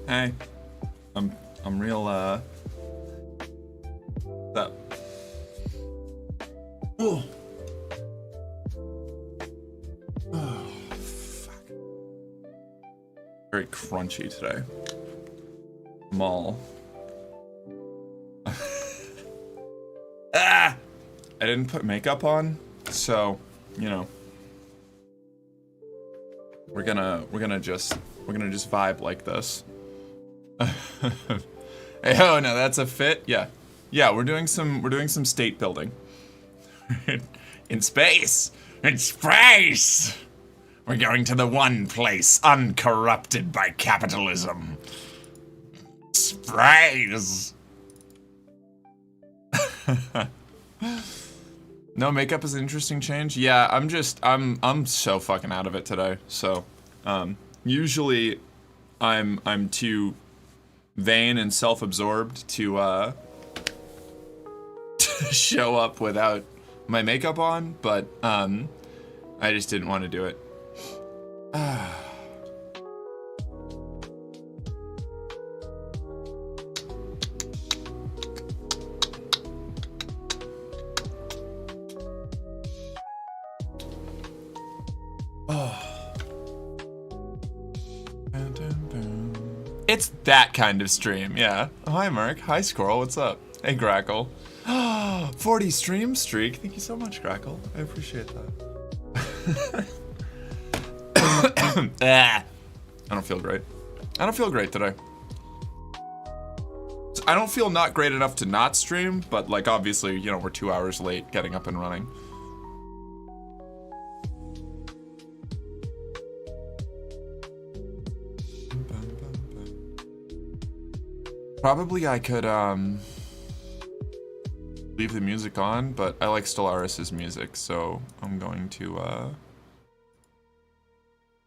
Hey, I'm real that. Oh. Oh, fuck. Very crunchy today. Mall. Ah! I didn't put makeup on, so, you know. We're gonna just vibe like this. Hey, oh no, that's a fit. Yeah, we're doing some state building. In space. We're going to the one place uncorrupted by capitalism. Space. No, makeup is an interesting change. Yeah, I'm so fucking out of it today. So, usually, I'm too vain and self-absorbed to show up without my makeup on, but I just didn't want to do it. It's that kind of stream, yeah. Oh, hi, Mark. Hi, Squirrel. What's up? Hey, Grackle. 40 stream streak. Thank you so much, Grackle. I appreciate that. I don't feel great. I don't feel great today. I don't feel not great enough to not stream, but, like, obviously, you know, we're 2 hours late getting up and running. Probably I could, leave the music on, but I like Stellaris' music, so I'm going to,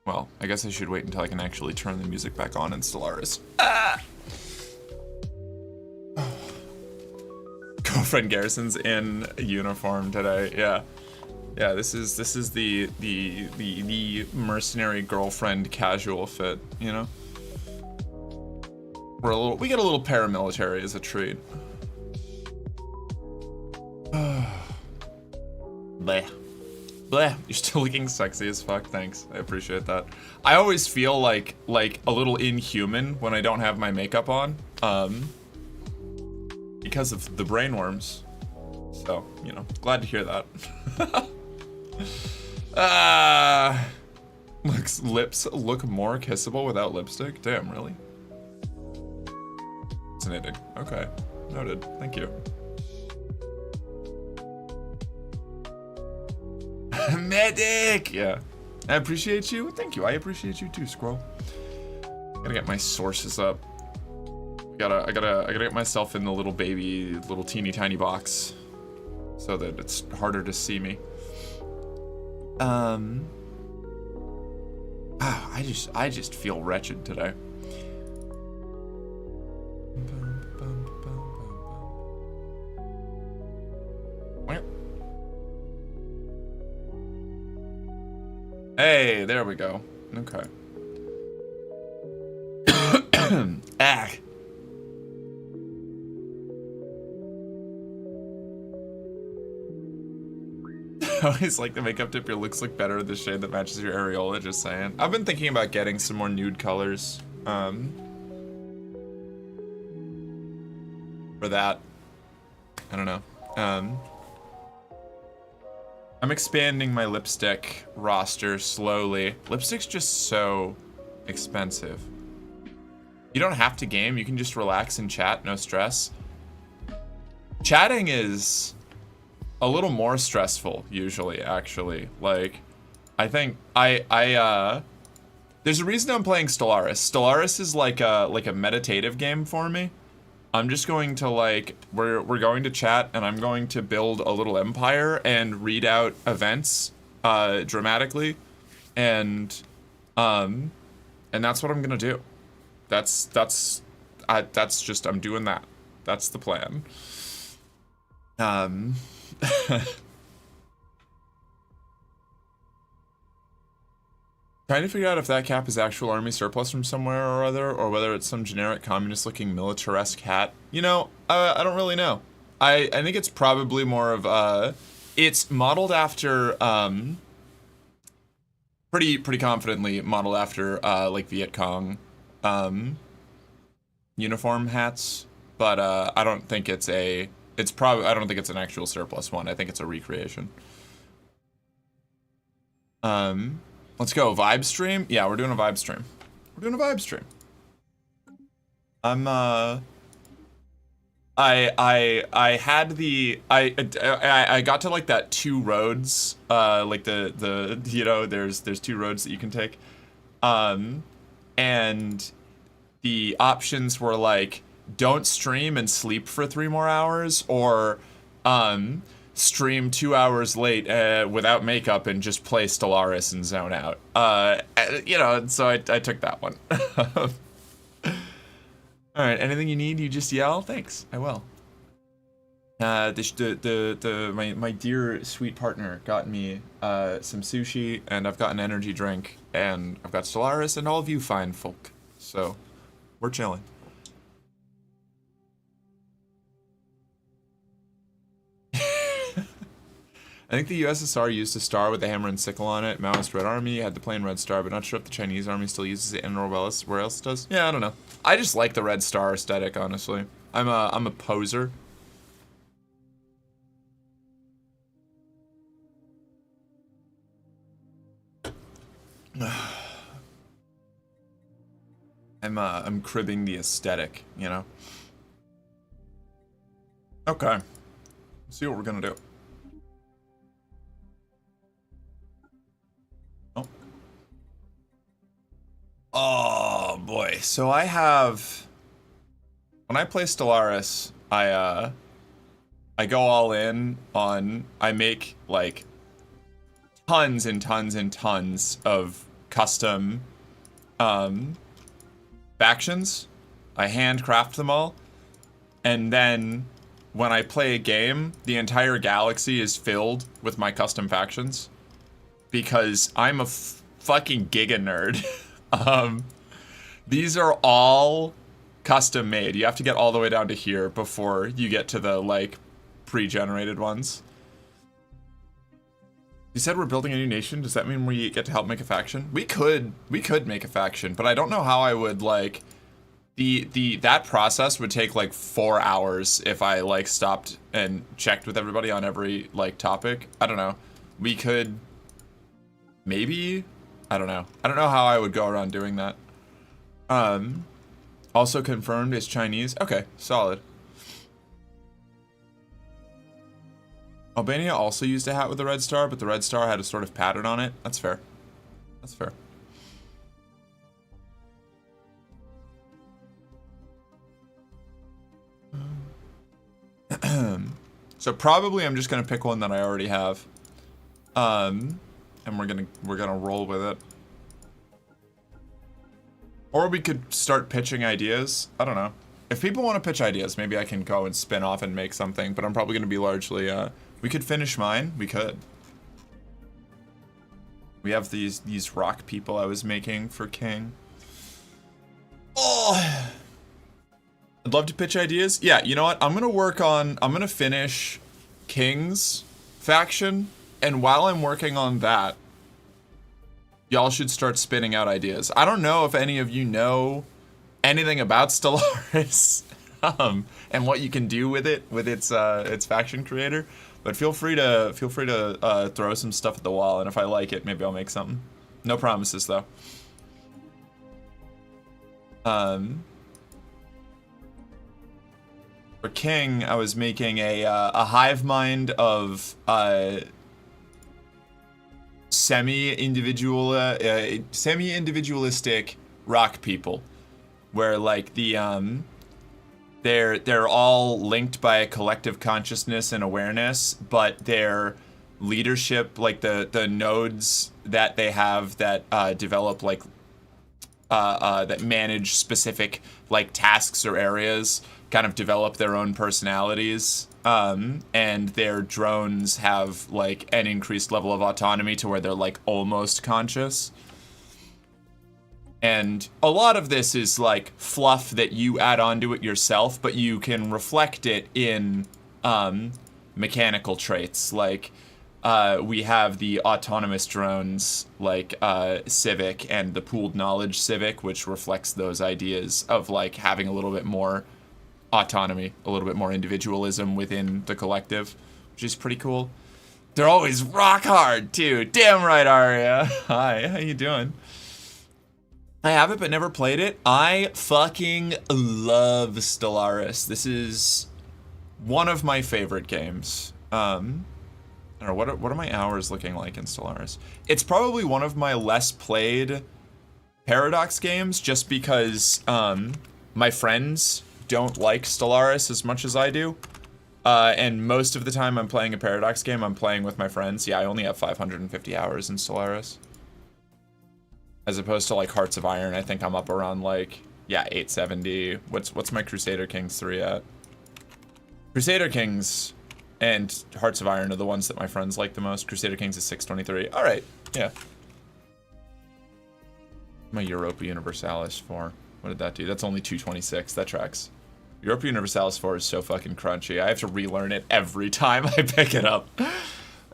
well, I guess I should wait until I can actually turn the music back on in Stellaris. Ah! Girlfriend Garrison's in uniform today, yeah. Yeah, this is the mercenary girlfriend casual fit, you know? We get a little paramilitary as a treat. Bleh. Bleh. You're still looking sexy as fuck. Thanks. I appreciate that. I always feel like a little inhuman when I don't have my makeup on. Because of the brainworms. So, you know, glad to hear that. Lips look more kissable without lipstick? Damn, really? Fascinating. Okay. Noted. Thank you. Medic! Yeah. I appreciate you. Thank you. I appreciate you too, Squirrel. Gotta get my sources up. I gotta get myself in the little teeny tiny box so that it's harder to see me. I just feel wretched today. Hey, there we go. Okay. Ah. I always like the makeup tip. Your looks look better with the shade that matches your areola, just saying. I've been thinking about getting some more nude colors. For that. I don't know. I'm expanding my lipstick roster slowly. Lipstick's just so expensive. You don't have to game, you can just relax and chat, no stress. Chatting is a little more stressful, usually, actually. Like, I think there's a reason I'm playing Stellaris. Stellaris is like a meditative game for me. I'm just going to we're going to chat and I'm going to build a little empire and read out events dramatically, and that's what I'm gonna do. That's just I'm doing that. That's the plan. Um, trying to figure out if that cap is actual army surplus from somewhere or other, or whether it's some generic communist-looking militaresque hat. You know, I don't really know. I think it's probably more of it's modeled after pretty confidently modeled after like Viet Cong uniform hats, but I don't think it's a. I don't think it's an actual surplus one. I think it's a recreation. Let's go vibe stream. Yeah, we're doing a vibe stream. We're doing a vibe stream. I had the I got to like that 2 roads like the you know there's 2 roads that you can take and the options were like don't stream and sleep for 3 more hours or stream 2 hours late without makeup and just play Stellaris and zone out. You know, so I took that one. All right, anything you need, you just yell. Thanks, I will. My dear sweet partner got me some sushi, and I've got an energy drink, and I've got Stellaris, and all of you fine folk. So, we're chilling. I think the USSR used a star with a hammer and sickle on it. Maoist Red Army had the plain red star, but not sure if the Chinese army still uses it and where else it does. Yeah, I don't know. I just like the red star aesthetic, honestly. I'm a poser. I'm cribbing the aesthetic, you know. Okay. Let's see what we're gonna do. Oh boy. So I have when I play Stellaris, I go all in on I make like tons and tons and tons of custom factions. I handcraft them all. And then when I play a game, the entire galaxy is filled with my custom factions because I'm a fucking giga nerd. These are all custom made. You have to get all the way down to here before you get to the like pre-generated ones. You said we're building a new nation. Does that mean we get to help make a faction? We could make a faction, but I don't know how I would like that process would take like 4 hours if I like stopped and checked with everybody on every like topic. I don't know. We could maybe. I don't know. I don't know how I would go around doing that. Also confirmed is Chinese. Okay, solid. Albania also used a hat with a red star, but the red star had a sort of pattern on it. That's fair. That's fair. So probably I'm just gonna pick one that I already have. And we're gonna roll with it. Or we could start pitching ideas. I don't know. If people want to pitch ideas, maybe I can go and spin off and make something, but I'm probably gonna be largely we could finish mine. We could. We have these rock people I was making for King. Oh, I'd love to pitch ideas. Yeah, you know what? I'm gonna finish King's faction, and while I'm working on that, y'all should start spinning out ideas. I don't know if any of you know anything about Stellaris, and what you can do with it, with its faction creator. But feel free to throw some stuff at the wall, and if I like it, maybe I'll make something. No promises though. For King, I was making a hive mind of semi-individualistic rock people, where like the they're all linked by a collective consciousness and awareness, but their leadership, like the nodes that they have that develop like that manage specific like tasks or areas, kind of develop their own personalities, and their drones have like an increased level of autonomy to where they're like almost conscious. And a lot of this is like fluff that you add onto it yourself, but you can reflect it in mechanical traits. Like we have the autonomous drones like Civic and the pooled knowledge Civic, which reflects those ideas of like having a little bit more autonomy, a little bit more individualism within the collective, which is pretty cool. They're always rock hard too. Damn right, Aria. Hi, how you doing? I have it but never played it. I fucking love Stellaris. This is one of my favorite games. I don't know, what are my hours looking like in Stellaris? It's probably one of my less played Paradox games, just because my friends don't like Stellaris as much as I do. And most of the time I'm playing a Paradox game, I'm playing with my friends. Yeah, I only have 550 hours in Stellaris. As opposed to like Hearts of Iron, I think I'm up around like, yeah, 870. What's my Crusader Kings 3 at? Crusader Kings and Hearts of Iron are the ones that my friends like the most. Crusader Kings is 623. All right, yeah. My Europa Universalis 4. What did that do? That's only 226. That tracks. Europa Universalis 4 is so fucking crunchy. I have to relearn it every time I pick it up.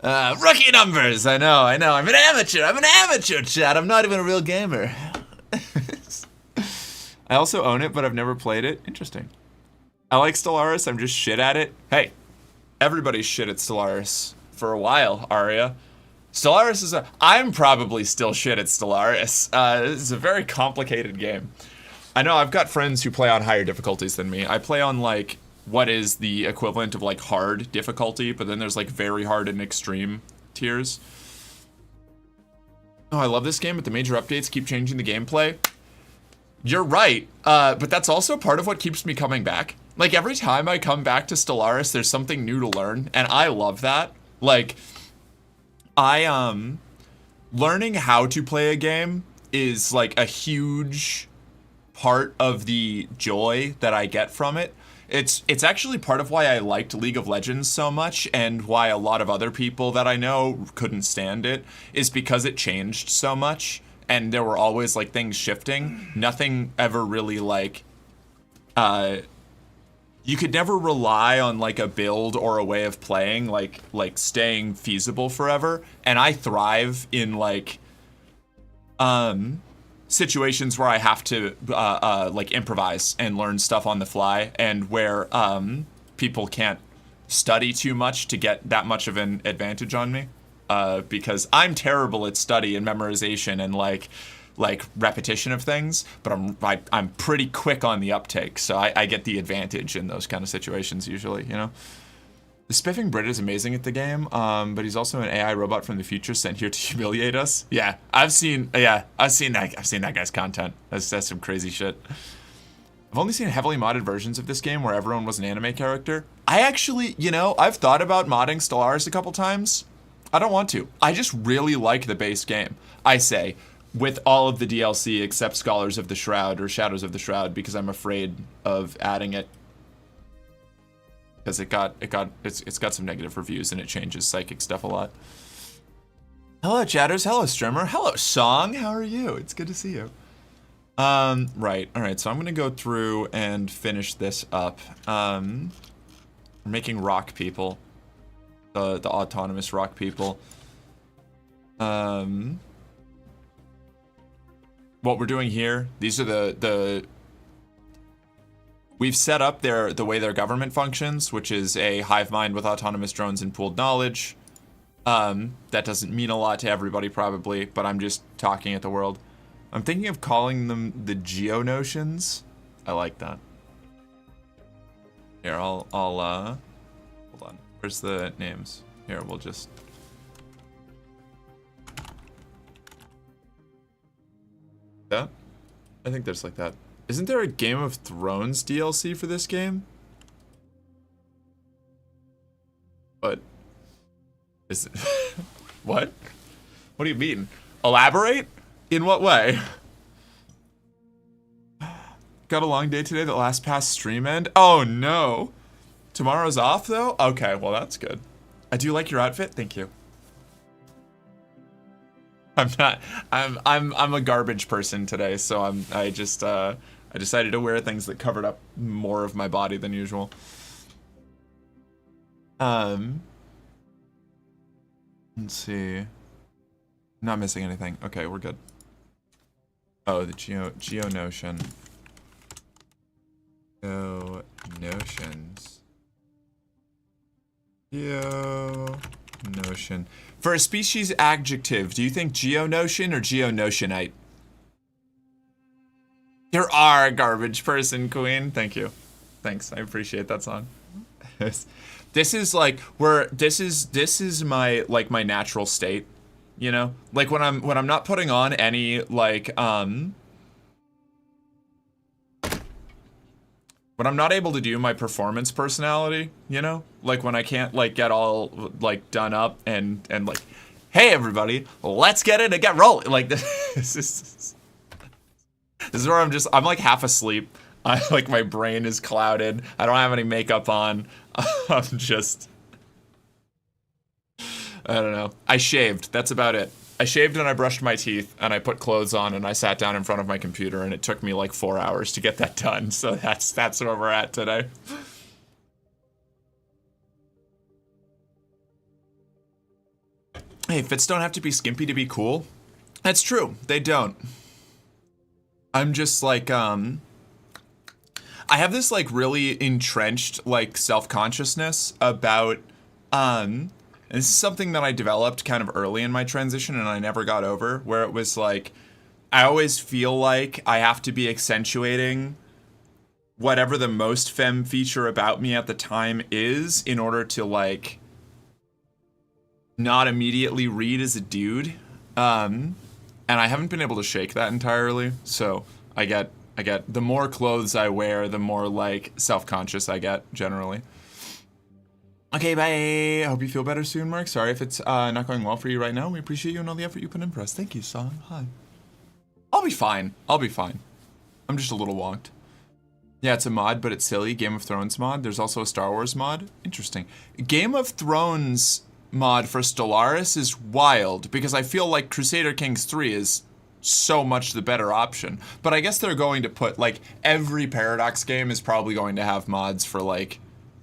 Rookie numbers! I know. I'm an amateur, chat. I'm not even a real gamer. I also own it, but I've never played it. Interesting. I like Stellaris. I'm just shit at it. Hey, everybody's shit at Stellaris for a while, Aria. Stellaris is I'm probably still shit at Stellaris. This is a very complicated game. I know I've got friends who play on higher difficulties than me. I play on, like, what is the equivalent of like hard difficulty, but then there's like very hard and extreme tiers. Oh, I love this game, but the major updates keep changing the gameplay. You're right, but that's also part of what keeps me coming back. Like every time I come back to Stellaris, there's something new to learn, and I love that. Like, learning how to play a game is like a huge part of the joy that I get from it. It's actually part of why I liked League of Legends so much, and why a lot of other people that I know couldn't stand it, is because it changed so much, and there were always like things shifting. Nothing ever really like, you could never rely on like a build or a way of playing like staying feasible forever. And I thrive in like situations where I have to like improvise and learn stuff on the fly, and where people can't study too much to get that much of an advantage on me, because I'm terrible at study and memorization and like repetition of things, but I'm pretty quick on the uptake, so I get the advantage in those kind of situations usually, you know. The spiffing Brit is amazing at the game, but he's also an AI robot from the future sent here to humiliate us. Yeah, I've seen that guy's content. That's some crazy shit. I've only seen heavily modded versions of this game where everyone was an anime character. I actually, you know, I've thought about modding Stellaris a couple times. I don't want to. I just really like the base game. I say, with all of the DLC except Scholars of the Shroud or Shadows of the Shroud, because I'm afraid of adding it. Because it's got some negative reviews and it changes psychic stuff a lot. Hello chatters, hello streamer, hello Song, how are you? It's good to see you. Right, alright, so I'm gonna go through and finish this up. We're making rock people. The autonomous rock people. What we're doing here, these are the we've set up the way their government functions, which is a hive mind with autonomous drones and pooled knowledge. That doesn't mean a lot to everybody probably, but I'm just talking at the world. I'm thinking of calling them the Geonotions. I like that. Here, I'll hold on. Where's the names? Here, we'll just. Yeah? I think there's like that. Isn't there a Game of Thrones DLC for this game? What? Is it what? What do you mean? Elaborate? In what way? Got a long day today that lasts past stream end. Oh no. Tomorrow's off though? Okay, well that's good. I do like your outfit. Thank you. I'm a garbage person today, so I decided to wear things that covered up more of my body than usual. Let's see. Not missing anything. Okay, we're good. Oh, the Geo Notion. Geo Notions. Geo Notion. For a species adjective, do you think Geonotion or Geonotionite? You are a garbage person, Queen. Thank you. Thanks. I appreciate that song. This is like this is my my natural state, you know? Like when I'm not putting on any when I'm not able to do my performance personality, you know? Like when I can't get all done up and hey everybody, let's get it and get rolling. Like this is where I'm like half asleep. My brain is clouded. I don't have any makeup on. I'm just I don't know. I shaved. That's about it. I shaved and I brushed my teeth and I put clothes on and I sat down in front of my computer and it took me like 4 hours to get that done. So that's where we're at today. Hey, fits don't have to be skimpy to be cool. That's true. They don't. I'm just I have this really entrenched self-consciousness about and this is something that I developed kind of early in my transition and I never got over, where it was I always feel like I have to be accentuating whatever the most femme feature about me at the time is in order to not immediately read as a dude. And I haven't been able to shake that entirely. So I get the more clothes I wear, the more self-conscious I get generally. Okay, bye. I hope you feel better soon, Mark. Sorry if it's not going well for you right now. We appreciate you and all the effort you put in for us. Thank you, Song. Hi. I'll be fine. I'll be fine. I'm just a little wonked. Yeah, it's a mod, but it's silly. Game of Thrones mod. There's also a Star Wars mod. Interesting. Game of Thrones mod for Stellaris is wild, because I feel like Crusader Kings 3 is so much the better option. But I guess they're going to put, every Paradox game is probably going to have mods for,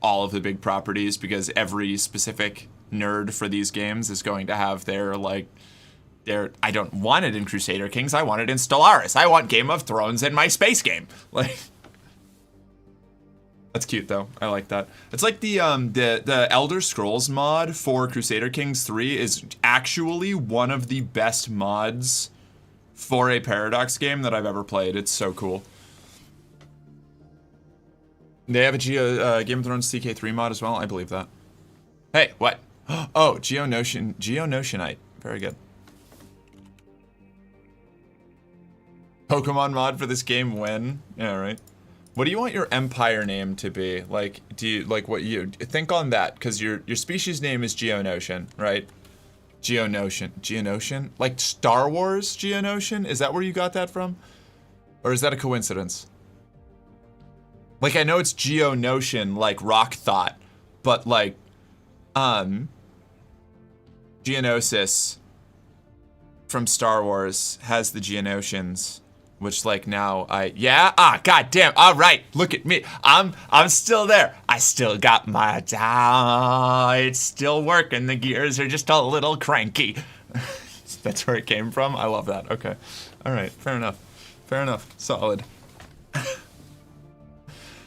all of the big properties, because every specific nerd for these games is going to have their I don't want it in Crusader Kings, I want it in Stellaris. I want Game of Thrones in my space game. That's cute though. I like that. It's like the Elder Scrolls mod for Crusader Kings 3 is actually one of the best mods for a Paradox game that I've ever played. It's so cool. They have a Game of Thrones CK3 mod as well? I believe that. Hey, what? Oh, Geonotionite. Very good. Pokemon mod for this game when? Yeah, right. What do you want your empire name to be? Do you, what you... Think on that, because your species name is Geonotion, right? Geonotion? Like Star Wars Geonotion? Is that where you got that from? Or is that a coincidence? I know it's Geonotion, rock thought, but Geonosis from Star Wars has the Geonosians, which now god damn, all right, look at me, I'm still there, I still got my it's still working, the gears are just a little cranky. That's where it came from. I love that. Okay, all right, fair enough, solid.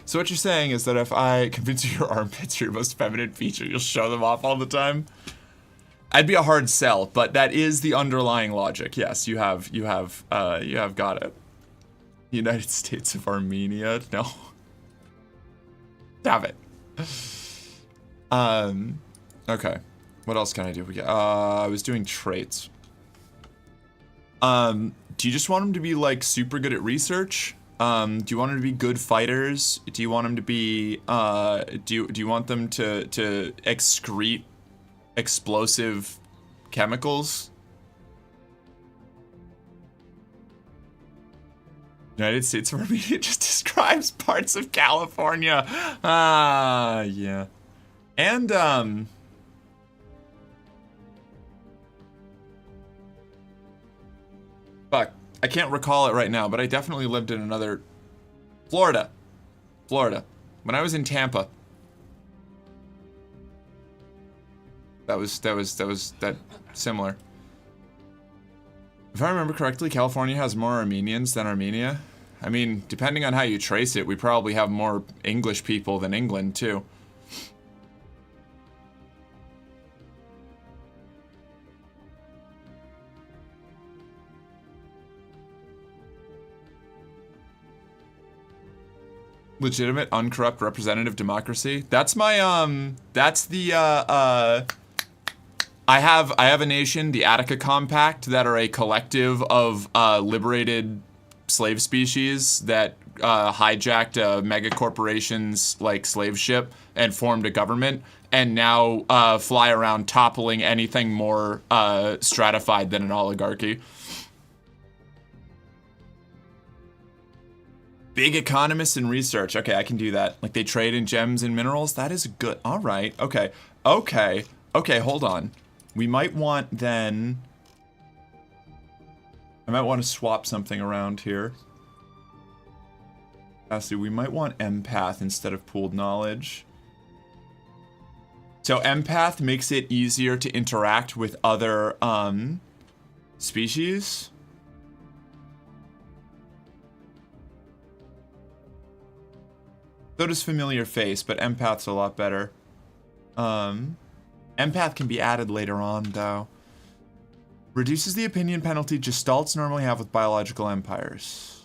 So what you're saying is that if I convince you your armpits are your most feminine feature, you'll show them off all the time? I'd be a hard sell, but that is the underlying logic. Yes, you have got it. United States of Armenia? No. Damn it. Okay. What else can I do? I was doing traits. Do you just want them to be super good at research? Do you want them to be good fighters? Do you want them to be, do you want them to excrete explosive chemicals? United States of Armenia just describes parts of California. Ah, yeah. And, fuck, I can't recall it right now, but I definitely lived in another... Florida. When I was in Tampa. That was similar. If I remember correctly, California has more Armenians than Armenia. I mean, depending on how you trace it, we probably have more English people than England, too. Legitimate, uncorrupt representative democracy. That's my, that's the, I have a nation, the Attica Compact, that are a collective of liberated slave species that hijacked a mega corporation's like slave ship and formed a government, and now fly around toppling anything more stratified than an oligarchy. Big economists and research. Okay, I can do that. Like they trade in gems and minerals. That is good. All right. Okay. Hold on. We might want then... I might want to swap something around here. Actually, we might want empath instead of pooled knowledge. So empath makes it easier to interact with other species. So does familiar face, but empath's a lot better. Empath can be added later on, though. Reduces the opinion penalty gestalts normally have with biological empires.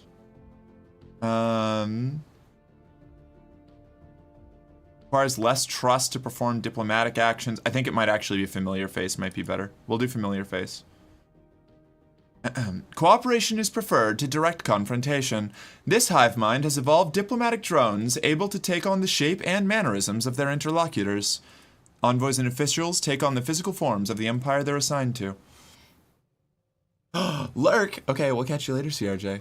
Requires less trust to perform diplomatic actions. I think it might actually be familiar face, might be better. We'll do familiar face. Cooperation is preferred to direct confrontation. This hive mind has evolved diplomatic drones able to take on the shape and mannerisms of their interlocutors. Envoys and officials take on the physical forms of the empire they're assigned to. Lurk! Okay, we'll catch you later, CRJ.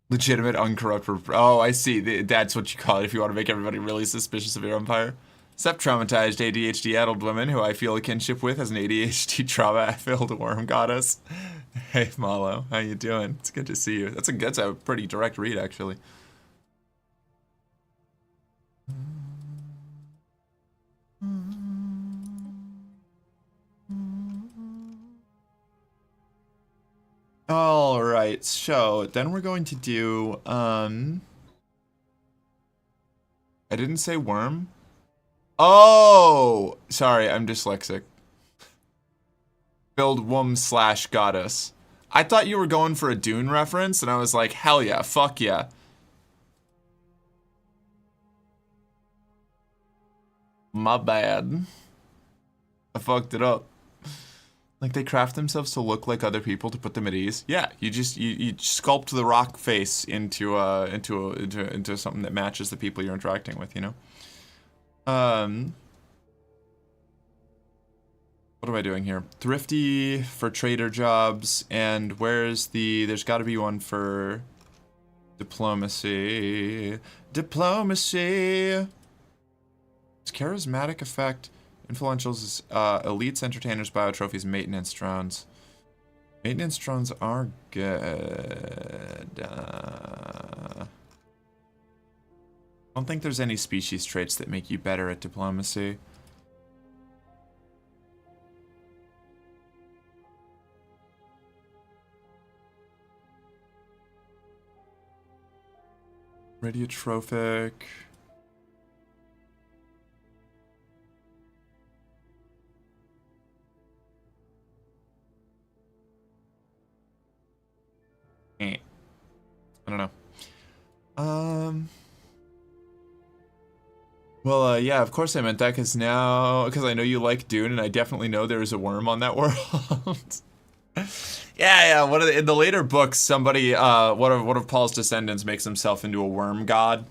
Legitimate, uncorrupt... Oh, I see. That's what you call it if you want to make everybody really suspicious of your empire. Except traumatized ADHD-addled women who I feel a kinship with as an ADHD trauma-filled worm goddess. Hey, Malo. How you doing? It's good to see you. That's a pretty direct read, actually. Alright, so then we're going to do, I didn't say worm. Oh! Sorry, I'm dyslexic. Build womb/goddess. I thought you were going for a Dune reference, and I was like, hell yeah, fuck yeah. My bad. I fucked it up. Like, they craft themselves to look like other people to put them at ease. Yeah, you sculpt the rock face into something that matches the people you're interacting with, you know? What am I doing here? Thrifty for trader jobs, and where's there's gotta be one for diplomacy. Diplomacy! It's charismatic effect. Influentials, elites, entertainers, biotrophies, maintenance drones. Maintenance drones are good. I don't think there's any species traits that make you better at diplomacy. Radiotrophic. I don't know. Well, yeah, of course I meant that, because I know you like Dune, and I definitely know there is a worm on that world. Yeah, in the later books, somebody, one of Paul's descendants makes himself into a worm god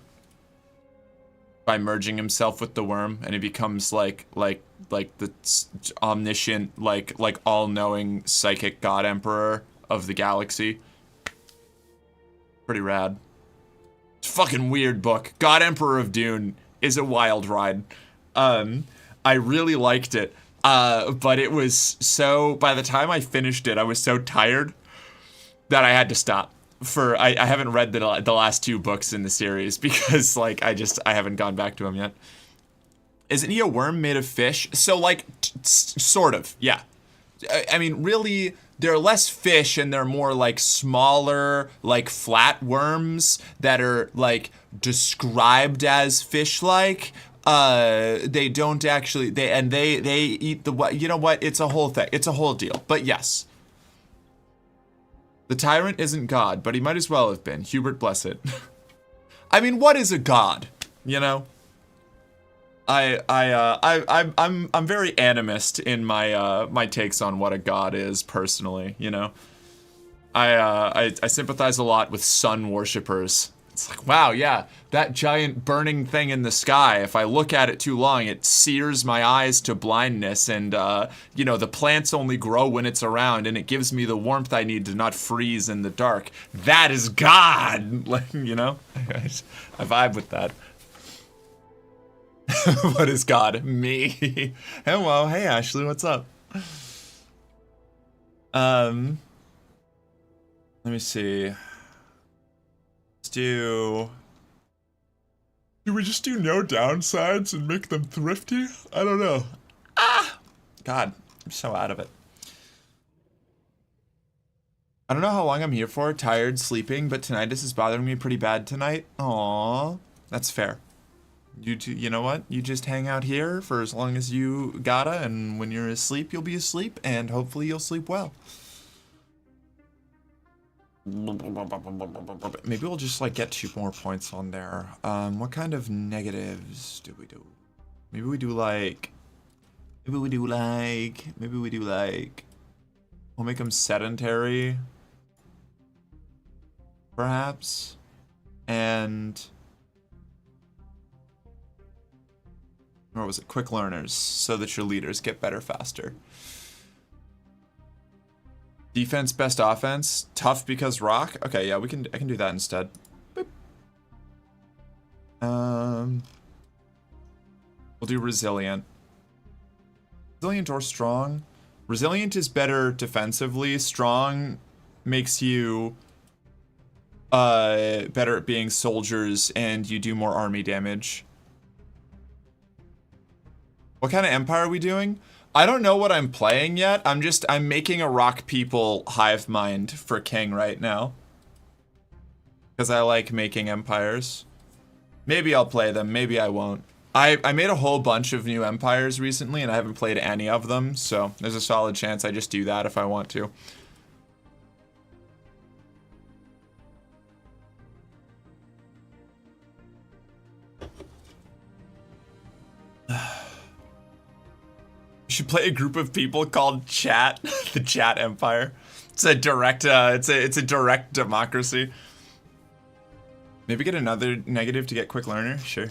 by merging himself with the worm, and he becomes like the omniscient, like all-knowing psychic god emperor of the galaxy. Pretty rad. It's a fucking weird book. God Emperor of Dune is a wild ride. I really liked it. But it was so, by the time I finished it, I was so tired that I had to stop. I haven't read the last 2 books in the series because, like, I haven't gone back to them yet. Isn't he a worm made of fish? So, like, sort of, yeah. I mean, really, they're less fish and they're more, like, smaller, like, flat worms that are, like, described as fish-like. They don't actually, they eat the, you know what, it's a whole thing, it's a whole deal, but yes. The tyrant isn't God, but he might as well have been. Hubert Blessed. I mean, what is a god? You know? I'm very animist in my my takes on what a god is personally, you know? I sympathize a lot with sun worshippers. It's like, wow, yeah, that giant burning thing in the sky, if I look at it too long, it sears my eyes to blindness, and, you know, the plants only grow when it's around, and it gives me the warmth I need to not freeze in the dark. That is God! Like, you know? I vibe with that. What is God? Me. Hello, hey Ashley, what's up? Let me see. Do we just do no downsides and make them thrifty? I don't know. God, I'm so out of it. I don't know how long I'm here for. Tired, sleeping, but tinnitus is bothering me pretty bad tonight. Aww, that's fair. You know what? You just hang out here for as long as you gotta, and when you're asleep, you'll be asleep, and hopefully you'll sleep well. Maybe we'll just, like, get 2 more points on there. What kind of negatives do we do? Maybe we do, like... We'll make them sedentary. Perhaps. And... Or was it quick learners, so that your leaders get better faster. Defense, best offense. Tough because rock. Okay, yeah, I can do that instead. Boop. We'll do resilient. Resilient or strong. Resilient is better defensively. Strong makes you better at being soldiers, and you do more army damage. What kind of empire are we doing? I don't know what I'm playing yet. I'm making a rock people hive mind for king right now. Because I like making empires. Maybe I'll play them, maybe I won't. I made a whole bunch of new empires recently and I haven't played any of them, so there's a solid chance I just do that if I want to. You should play a group of people called Chat, the Chat Empire. It's a direct, it's a direct democracy. Maybe get another negative to get quick learner. Sure.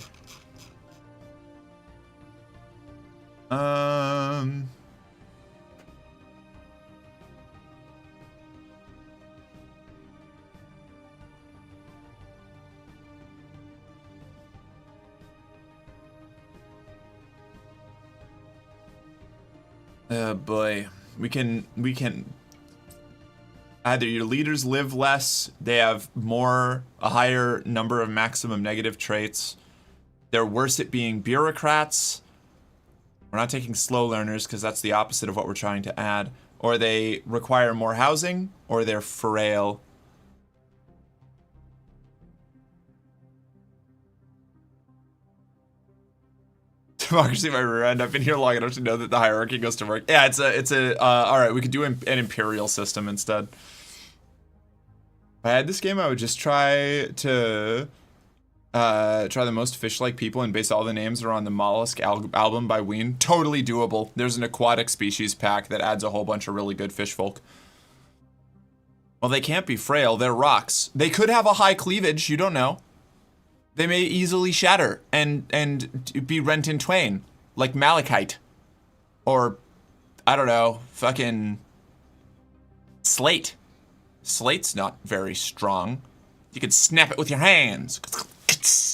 Boy, we can either your leaders live less, they have a higher number of maximum negative traits, they're worse at being bureaucrats, we're not taking slow learners because that's the opposite of what we're trying to add, or they require more housing, or they're frail. Democracy by rear end. I've been here long enough to know that the hierarchy goes to work. Yeah, all right, we could do an imperial system instead. If I had this game, I would just try the most fish-like people and base all the names around the mollusk album by Ween. Totally doable. There's an aquatic species pack that adds a whole bunch of really good fish folk. Well, they can't be frail. They're rocks. They could have a high cleavage. You don't know. They may easily shatter and be rent in twain, like malachite. Or, I don't know, fucking slate. Slate's not very strong. You can snap it with your hands.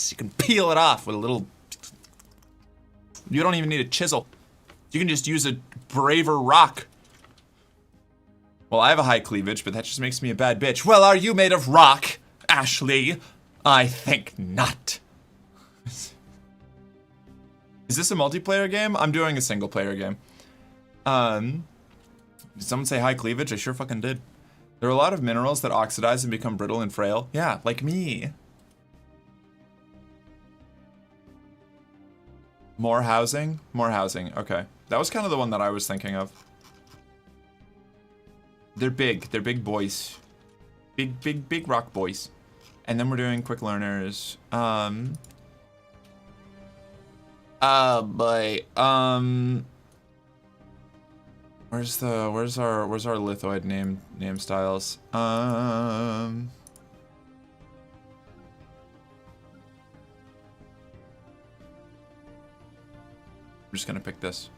You can peel it off with a little... You don't even need a chisel. You can just use a braver rock. Well, I have a high cleavage, but that just makes me a bad bitch. Well, are you made of rock, Ashley? I think not. Is this a multiplayer game? I'm doing a single player game. Did someone say high cleavage? I sure fucking did. There are a lot of minerals that oxidize and become brittle and frail. Yeah, like me. More housing? More housing, okay. That was kind of the one that I was thinking of. They're big boys. Big rock boys. And then we're doing quick learners. Boy. Where's our lithoid name styles? I'm just gonna pick this.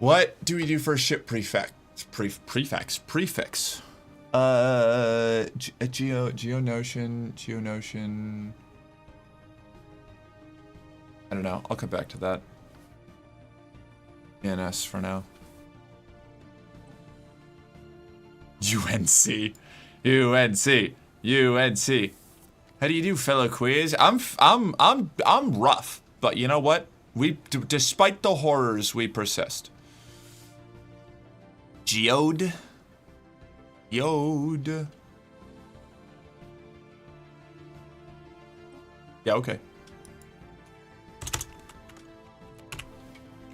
What do we do for a ship prefix? Prefix. Geonotion. I don't know. I'll come back to that. ENS for now. UNC. How do you do, fellow queers? I'm rough, but you know what? Despite the horrors, we persist. Geode. Yeah, okay.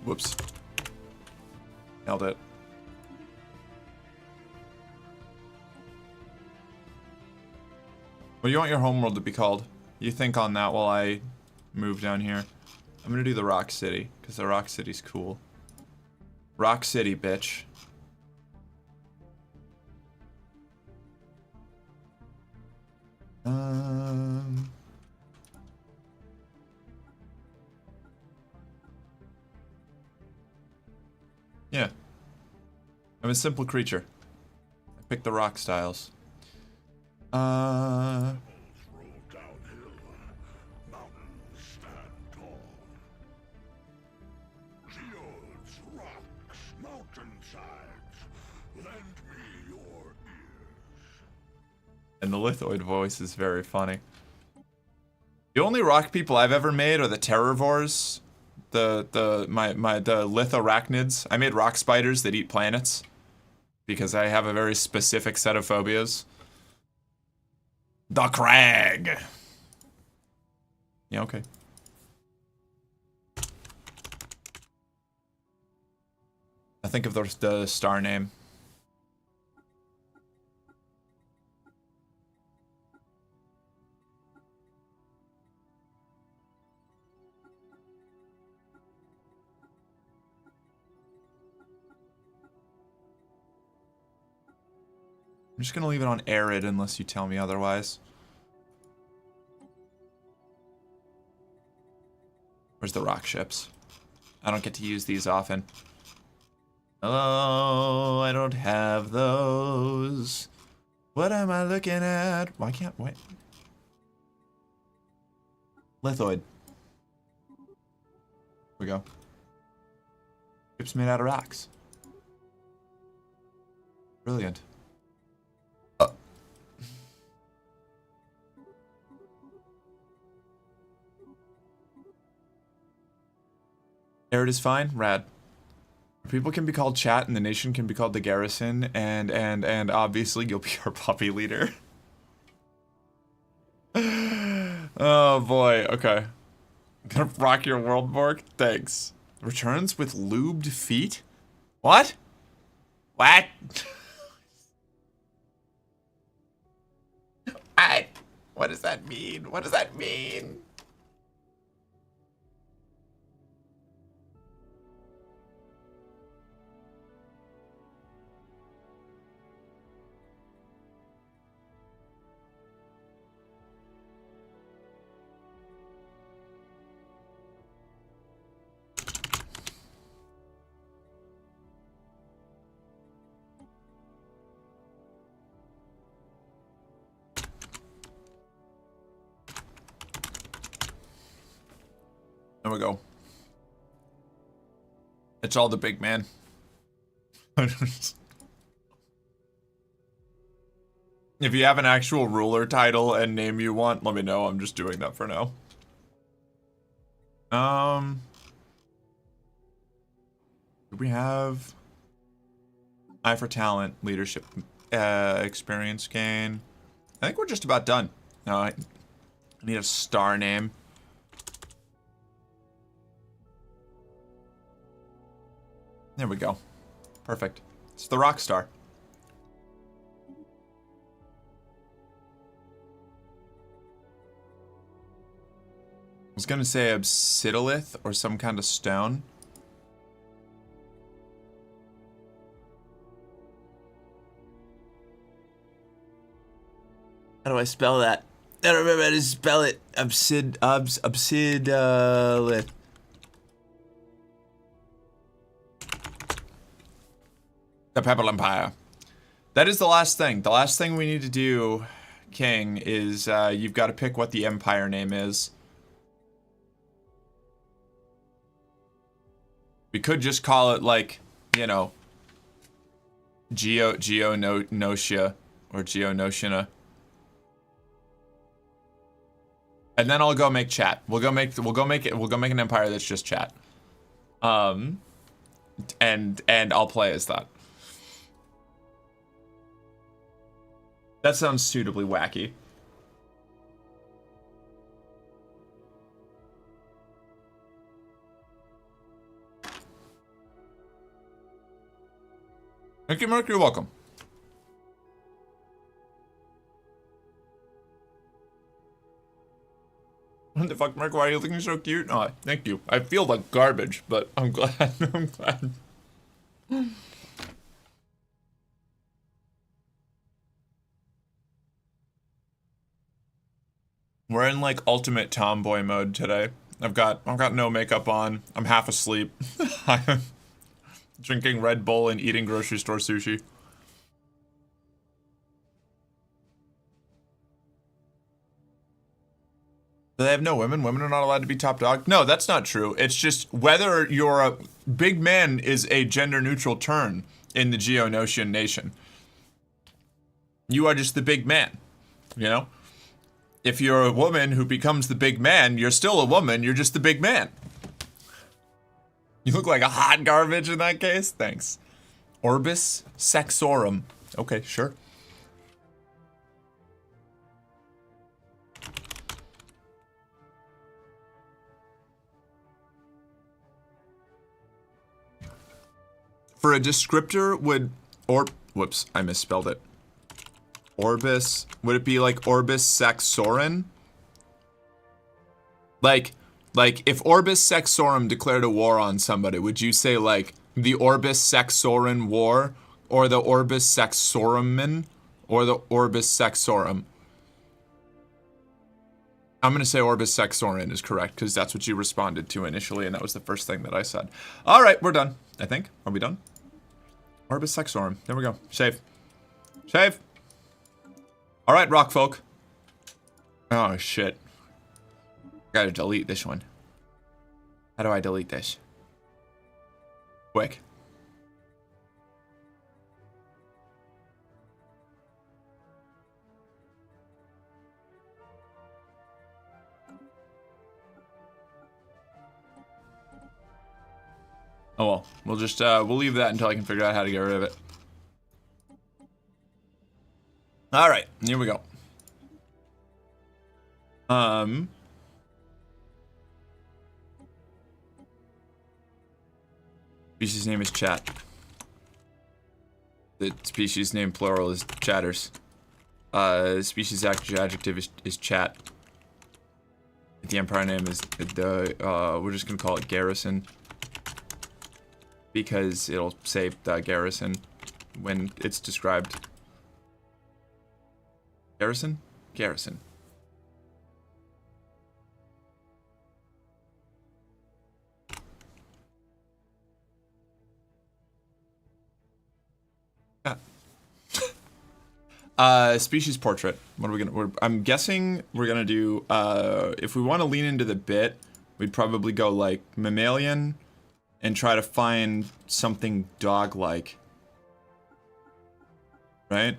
Whoops. Nailed it. What do you want your homeworld to be called? You think on that while I move down here. I'm gonna do the Rock City, because the Rock City's cool. Rock City, bitch. Yeah. I'm a simple creature. I picked the rock styles. And the lithoid voice is very funny. The only rock people I've ever made are the terrorvores. The lithorachnids. I made rock spiders that eat planets. Because I have a very specific set of phobias. The crag. Yeah, okay. I think of the star name. I'm just gonna leave it on arid unless you tell me otherwise. Where's the rock ships? I don't get to use these often. Oh, I don't have those. What am I looking at? Why can't, wait. Lithoid. Here we go. Ships made out of rocks. Brilliant. Arid is fine? Rad. People can be called chat and the nation can be called the garrison and obviously you'll be our puppy leader. Oh boy, okay. Gonna rock your world, Borg? Thanks. Returns with lubed feet? What? What? What does that mean? What does that mean? There we go. It's all the big man. If you have an actual ruler title and name you want, let me know. I'm just doing that for now. Do we have eye for talent, leadership, experience gain? I think we're just about done. No, I need a star name. There we go. Perfect. It's the rock star. I was gonna say obsidiolith or some kind of stone. How do I spell that? I don't remember how to spell it. Obsidiolith. The Pebble Empire. That is the last thing. The last thing we need to do, King, is you've got to pick what the empire name is. We could just call it, like, you know, Geonotia or Geonotiana. And then I'll go make chat. We'll go make an empire that's just chat. And I'll play as that. That sounds suitably wacky. Thank you, Merc. You're welcome. What the fuck, Mark? Why are you looking so cute? Oh, thank you. I feel like garbage, but I'm glad. I'm glad. We're in like ultimate tomboy mode today. I've got no makeup on. I'm half asleep. I'm drinking Red Bull and eating grocery store sushi. Do they have no women? Women are not allowed to be top dog? No, that's not true. It's just whether you're a big man is a gender neutral term in the Geonosian nation. You are just the big man, you know? If you're a woman who becomes the big man, you're still a woman, you're just the big man. You look like a hot garbage in that case? Thanks. Orbis sexorum. Okay, sure. For a descriptor would, whoops, I misspelled it. Orbis, would it be like Orbis sexorum? Like if Orbis sexorum declared a war on somebody, would you say like the Orbis sexorum war, or the Orbis sexorumen, or the Orbis sexorum? I'm gonna say Orbis sexorum is correct, because that's what you responded to initially, and that was the first thing that I said. Alright, we're done, I think. Are we done? Orbis sexorum. There we go. Save. Save! Alright, rock folk. Oh, shit. Gotta delete this one. How do I delete this? Quick. Oh well, we'll just, we'll leave that until I can figure out how to get rid of it. Alright, here we go. Species name is chat. The species name plural is chatters. Species adjective is chat. The empire name is we're just gonna call it garrison, because it'll say the garrison when it's described. Garrison? Garrison. Species portrait. What are we gonna? I'm guessing we're gonna do. If we want to lean into the bit, we'd probably go like mammalian and try to find something dog-like. Right?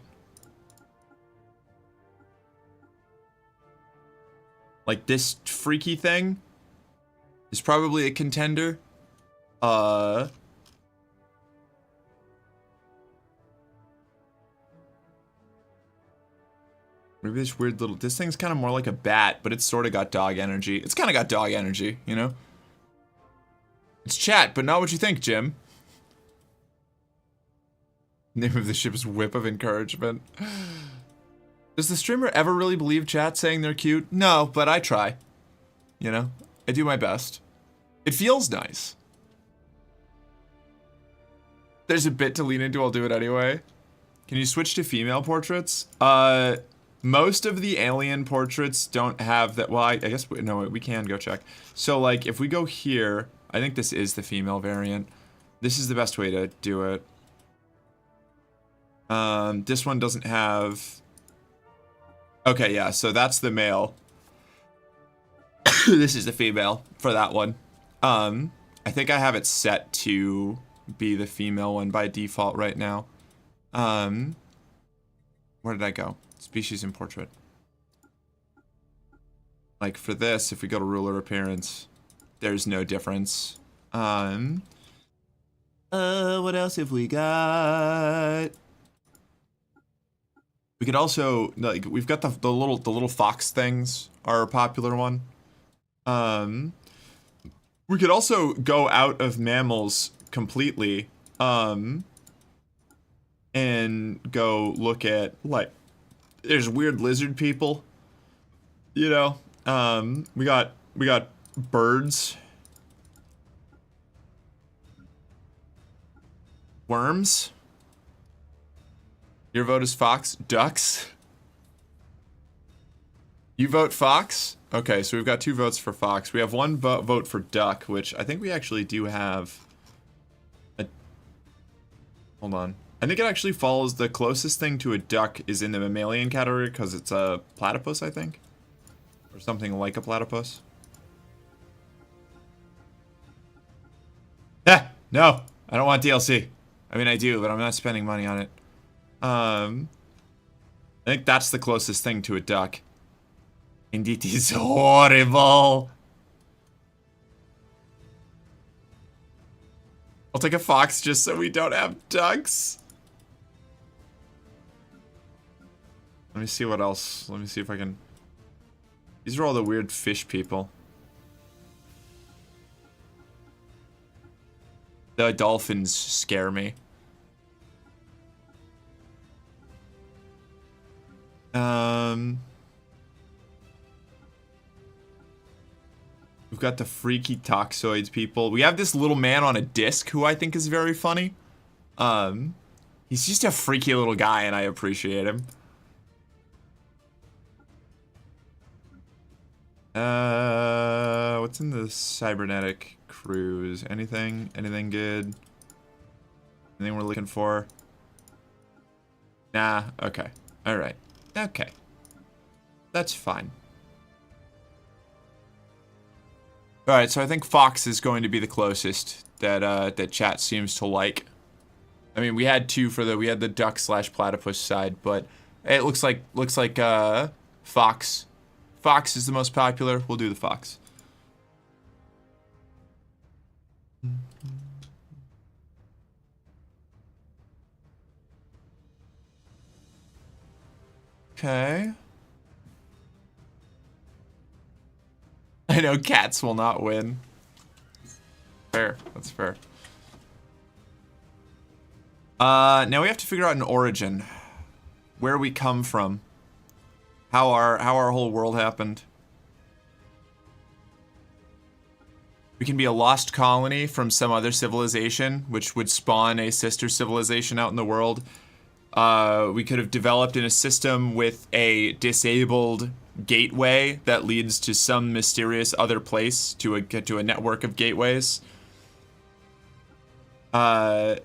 Like this freaky thing is probably a contender. Maybe this weird little... This thing's kind of more like a bat, but it's sort of got dog energy. It's kind of got dog energy, you know? It's chat, but not what you think, Jim. Name of the ship is Whip of Encouragement. Does the streamer ever really believe chat saying they're cute? No, but I try. You know? I do my best. It feels nice. There's a bit to lean into, I'll do it anyway. Can you switch to female portraits? Most of the alien portraits don't have that. Well, I guess, no, we can go check. So, like, if we go here, I think this is the female variant. This is the best way to do it. This one doesn't have... Okay, yeah, so that's the male. This is the female for that one. I think I have it set to be the female one by default right now. Where did I go? Species and portrait. Like for this, if we go to ruler appearance, there's no difference. What else have we got? We could also, like, we've got the little fox things are a popular one. We could also go out of mammals completely, and go look at, like, there's weird lizard people, you know. We got birds, worms. Your vote is fox. Ducks. You vote fox? Okay, so we've got 2 votes for fox. We have 1 vote for duck, which I think we actually do have a... Hold on. I think it actually follows the closest thing to a duck is in the mammalian category because it's a platypus, I think. Or something like a platypus. Ah! No! I don't want DLC. I mean, I do, but I'm not spending money on it. I think that's the closest thing to a duck. And it is horrible. I'll take a fox just so we don't have ducks. Let me see what else. Let me see if I can... These are all the weird fish people. The dolphins scare me. We've got the freaky toxoids people. We have this little man on a disc who I think is very funny. He's just a freaky little guy and I appreciate him. What's in the cybernetic cruise? Anything? Anything good? Anything we're looking for? Nah, okay. Alright. Okay. That's fine. Alright, so I think fox is going to be the closest that that chat seems to like. I mean, we had 2 for we had the duck / platypus side, but it looks like fox. Fox is the most popular. We'll do the fox. Okay. I know cats will not win. Fair. That's fair. Now we have to figure out an origin. Where we come from. How our whole world happened. We can be a lost colony from some other civilization, which would spawn a sister civilization out in the world. We could have developed in a system with a disabled gateway that leads to some mysterious other place to a network of gateways. We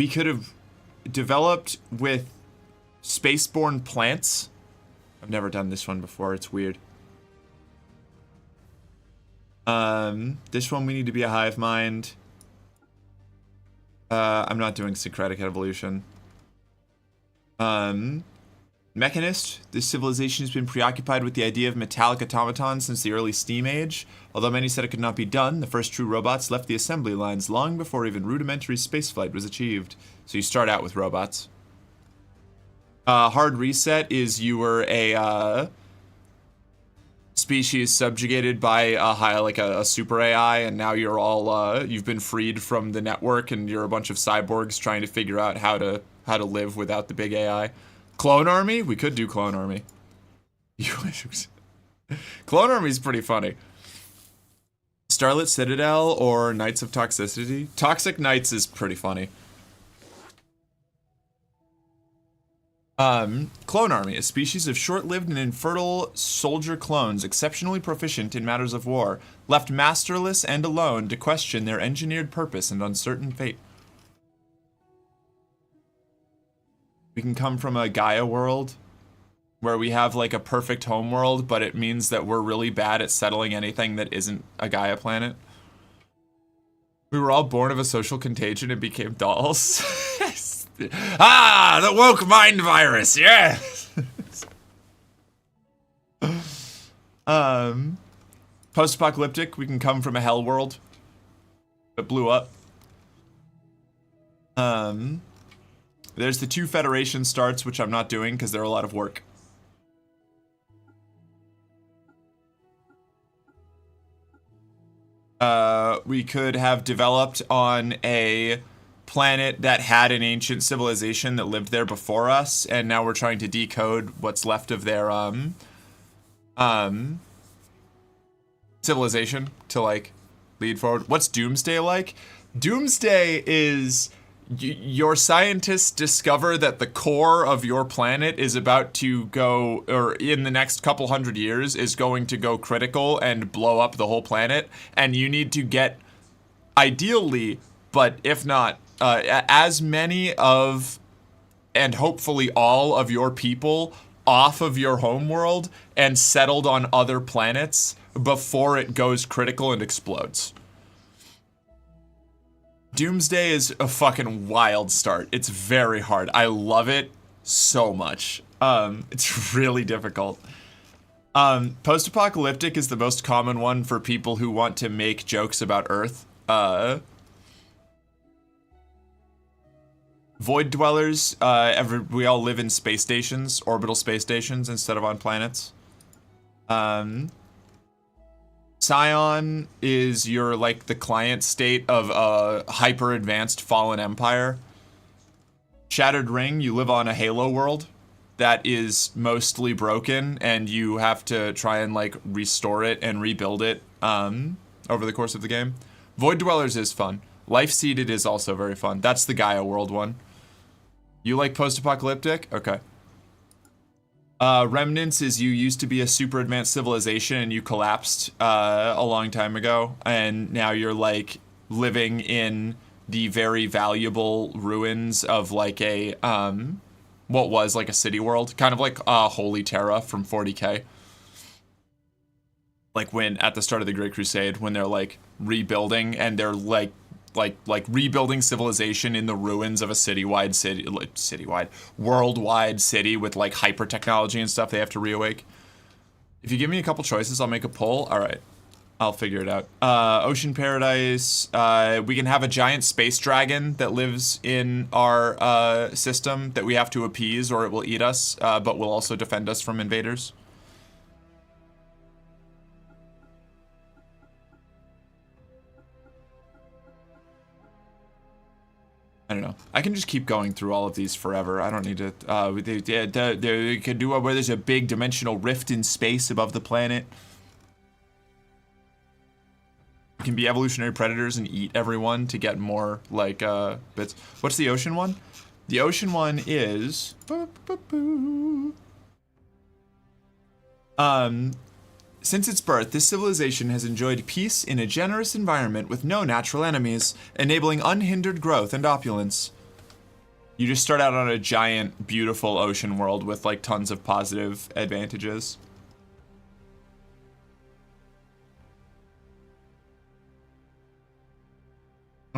could have developed with spaceborne plants. I've never done this one before, it's weird. This one we need to be a hive mind. I'm not doing syncretic evolution. Mechanist. This civilization has been preoccupied with the idea of metallic automatons since the early steam age. Although many said it could not be done, the first true robots left the assembly lines long before even rudimentary spaceflight was achieved. So you start out with robots. Hard reset is you were a species subjugated by a super AI, and now you're all you've been freed from the network, and you're a bunch of cyborgs trying to figure out how to live without the big AI. Clone army? We could do clone army. Clone army is pretty funny. Starlit Citadel or Knights of Toxicity? Toxic Knights is pretty funny. Clone army, a species of short-lived and infertile soldier clones exceptionally proficient in matters of war, left masterless and alone to question their engineered purpose and uncertain fate. We can come from a Gaia world where we have like a perfect home world, but it means that we're really bad at settling anything that isn't a Gaia planet. We were all born of a social contagion and became dolls. Ah, the woke mind virus, yes! Post-apocalyptic, we can come from a hell world that blew up. There's the 2 Federation starts, which I'm not doing because they're a lot of work. We could have developed on a planet that had an ancient civilization that lived there before us, and now we're trying to decode what's left of their civilization to like lead forward. What's Doomsday like? Doomsday is your scientists discover that the core of your planet is about to go, or in the next couple hundred years is going to go critical and blow up the whole planet, and you need to get, ideally, but if not, as many of, and hopefully all of your people off of your homeworld and settled on other planets before it goes critical and explodes. Doomsday is a fucking wild start. It's very hard. I love it so much. It's really difficult. Post-apocalyptic is the most common one for people who want to make jokes about Earth. Void dwellers, we all live in space stations, orbital space stations, instead of on planets. Scion is your, like, the client state of a hyper-advanced fallen empire. Shattered Ring, you live on a Halo world that is mostly broken, and you have to try and, like, restore it and rebuild it, over the course of the game. Void Dwellers is fun. Life Seeded is also very fun. That's the Gaia world one. You like post-apocalyptic? Okay. Remnants is you used to be a super advanced civilization and you collapsed a long time ago, and now you're like living in the very valuable ruins of like a what was like a city world, kind of like Holy Terra from 40K. Like when at the start of the Great Crusade, when they're like rebuilding and they're like rebuilding civilization in the ruins of a worldwide city with like hyper technology and stuff they have to reawake. If you give me a couple choices, I'll make a poll. All right, I'll figure it out. Ocean Paradise. We can have a giant space dragon that lives in our system that we have to appease or it will eat us, but will also defend us from invaders. I don't know. I can just keep going through all of these forever. I don't need to. They could do where there's a big dimensional rift in space above the planet. You can be evolutionary predators and eat everyone to get more like bits. What's the ocean one? The ocean one is since its birth, this civilization has enjoyed peace in a generous environment with no natural enemies, enabling unhindered growth and opulence. You just start out on a giant, beautiful ocean world with like tons of positive advantages.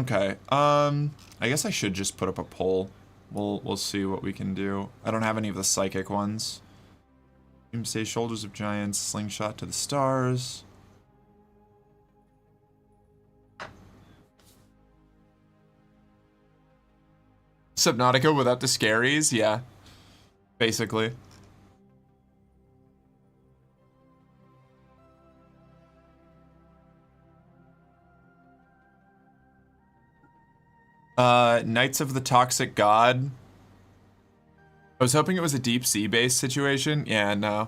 Okay. I guess I should just put up a poll. We'll see what we can do. I don't have any of the psychic ones. Doomsday, Shoulders of Giants, Slingshot to the Stars. Subnautica without the scaries? Yeah. Basically. Knights of the Toxic God. I was hoping it was a deep sea based situation. Yeah, no.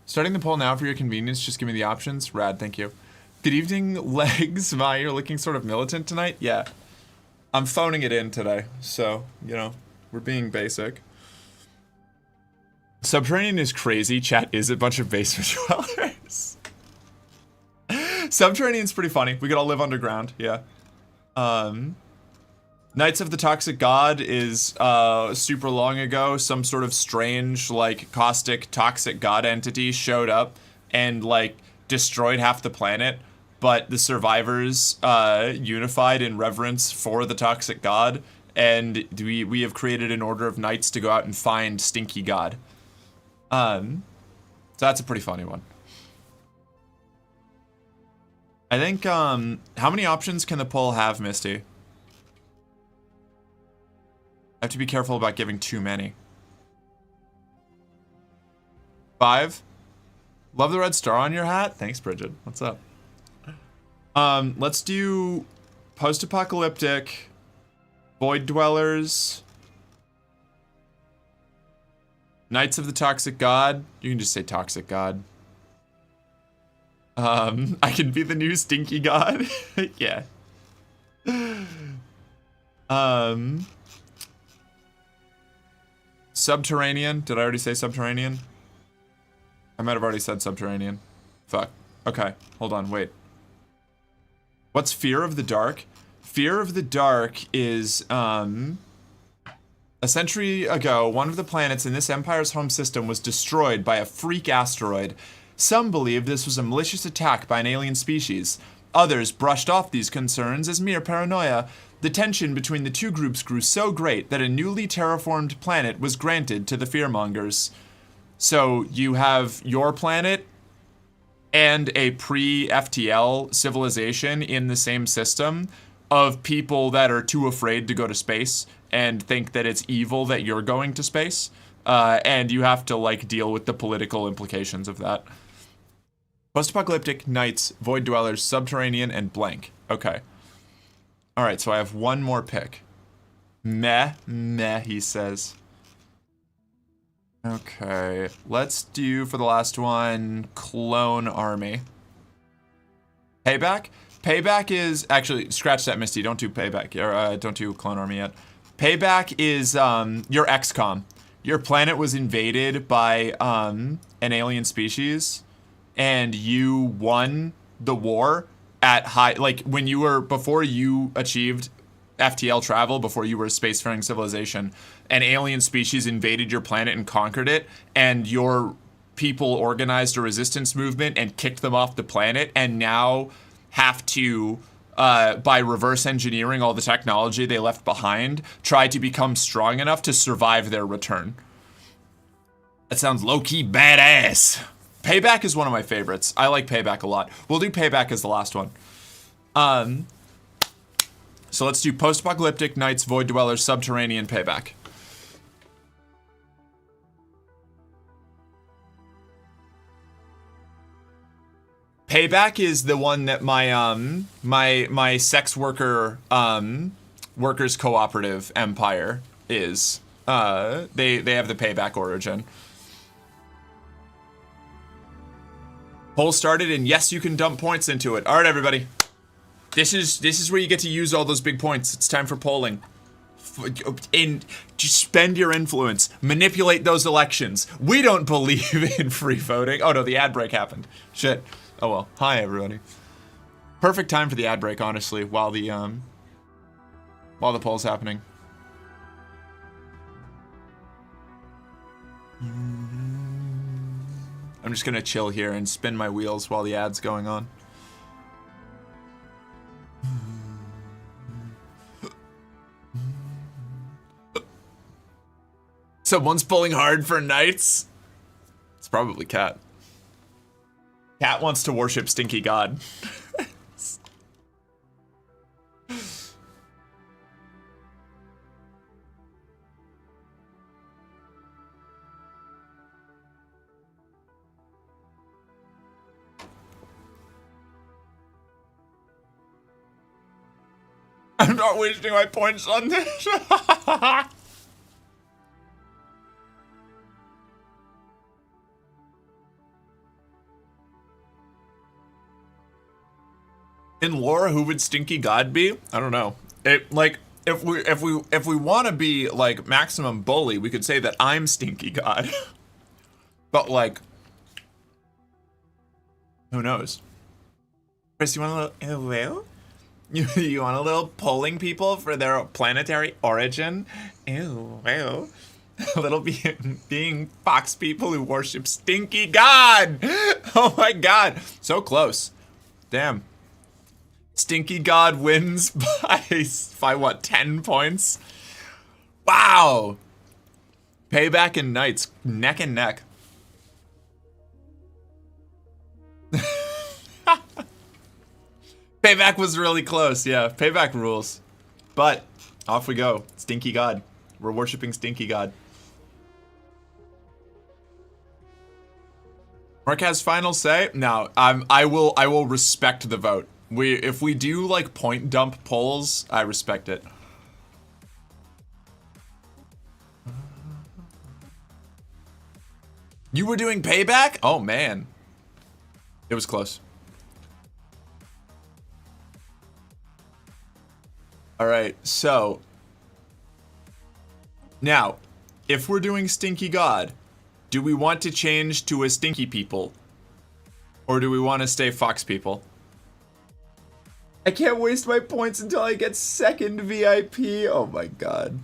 Starting the poll now for your convenience. Just give me the options. Rad, thank you. Good evening, Legs. My, you're looking sort of militant tonight. Yeah. I'm phoning it in today. So, you know, we're being basic. Subterranean is crazy. Chat is a bunch of basement dwellers. Subterranean's pretty funny. We could all live underground. Yeah. Knights of the Toxic God is super long ago. Some sort of strange, like, caustic, toxic god entity showed up and, like, destroyed half the planet. But the survivors unified in reverence for the toxic god. And we have created an order of knights to go out and find Stinky God. So that's a pretty funny one. I think, how many options can the poll have, Misty? I have to be careful about giving too many. 5? Love the red star on your hat? Thanks, Bridget. What's up? Let's do post-apocalyptic, void dwellers, Knights of the Toxic God. You can just say Toxic God. I can be the new Stinky God. Yeah. Subterranean. Did I already say Subterranean? I might have already said Subterranean. Fuck. Okay. Hold on. Wait. What's Fear of the Dark? Fear of the Dark is, a century ago, one of the planets in this empire's home system was destroyed by a freak asteroid. Some believe this was a malicious attack by an alien species. Others brushed off these concerns as mere paranoia. The tension between the two groups grew so great that a newly terraformed planet was granted to the fearmongers. So you have your planet and a pre-FTL civilization in the same system of people that are too afraid to go to space and think that it's evil that you're going to space. And you have to, like, deal with the political implications of that. Post-apocalyptic, Knights, Void Dwellers, Subterranean, and blank. Okay. Alright, so I have one more pick. Meh, he says. Okay, let's do, for the last one, Clone Army. Payback? Payback is, actually, scratch that, Misty, don't do Payback, or don't do Clone Army yet. Payback is, your XCOM. Your planet was invaded by, an alien species, and you won the war at high, like, when you were, before you achieved FTL travel, before you were a spacefaring civilization, an alien species invaded your planet and conquered it, and your people organized a resistance movement and kicked them off the planet, and now have to, by reverse engineering all the technology they left behind, try to become strong enough to survive their return. That sounds low-key badass. Payback is one of my favorites. I like Payback a lot. We'll do Payback as the last one. So let's do Post-Apocalyptic, Knights, Void Dwellers, Subterranean, Payback. Payback is the one that my my sex worker workers cooperative empire is. They have the Payback origin. Poll started, and yes, you can dump points into it. All right, everybody. This is where you get to use all those big points. It's time for polling. And just spend your influence. Manipulate those elections. We don't believe in free voting. Oh no, the ad break happened. Shit. Oh well. Hi everybody. Perfect time for the ad break, honestly, while the poll's happening. I'm just gonna chill here and spin my wheels while the ad's going on. Someone's pulling hard for knights. It's probably Cat. Cat wants to worship Stinky God. I'm not wasting my points on this. In lore, who would Stinky God be? I don't know. It like if we want to be like maximum bully, we could say that I'm Stinky God. But like, who knows? Chris, you want a little? You want a little polling people for their planetary origin? Ew, ew. A little being fox people who worship Stinky God. Oh my God, so close. Damn. Stinky God wins by what, 10 points? Wow. Payback and Knights, neck and neck. Payback was really close, yeah. Payback rules. But off we go. Stinky God. We're worshiping Stinky God. Mark has final say? No, I will respect the vote. If we do like point dump polls, I respect it. You were doing Payback? Oh man. It was close. Alright, so now, if we're doing Stinky God, do we want to change to a Stinky People? Or do we want to stay Fox People? I can't waste my points until I get second VIP. Oh my God.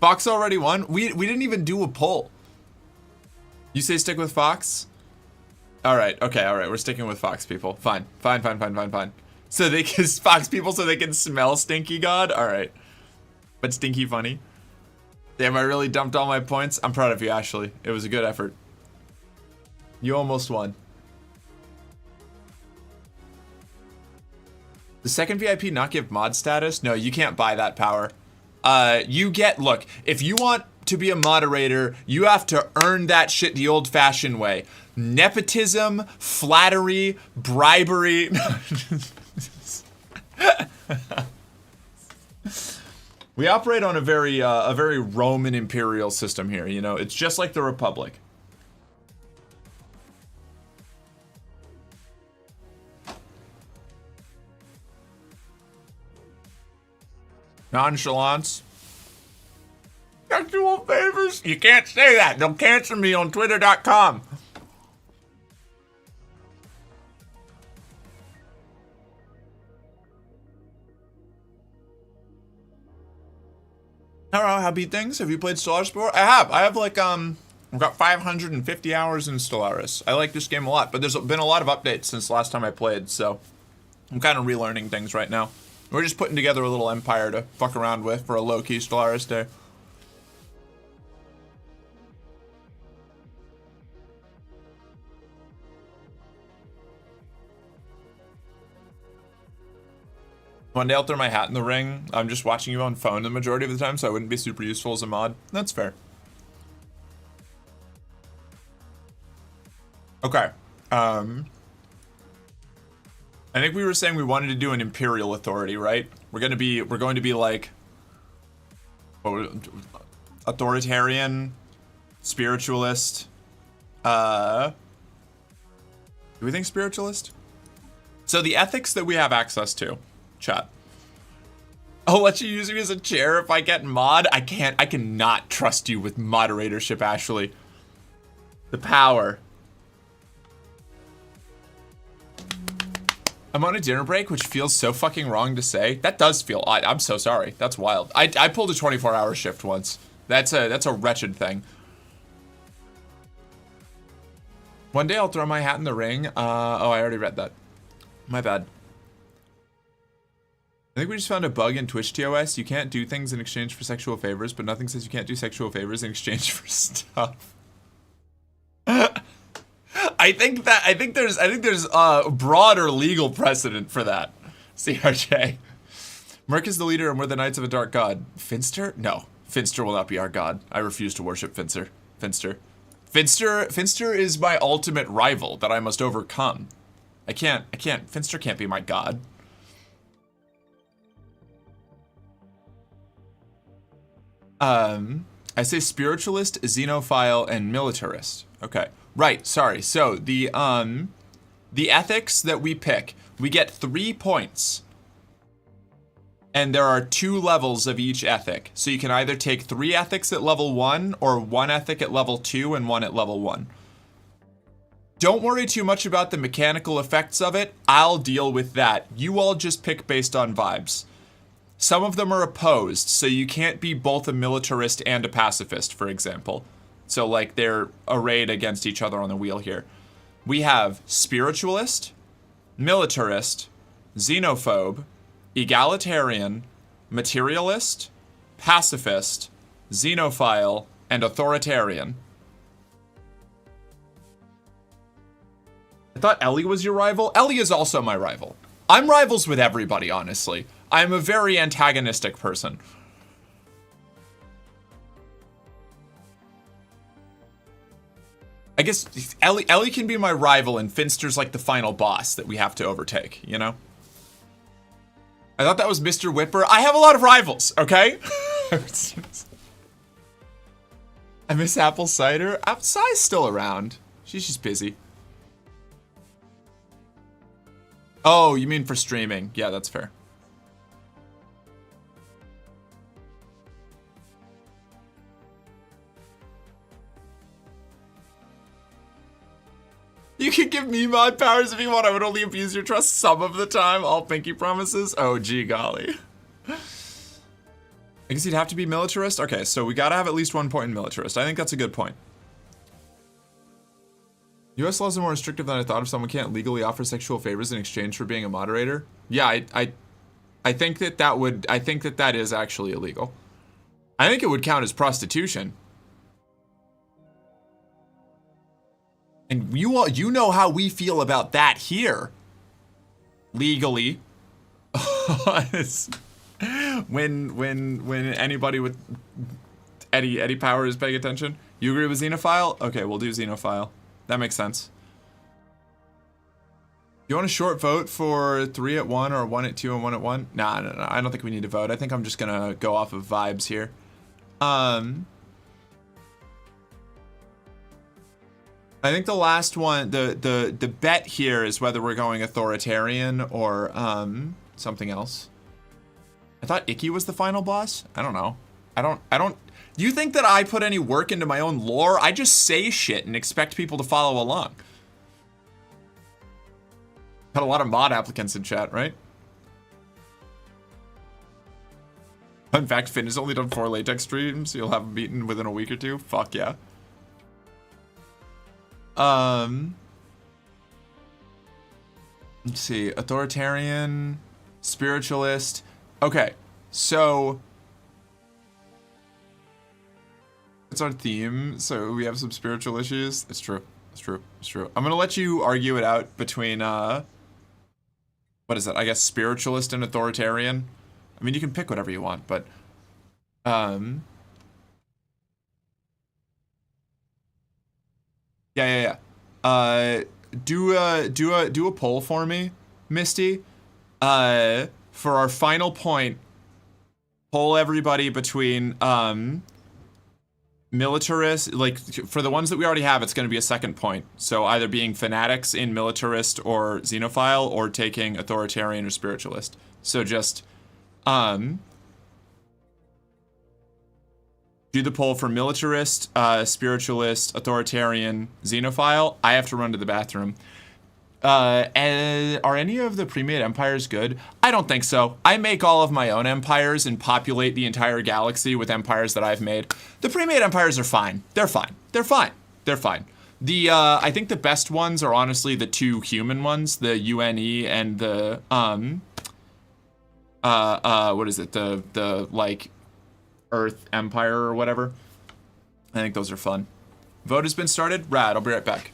Fox already won? We didn't even do a poll. You say stick with Fox? Alright, okay, alright. We're sticking with Fox people. Fine. Fine. So they can Fox people so they can smell Stinky God? Alright. But Stinky funny. Damn, I really dumped all my points. I'm proud of you, Ashley. It was a good effort. You almost won. The second VIP not give mod status? No, you can't buy that power. Look, if you want to be a moderator, you have to earn that shit the old-fashioned way. Nepotism, flattery, bribery. We operate on a very Roman imperial system here, you know? It's just like the Republic. Nonchalance. Sexual favors? You can't say that. They'll cancel me on twitter.com. Hello, how be things? Have you played Stellaris before? I have. I have like, I've got 550 hours in Stellaris. I like this game a lot, but there's been a lot of updates since the last time I played, so I'm kind of relearning things right now. We're just putting together a little empire to fuck around with for a low-key Stellaris day. One day I'll throw my hat in the ring. I'm just watching you on phone the majority of the time, so I wouldn't be super useful as a mod. That's fair. Okay. I think we were saying we wanted to do an imperial authority, right? We're going to be like authoritarian, spiritualist. Do we think spiritualist? So the ethics that we have access to, chat. I'll let you use me as a chair if I get mod. I cannot trust you with moderatorship, Ashley. The power. I'm on a dinner break, which feels so fucking wrong to say. That does feel odd. I'm so sorry. That's wild. I pulled a 24-hour shift once. That's a wretched thing. One day I'll throw my hat in the ring. Oh, I already read that. My bad. I think we just found a bug in Twitch TOS. You can't do things in exchange for sexual favors, but nothing says you can't do sexual favors in exchange for stuff. I think there's a broader legal precedent for that. CRJ. Merc is the leader and we're the Knights of a Dark God. Finster? No. Finster will not be our god. I refuse to worship Finster. Finster is my ultimate rival that I must overcome. I can't. Finster can't be my god. I say spiritualist, xenophile, and militarist. Okay. Right, sorry. So the ethics that we pick, we get 3 points. And there are 2 levels of each ethic. So you can either take 3 ethics at level 1 or 1 ethic at level 2 and 1 at level 1. Don't worry too much about the mechanical effects of it. I'll deal with that. You all just pick based on vibes. Some of them are opposed, so you can't be both a militarist and a pacifist, for example. So like they're arrayed against each other on the wheel here. We have spiritualist, militarist, xenophobe, egalitarian, materialist, pacifist, xenophile, and authoritarian. I thought Ellie was your rival. Ellie is also my rival. I'm rivals with everybody, honestly. I'm a very antagonistic person. I guess Ellie can be my rival and Finster's like the final boss that we have to overtake, you know? I thought that was Mr. Whipper. I have a lot of rivals, okay? I miss apple cider. Sai's still around. She's just busy. Oh, you mean for streaming. Yeah, that's fair. You can give me my powers if you want. I would only abuse your trust some of the time. All pinky promises. Oh, gee golly. I guess he'd have to be militarist. Okay, so we gotta have at least 1 point in militarist. I think that's a good point. US laws are more restrictive than I thought if someone can't legally offer sexual favors in exchange for being a moderator. Yeah, I think that is actually illegal. I think it would count as prostitution. And you know how we feel about that here. Legally. when anybody with Eddie Power is paying attention. You agree with xenophile? Okay, we'll do xenophile. That makes sense. You want a short vote for 3 at 1 or 1 at 2 and 1 at 1? Nah, I don't think we need to vote. I think I'm just gonna go off of vibes here. I think the last one, the bet here is whether we're going authoritarian or something else. I thought Icky was the final boss. I don't know. I don't. Do you think that I put any work into my own lore? I just say shit and expect people to follow along. Got a lot of mod applicants in chat, right? Fun fact, Finn has only done 4 latex streams. You'll have him beaten within a week or 2. Fuck yeah. Let's see. Authoritarian, spiritualist. Okay, so it's our theme. So we have some spiritual issues. It's true. It's true. It's true. I'm gonna let you argue it out between what is it? I guess spiritualist and authoritarian. I mean, you can pick whatever you want, but yeah. Do a poll for me, Misty. For our final point, poll everybody between militarist, like for the ones that we already have, it's going to be a second point. So either being fanatics in militarist or xenophile, or taking authoritarian or spiritualist. So just do the poll for militarist, spiritualist, authoritarian, xenophile. I have to run to the bathroom. And are any of the pre-made empires good? I don't think so. I make all of my own empires and populate the entire galaxy with empires that I've made. The pre-made empires are fine. They're fine. They're fine. They're fine. I think the best ones are honestly the two human ones, the UNE and the what is it? The like Earth Empire or whatever. I think those are fun. Vote has been started. Rad. I'll be right back.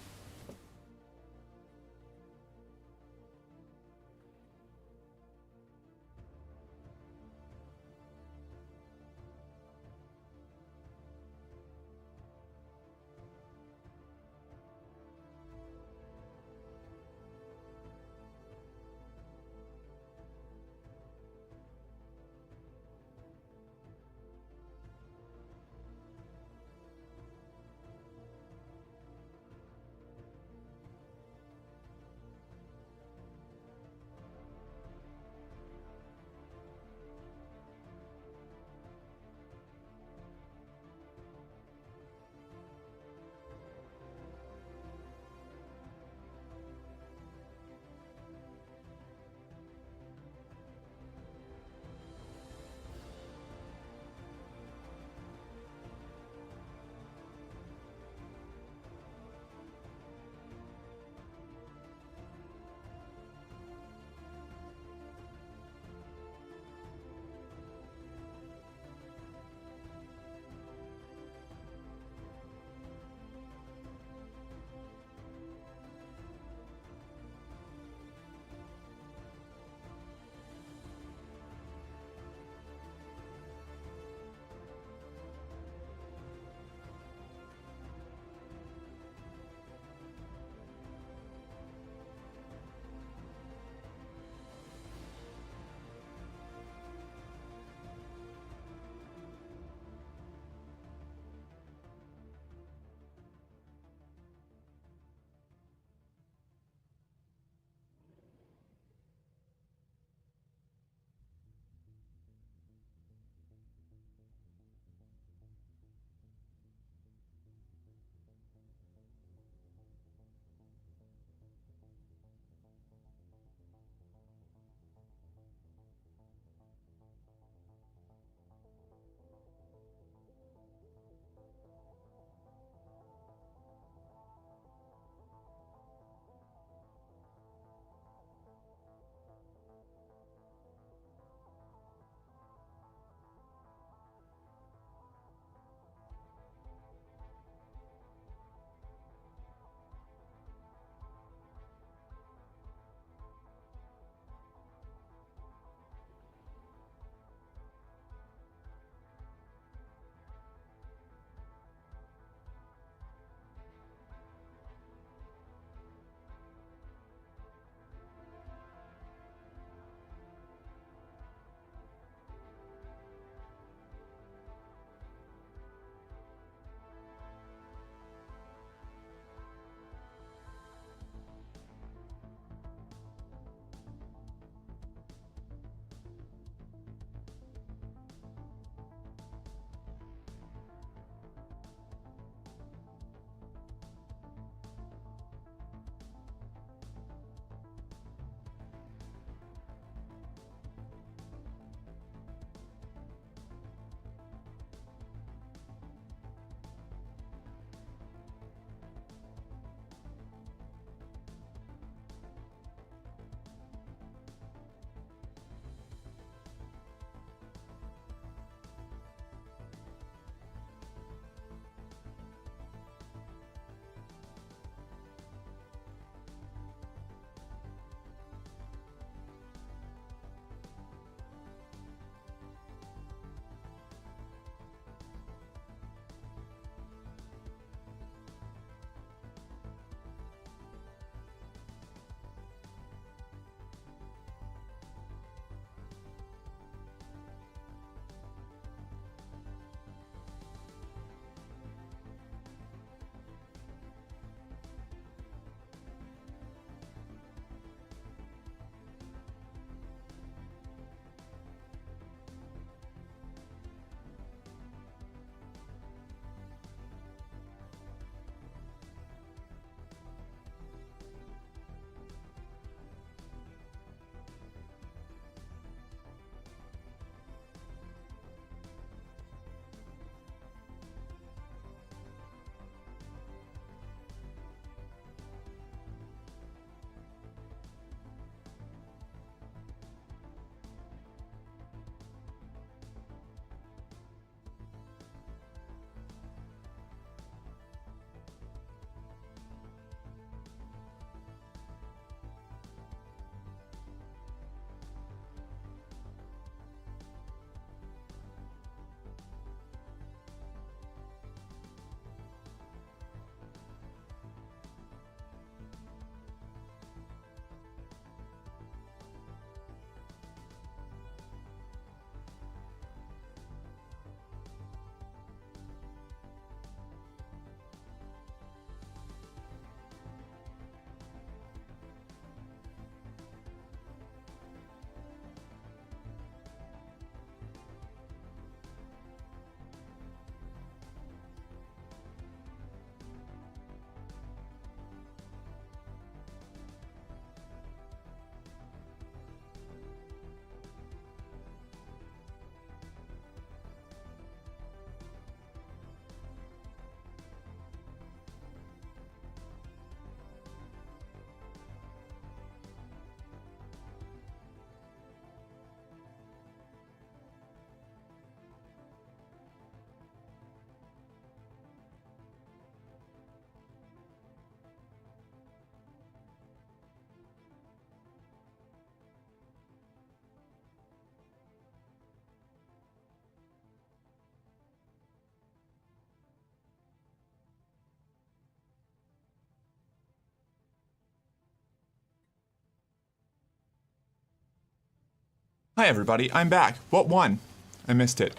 Hi everybody, I'm back. What one? I missed it.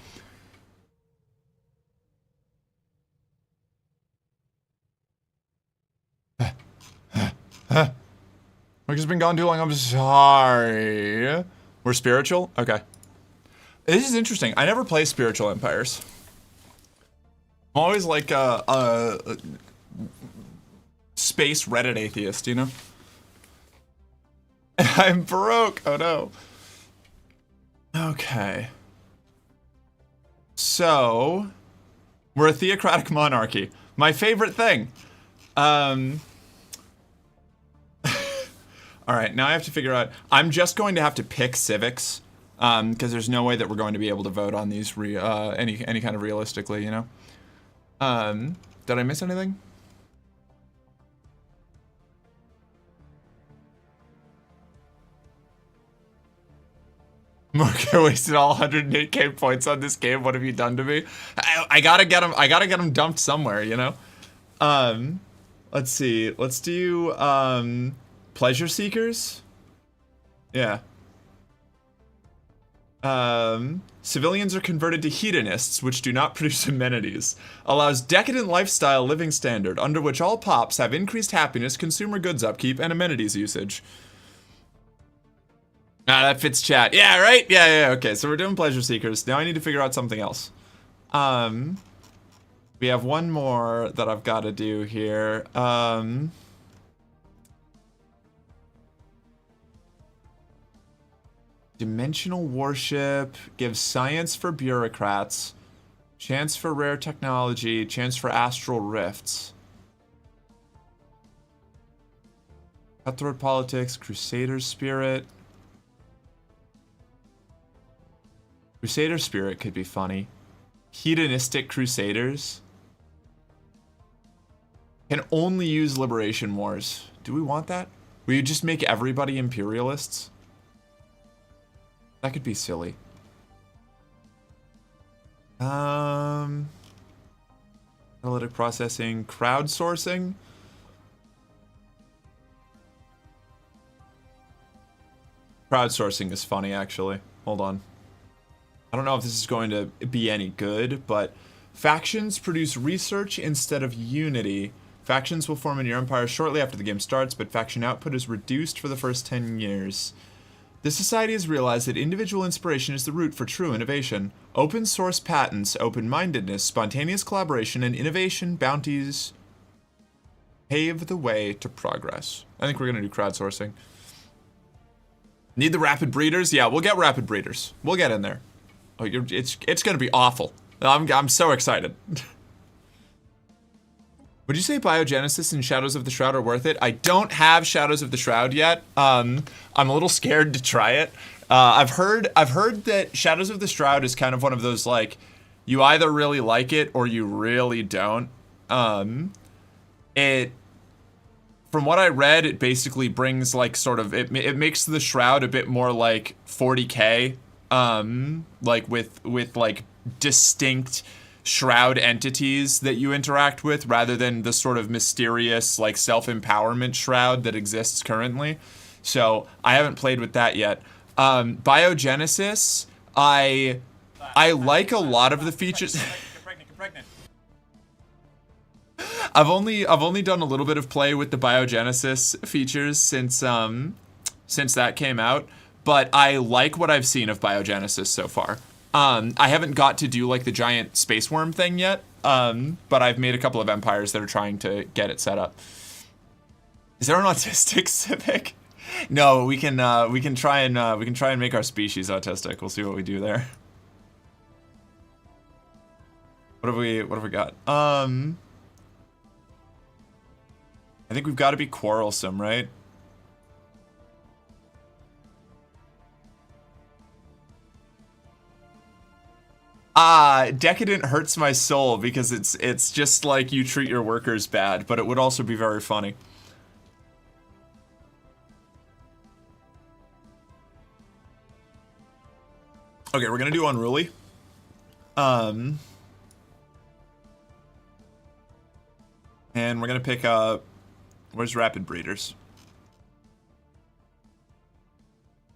Work has been gone too long, I'm sorry. We're spiritual? Okay. This is interesting. I never play spiritual empires. I'm always like a space Reddit atheist, you know? I'm broke. Oh no. Okay. So, we're a theocratic monarchy. My favorite thing. Alright, now I have to figure out... I'm just going to have to pick civics. Because there's no way that we're going to be able to vote on these any kind of realistically, you know? Did I miss anything? Marco wasted all 108k points on this game. What have you done to me? I gotta get him. I gotta get him dumped somewhere. You know. Let's see. Let's do pleasure seekers. Yeah. Civilians are converted to hedonists, which do not produce amenities. Allows decadent lifestyle living standard, under which all pops have increased happiness, consumer goods upkeep, and amenities usage. Ah, that fits chat. Yeah, right? Yeah, okay. So we're doing pleasure seekers. Now I need to figure out something else. We have one more that I've got to do here. Dimensional worship gives science for bureaucrats, chance for rare technology, chance for astral rifts. Cutthroat politics, crusader spirit. Crusader spirit could be funny. Hedonistic crusaders can only use liberation wars. Do we want that? Will you just make everybody imperialists? That could be silly. Analytic processing, crowdsourcing. Crowdsourcing is funny, actually. Hold on. I don't know if this is going to be any good, but factions produce research instead of unity. Factions will form in your empire shortly after the game starts, but faction output is reduced for the first 10 years. This society has realized that individual inspiration is the root for true innovation. Open source patents, open-mindedness, spontaneous collaboration, and innovation bounties pave the way to progress. I think we're going to do crowdsourcing. Need the rapid breeders? Yeah, we'll get rapid breeders. We'll get in there. Oh, it's going to be awful. I'm so excited. Would you say Biogenesis and Shadows of the Shroud are worth it? I don't have Shadows of the Shroud yet. I'm a little scared to try it. I've heard that Shadows of the Shroud is kind of one of those, like, you either really like it or you really don't. From what I read, it basically brings, like, sort of, it makes the Shroud a bit more like 40k. Like with like distinct Shroud entities that you interact with, rather than the sort of mysterious, like, self-empowerment Shroud that exists currently. So I haven't played with that yet. Biogenesis, I like a lot of the features. I've only done a little bit of play with the Biogenesis features since that came out, but I like what I've seen of Biogenesis so far. I haven't got to do, like, the giant space worm thing yet, but I've made a couple of empires that are trying to get it set up. Is there an autistic civic? No, we can try and make our species autistic. We'll see what we do there. What have we got? I think we've got to be quarrelsome, right? Decadent hurts my soul because it's just like you treat your workers bad, but it would also be very funny. Okay, we're gonna do unruly. And we're gonna pick where's rapid breeders?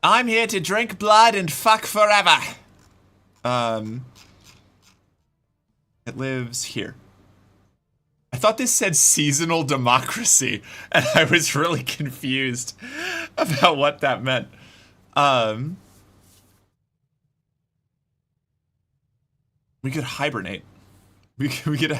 I'm here to drink blood and fuck forever. It lives here. I thought this said seasonal democracy, and I was really confused about what that meant. We could hibernate. We could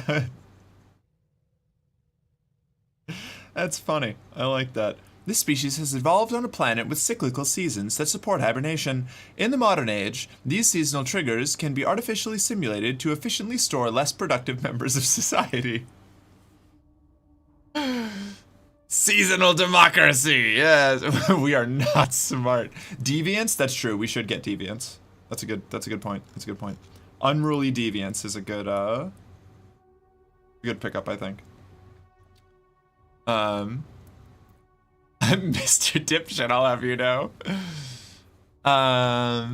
That's funny. I like that. This species has evolved on a planet with cyclical seasons that support hibernation. In the modern age, these seasonal triggers can be artificially simulated to efficiently store less productive members of society. Seasonal democracy. Yes, we are not smart. Deviance. That's true. We should get deviance. That's a good point. That's a good point. Unruly deviance is a good pickup, I think. Mr. Dipshit, I'll have you know. Did I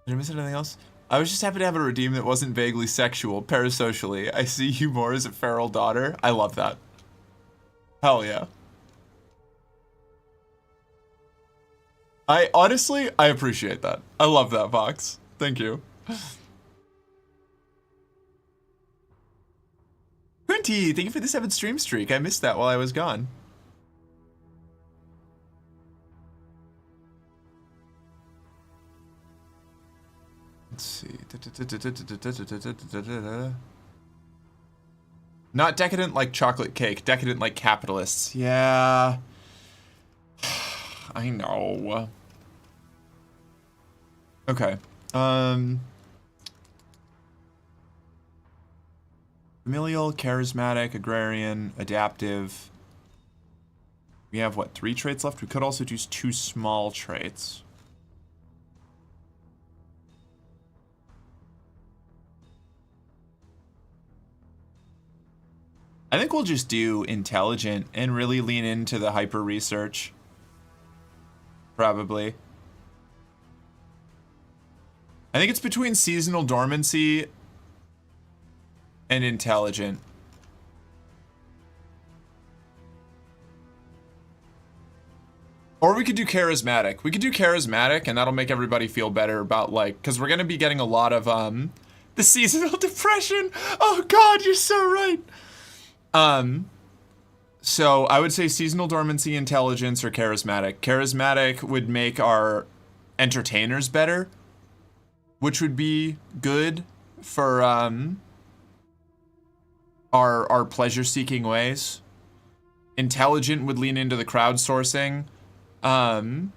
miss anything else? I was just happy to have a redeem that wasn't vaguely sexual, parasocially. I see you more as a feral daughter. I love that. Hell yeah. I appreciate that. I love that, Vox. Thank you. 20, thank you for the 7th stream streak. I missed that while I was gone. Let's see. Not decadent like chocolate cake, decadent like capitalists. Yeah. I know. Okay. Familial, charismatic, agrarian, adaptive. We have, what, 3 traits left? We could also choose 2 small traits. I think we'll just do intelligent and really lean into the hyper research. Probably. I think it's between seasonal dormancy and intelligent. Or we could do charismatic. We could do charismatic, and that'll make everybody feel better about, like, because we're going to be getting a lot of, the seasonal depression. Oh, God, you're so right. So I would say seasonal dormancy, intelligence, or charismatic. Charismatic would make our entertainers better, which would be good for, our pleasure-seeking ways. Intelligent would lean into the crowdsourcing. And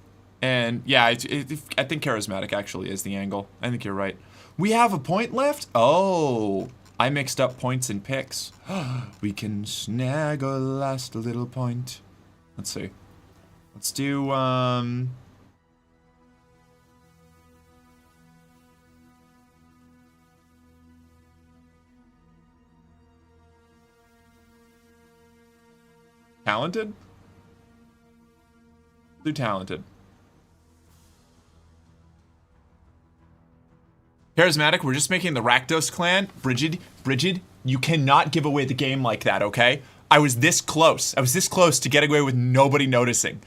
yeah, I think charismatic actually is the angle. I think you're right. We have a point left? Oh, I mixed up points and picks. We can snag a last little point. Let's see. Let's do, talented? Do talented. Charismatic, we're just making the Rakdos clan. Bridget, you cannot give away the game like that, okay? I was this close. I was this close to getting away with nobody noticing.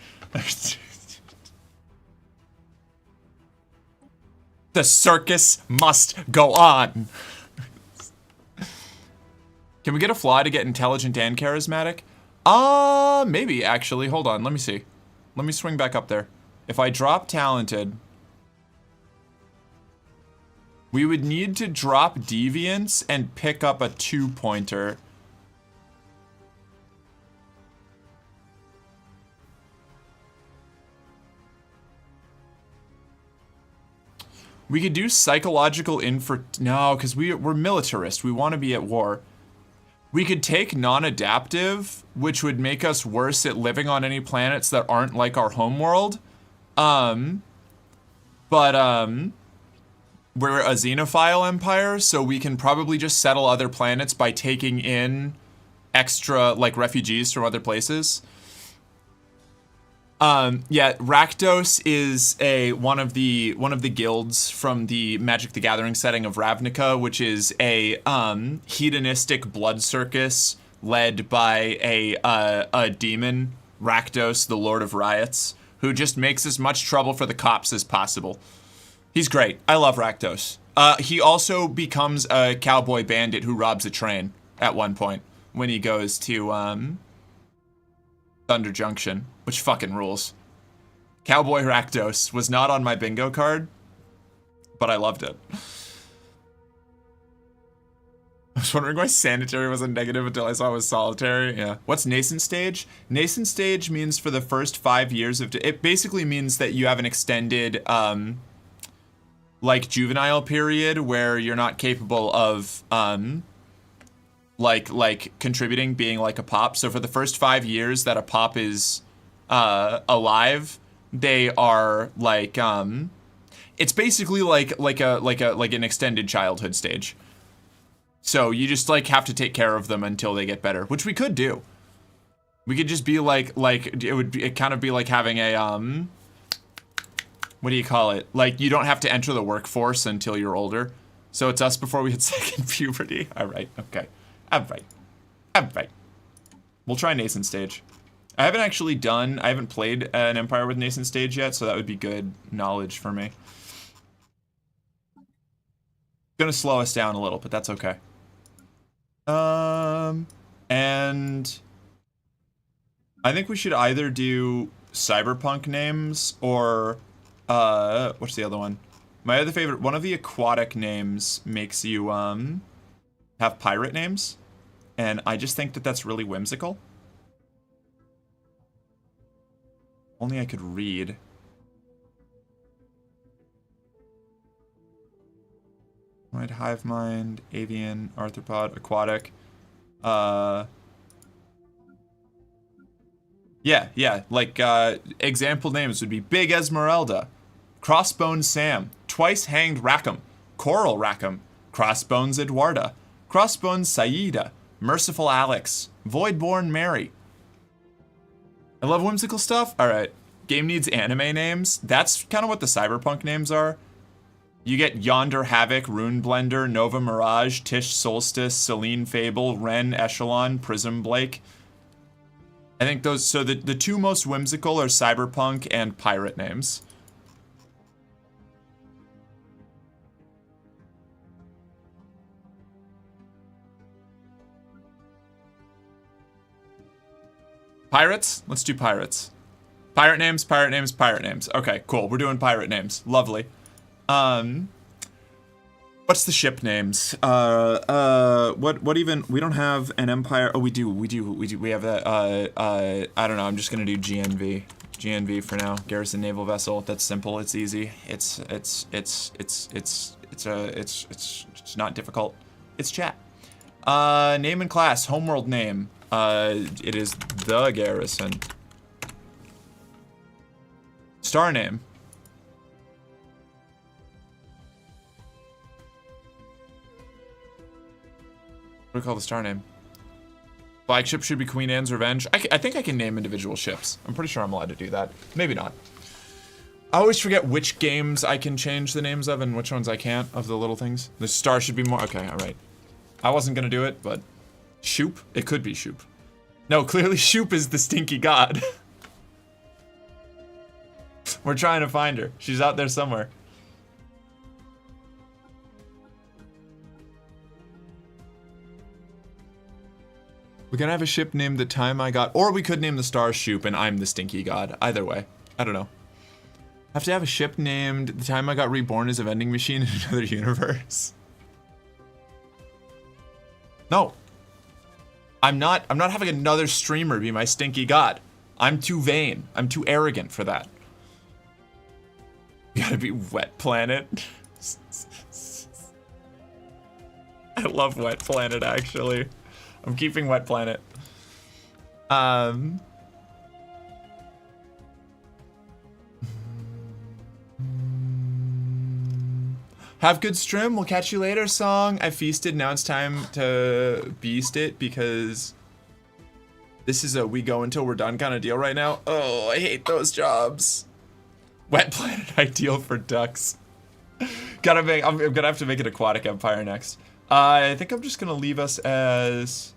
The circus must go on. Can we get a fly to get intelligent and charismatic? Maybe, actually. Hold on, let me see. Let me swing back up there. If I drop talented, we would need to drop deviance and pick up a 2-pointer. We could do psychological no, because we're militarist. We want to be at war. We could take non-adaptive, which would make us worse at living on any planets that aren't like our homeworld. We're a xenophile empire, so we can probably just settle other planets by taking in extra, like, refugees from other places. Yeah, Rakdos is one of the guilds from the Magic the Gathering setting of Ravnica, which is a hedonistic blood circus led by a demon, Rakdos, the Lord of Riots, who just makes as much trouble for the cops as possible. He's great. I love Rakdos. He also becomes a cowboy bandit who robs a train at one point when he goes to Thunder Junction, which fucking rules. Cowboy Rakdos was not on my bingo card, but I loved it. I was wondering why sanitary was a negative until I saw it was solitary. Yeah. What's nascent stage? Nascent stage means for the first 5 years of... It basically means that you have an extended, like, juvenile period where you're not capable of, like contributing, being like a pop. So for the first 5 years that a pop is alive, they are like it's basically like an extended childhood stage. So you just like have to take care of them until they get better, which we could do. We could just be like it kind of be like having a what do you call it? Like you don't have to enter the workforce until you're older. So it's us before we hit second puberty. All right. Okay. All right. We'll try nascent stage. I haven't played an Empire with nascent stage yet, so that would be good knowledge for me. Gonna slow us down a little, but that's okay. And I think we should either do cyberpunk names or what's the other one? My other favorite, one of the aquatic names makes you have pirate names, and I just think that that's really whimsical. Only I could read. Right, hive mind, avian, arthropod, aquatic. Yeah, like example names would be Big Esmeralda, Crossbone Sam, Twice Hanged Rackham, Coral Rackham, Crossbones Eduarda, Crossbones Saida, Merciful Alex, Voidborn Mary. I love whimsical stuff. All right, game needs anime names. That's kind of what the cyberpunk names are. You get Yonder Havoc, Rune Blender, Nova Mirage, Tish Solstice, Celine Fable, Ren Echelon, Prism Blake. I think those, so the two most whimsical are cyberpunk and pirate names. Pirates? Let's do pirates. Pirate names, pirate names, pirate names. Okay, cool. We're doing pirate names. Lovely. What's the ship names? What even, we don't have an empire. Oh, we do. We have that, I don't know. I'm just gonna do GNV. GNV for now. Garrison Naval Vessel. That's simple. It's easy. It's not difficult. It's chat. Name and class. Homeworld name. It is the Garrison. Star name. What do we call the star name? Flagship should be Queen Anne's Revenge. I think I can name individual ships. I'm pretty sure I'm allowed to do that. Maybe not. I always forget which games I can change the names of and which ones I can't, of the little things. The star should be more... Okay, alright. I wasn't gonna do it, but... Shoop? It could be Shoop. No, clearly Shoop is the stinky god. We're trying to find her. She's out there somewhere. We're gonna have a ship named The Time I Got, or we could name the star Shoop and I'm the stinky god. Either way. I don't know. Have to have a ship named The Time I Got Reborn as a Vending Machine in another universe. No. I'm not having another streamer be my stinky god. I'm too vain. I'm too arrogant for that. You gotta be Wet Planet. I love Wet Planet, actually. I'm keeping Wet Planet. Have good stream. We'll catch you later song. I feasted. Now it's time to beast it because this is a we go until we're done kind of deal right now. Oh, I hate those jobs. Wet Planet ideal for ducks. I'm gonna have to make it Aquatic Empire next. I think I'm just gonna leave us as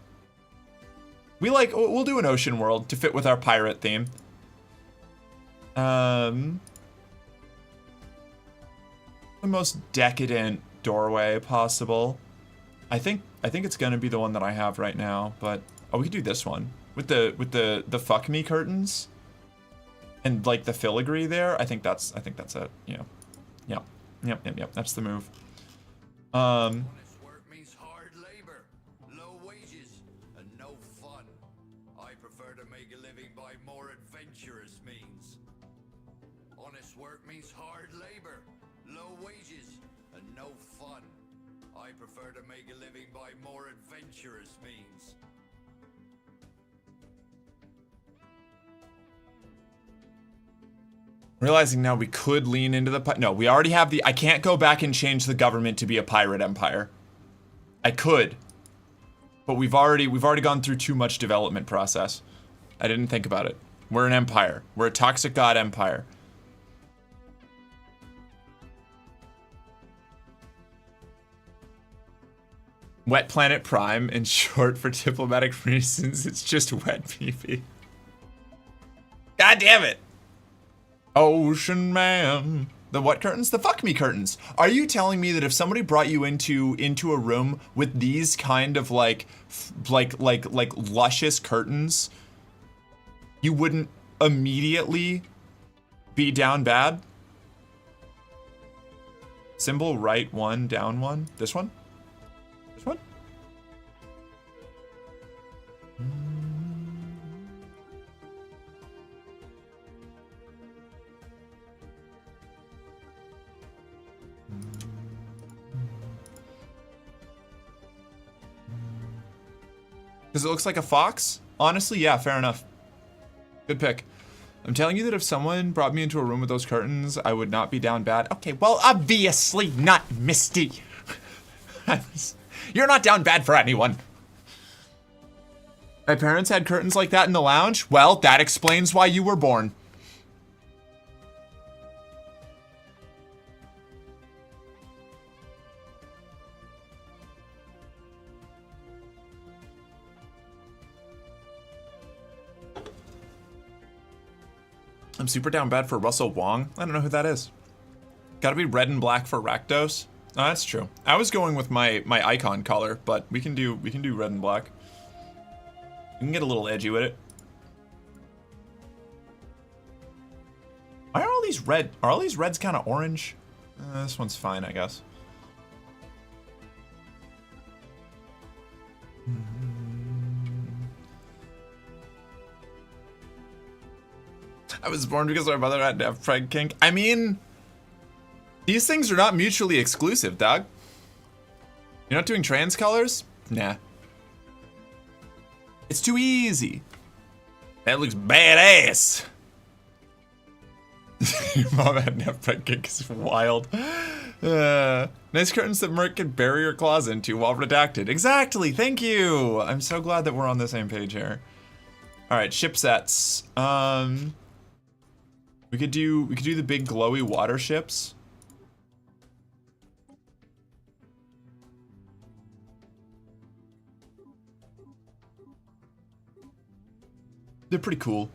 we'll do an ocean world to fit with our pirate theme. The most decadent doorway possible. I think it's gonna be the one that I have right now, but oh, we could do this one with the fuck me curtains and like the filigree there. I think that's it. Yeah. Yep. That's the move. Honest work means hard labor, low wages, and no fun. I prefer to make a living by more adventurous means. Honest work means hard labor, low wages, and no fun. I prefer to make a living by more adventurous means. Realizing now we could lean into the... No, we already have the... I can't go back and change the government to be a pirate empire. I could. But we've already gone through too much development process. I didn't think about it. We're an empire. We're a toxic god empire. Wet Planet Prime, in short, for diplomatic reasons, it's just wet PP. God damn it! Ocean Man. The what curtains? The fuck me curtains. Are you telling me that if somebody brought you into a room with these kind of like luscious curtains, you wouldn't immediately be down bad? Symbol right one, down one. This one? This one? Because it looks like a fox? Honestly, yeah, fair enough. Good pick. I'm telling you that if someone brought me into a room with those curtains, I would not be down bad. Okay, well, obviously not Misty. You're not down bad for anyone. My parents had curtains like that in the lounge? Well, that explains why you were born. I'm super down bad for Russell Wong. I don't know who that is. Gotta be red and black for Rakdos. Oh, that's true. I was going with my icon color, but we can do red and black. We can get a little edgy with it. Why are all these red? Are all these reds kind of orange? This one's fine, I guess. I was born because my mother had to have preg kink. I mean, these things are not mutually exclusive, dog. You're not doing trans colors? Nah. It's too easy. That looks badass. Your mom had to have preg kink is wild. Nice curtains that Merc can bury her claws into while redacted. Exactly, thank you. I'm so glad that we're on the same page here. All right, ship sets. We could do the big glowy water ships. They're pretty cool.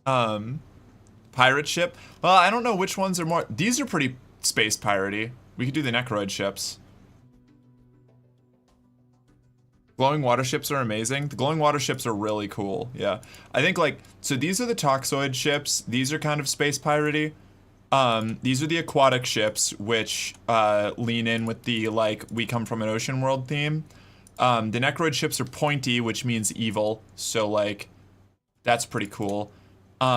Pirate ship. Well, I don't know which ones are more. These are pretty space piratey. We could do the Necroid ships. Glowing water ships are amazing. The glowing water ships are really cool. Yeah. I think like, so these are the Toxoid ships. These are kind of space piratey. These are the aquatic ships, which lean in with the like, we come from an ocean world theme. The Necroid ships are pointy, which means evil. So like, that's pretty cool.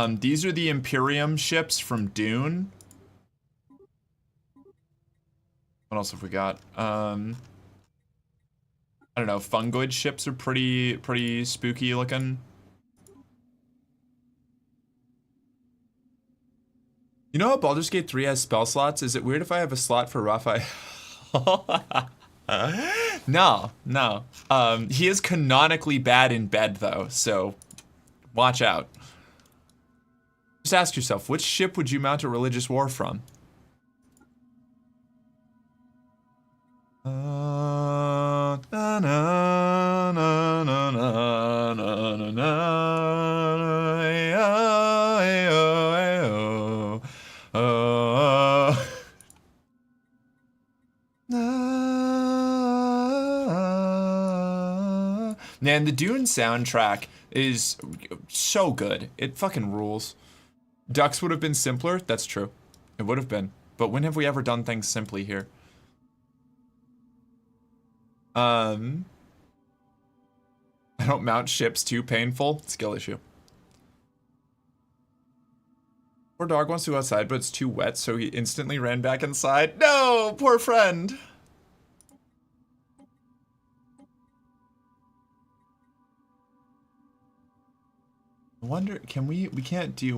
These are the Imperium ships from Dune. What else have we got? I don't know, fungoid ships are pretty spooky looking. You know how Baldur's Gate 3 has spell slots? Is it weird if I have a slot for Raphael? No. He is canonically bad in bed though, so watch out. Just ask yourself, which ship would you mount a religious war from? Man, the Dune soundtrack is so good. It fucking rules. Ducks would have been simpler. That's true. It would have been. But when have we ever done things simply here? I don't mount ships too painful. Skill issue. Poor dog wants to go outside, but it's too wet, so he instantly ran back inside. No, poor friend. I wonder, can we can't do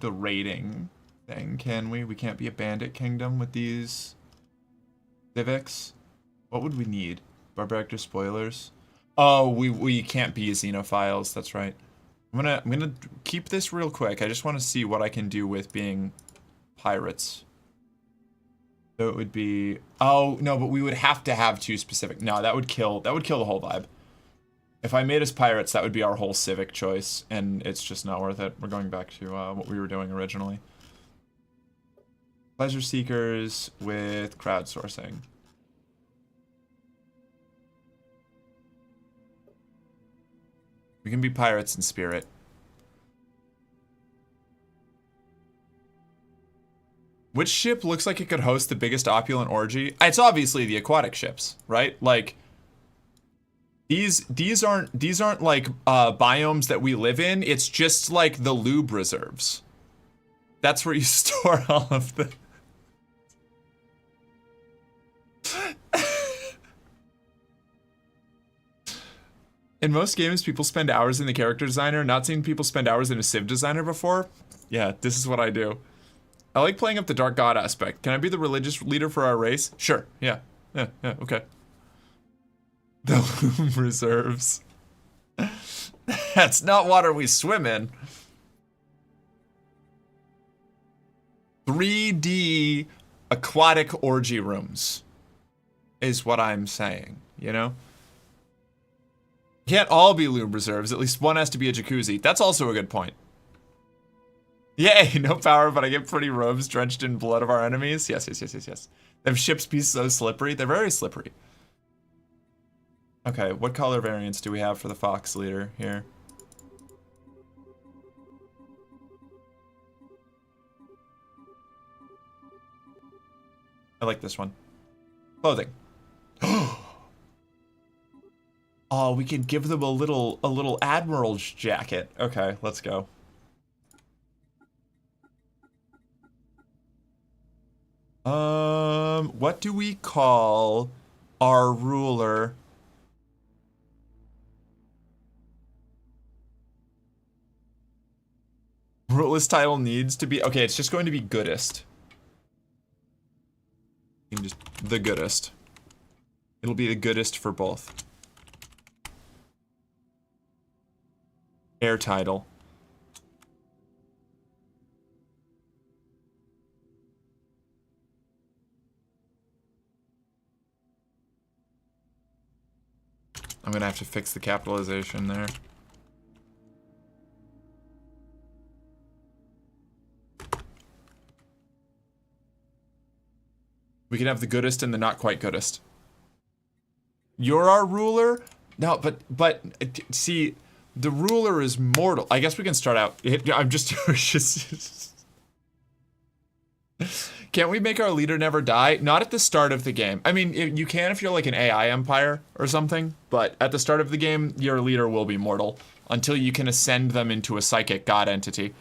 the raiding thing, can we? We can't be a bandit kingdom with these civics. What would we need? Barbaric despoilers. Oh, we can't be xenophiles, that's right. I'm gonna keep this real quick. I just want to see what I can do with being pirates. So it would be, oh no, but we would have to have two specific. No, that would kill the whole vibe. If I made us pirates, that would be our whole civic choice, and it's just not worth it. We're going back to what we were doing originally. Pleasure seekers with crowdsourcing. We can be pirates in spirit. Which ship looks like it could host the biggest opulent orgy? It's obviously the aquatic ships, right? Like, these aren't like biomes that we live in. It's just like the lube reserves. That's where you store all of the. In most games, people spend hours in the character designer. Not seen people spend hours in a civ designer before. Yeah, this is what I do. I like playing up the dark god aspect. Can I be the religious leader for our race? Sure. Yeah, okay. The loom reserves. That's not water we swim in. 3D aquatic orgy rooms is what I'm saying, you know? Can't all be lube reserves. At least one has to be a jacuzzi. That's also a good point. Yay, no power, but I get pretty robes drenched in blood of our enemies. Yes. Them ships be so slippery. They're very slippery. Okay, what color variants do we have for the fox leader here? I like this one. Clothing. Oh, we could give them a little admiral's jacket. Okay, let's go. What do we call our ruler? Ruler's title needs to be, okay, it's just going to be goodest. You can just, the goodest. It'll be the goodest for both. Air title. I'm gonna have to fix the capitalization there. We can have the goodest and the not quite goodest. You're our ruler? No, but see, the ruler is mortal. I guess we can start out. I'm just Can't we make our leader never die? Not at the start of the game. I mean, you can if you're like an AI empire or something, but at the start of the game, your leader will be mortal until you can ascend them into a psychic god entity.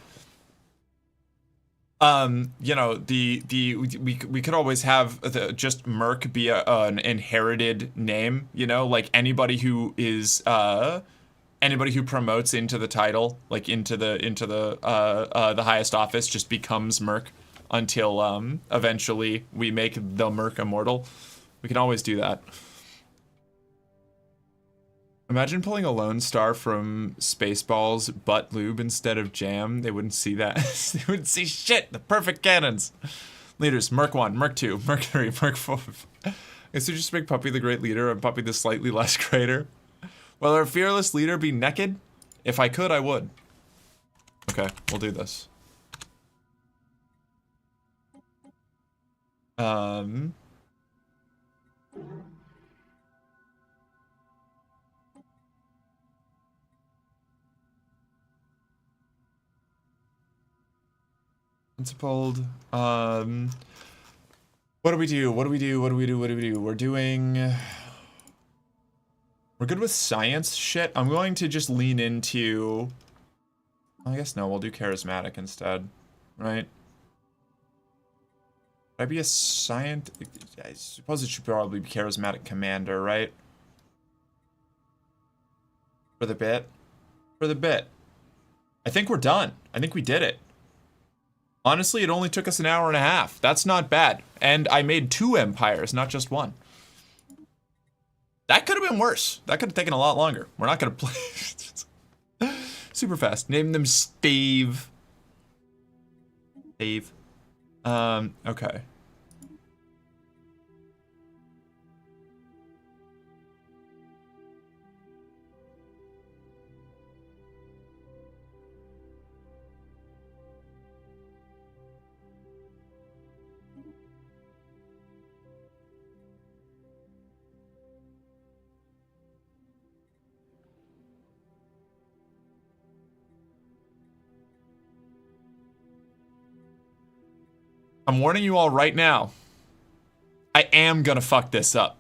You know, we could always have just Merc be an inherited name, you know, like anybody who is anybody who promotes into the title, like into the highest office, just becomes Merc until eventually we make the Merc immortal. We can always do that. Imagine pulling a Lone Star from Spaceballs butt lube instead of jam. They wouldn't see that. They wouldn't see shit. The perfect cannons. Leaders, Merc 1, Merc 2, Merc 3, Merc 4. Guess we just make Puppy the great leader and Puppy the slightly less greater. Will our fearless leader be naked? If I could, I would. Okay, we'll do this. Principled. What do we do? What do we do? What do we do? What do we do? We're doing... We're good with science shit. I'm going to just lean into... I guess no, we'll do charismatic instead. Right? Would I be a scientist? I suppose it should probably be charismatic commander, right? For the bit? For the bit. I think we're done. I think we did it. Honestly, it only took us an hour and a half. That's not bad. And I made 2 empires, not just 1. That could have been worse. That could have taken a lot longer. We're not going to play... Super fast. Name them Steve. Steve. Okay. I'm warning you all right now. I am gonna fuck this up.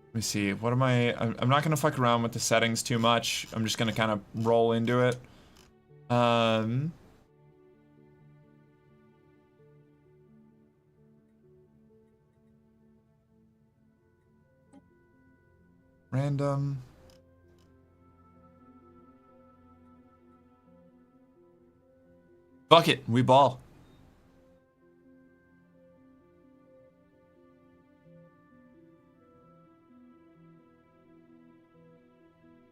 Let me see. What am I'm not gonna fuck around with the settings too much. I'm just gonna kind of roll into it. Random. Fuck it, we ball.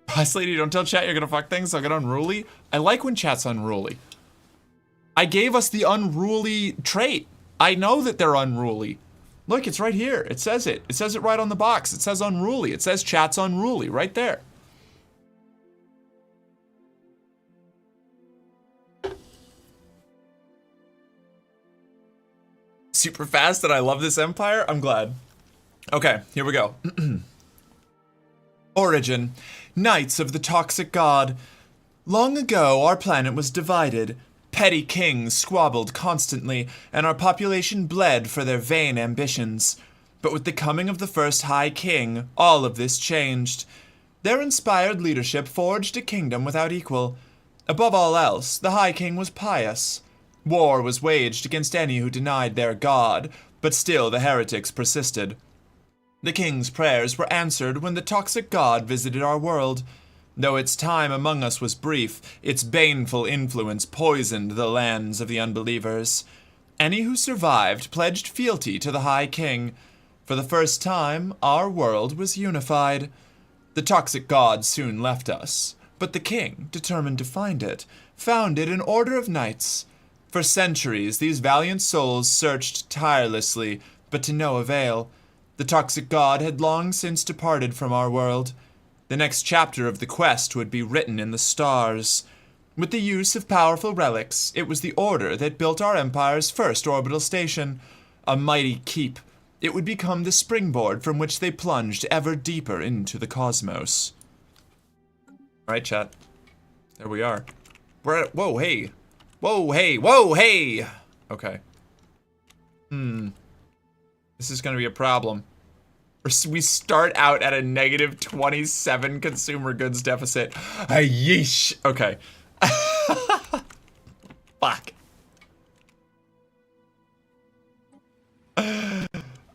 Boss lady, don't tell chat you're gonna fuck things, I'll get unruly. I like when chat's unruly. I gave us the unruly trait. I know that they're unruly. Look, it's right here. It says it. It says it right on the box. It says unruly. It says chat's unruly right there. Super fast and I love this empire? I'm glad. Okay, here we go. Origin. Knights of the Toxic God. Long ago, our planet was divided. Petty kings squabbled constantly, and our population bled for their vain ambitions. But with the coming of the first High King, all of this changed. Their inspired leadership forged a kingdom without equal. Above all else, the High King was pious. War was waged against any who denied their god, but still the heretics persisted. The king's prayers were answered when the toxic god visited our world. Though its time among us was brief, its baneful influence poisoned the lands of the unbelievers. Any who survived pledged fealty to the High King. For the first time, our world was unified. The toxic god soon left us, but the king, determined to find it, founded an order of knights. For centuries, these valiant souls searched tirelessly, but to no avail. The toxic god had long since departed from our world. The next chapter of the quest would be written in the stars. With the use of powerful relics, it was the Order that built our empire's first orbital station, a mighty keep. It would become the springboard from which they plunged ever deeper into the cosmos. Alright, chat. There we are. We're at, whoa, hey. Whoa, hey, whoa, hey! Okay. This is gonna be a problem. We start out at a negative 27 consumer goods deficit. Yeesh. Okay. Fuck.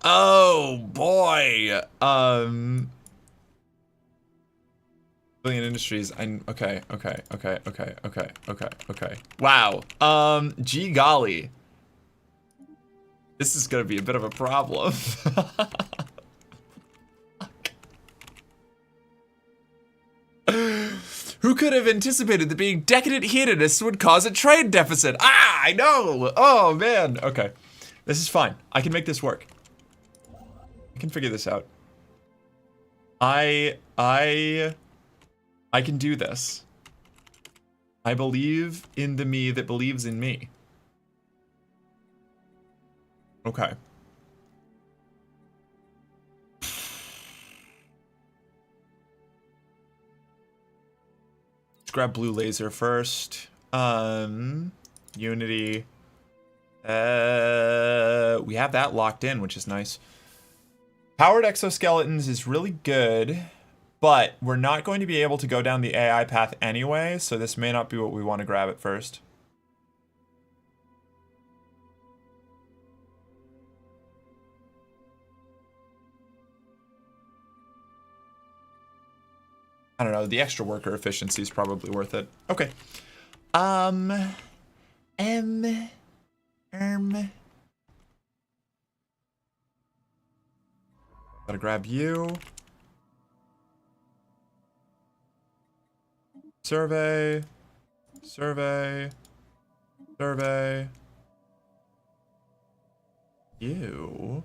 Oh boy. Billion Industries. Okay. Wow. Gee golly. This is gonna be a bit of a problem. Who could have anticipated that being decadent hedonists would cause a trade deficit? Ah, I know. Oh man. Okay. This is fine. I can make this work. I can figure this out. I can do this. I believe in the me that believes in me. Okay. Let's grab blue laser first. Unity. We have that locked in, which is nice. Powered exoskeletons is really good, but we're not going to be able to go down the AI path anyway, so this may not be what we want to grab at first. I don't know, the extra worker efficiency is probably worth it. Okay. Gotta grab you. Survey. Survey. Survey. You.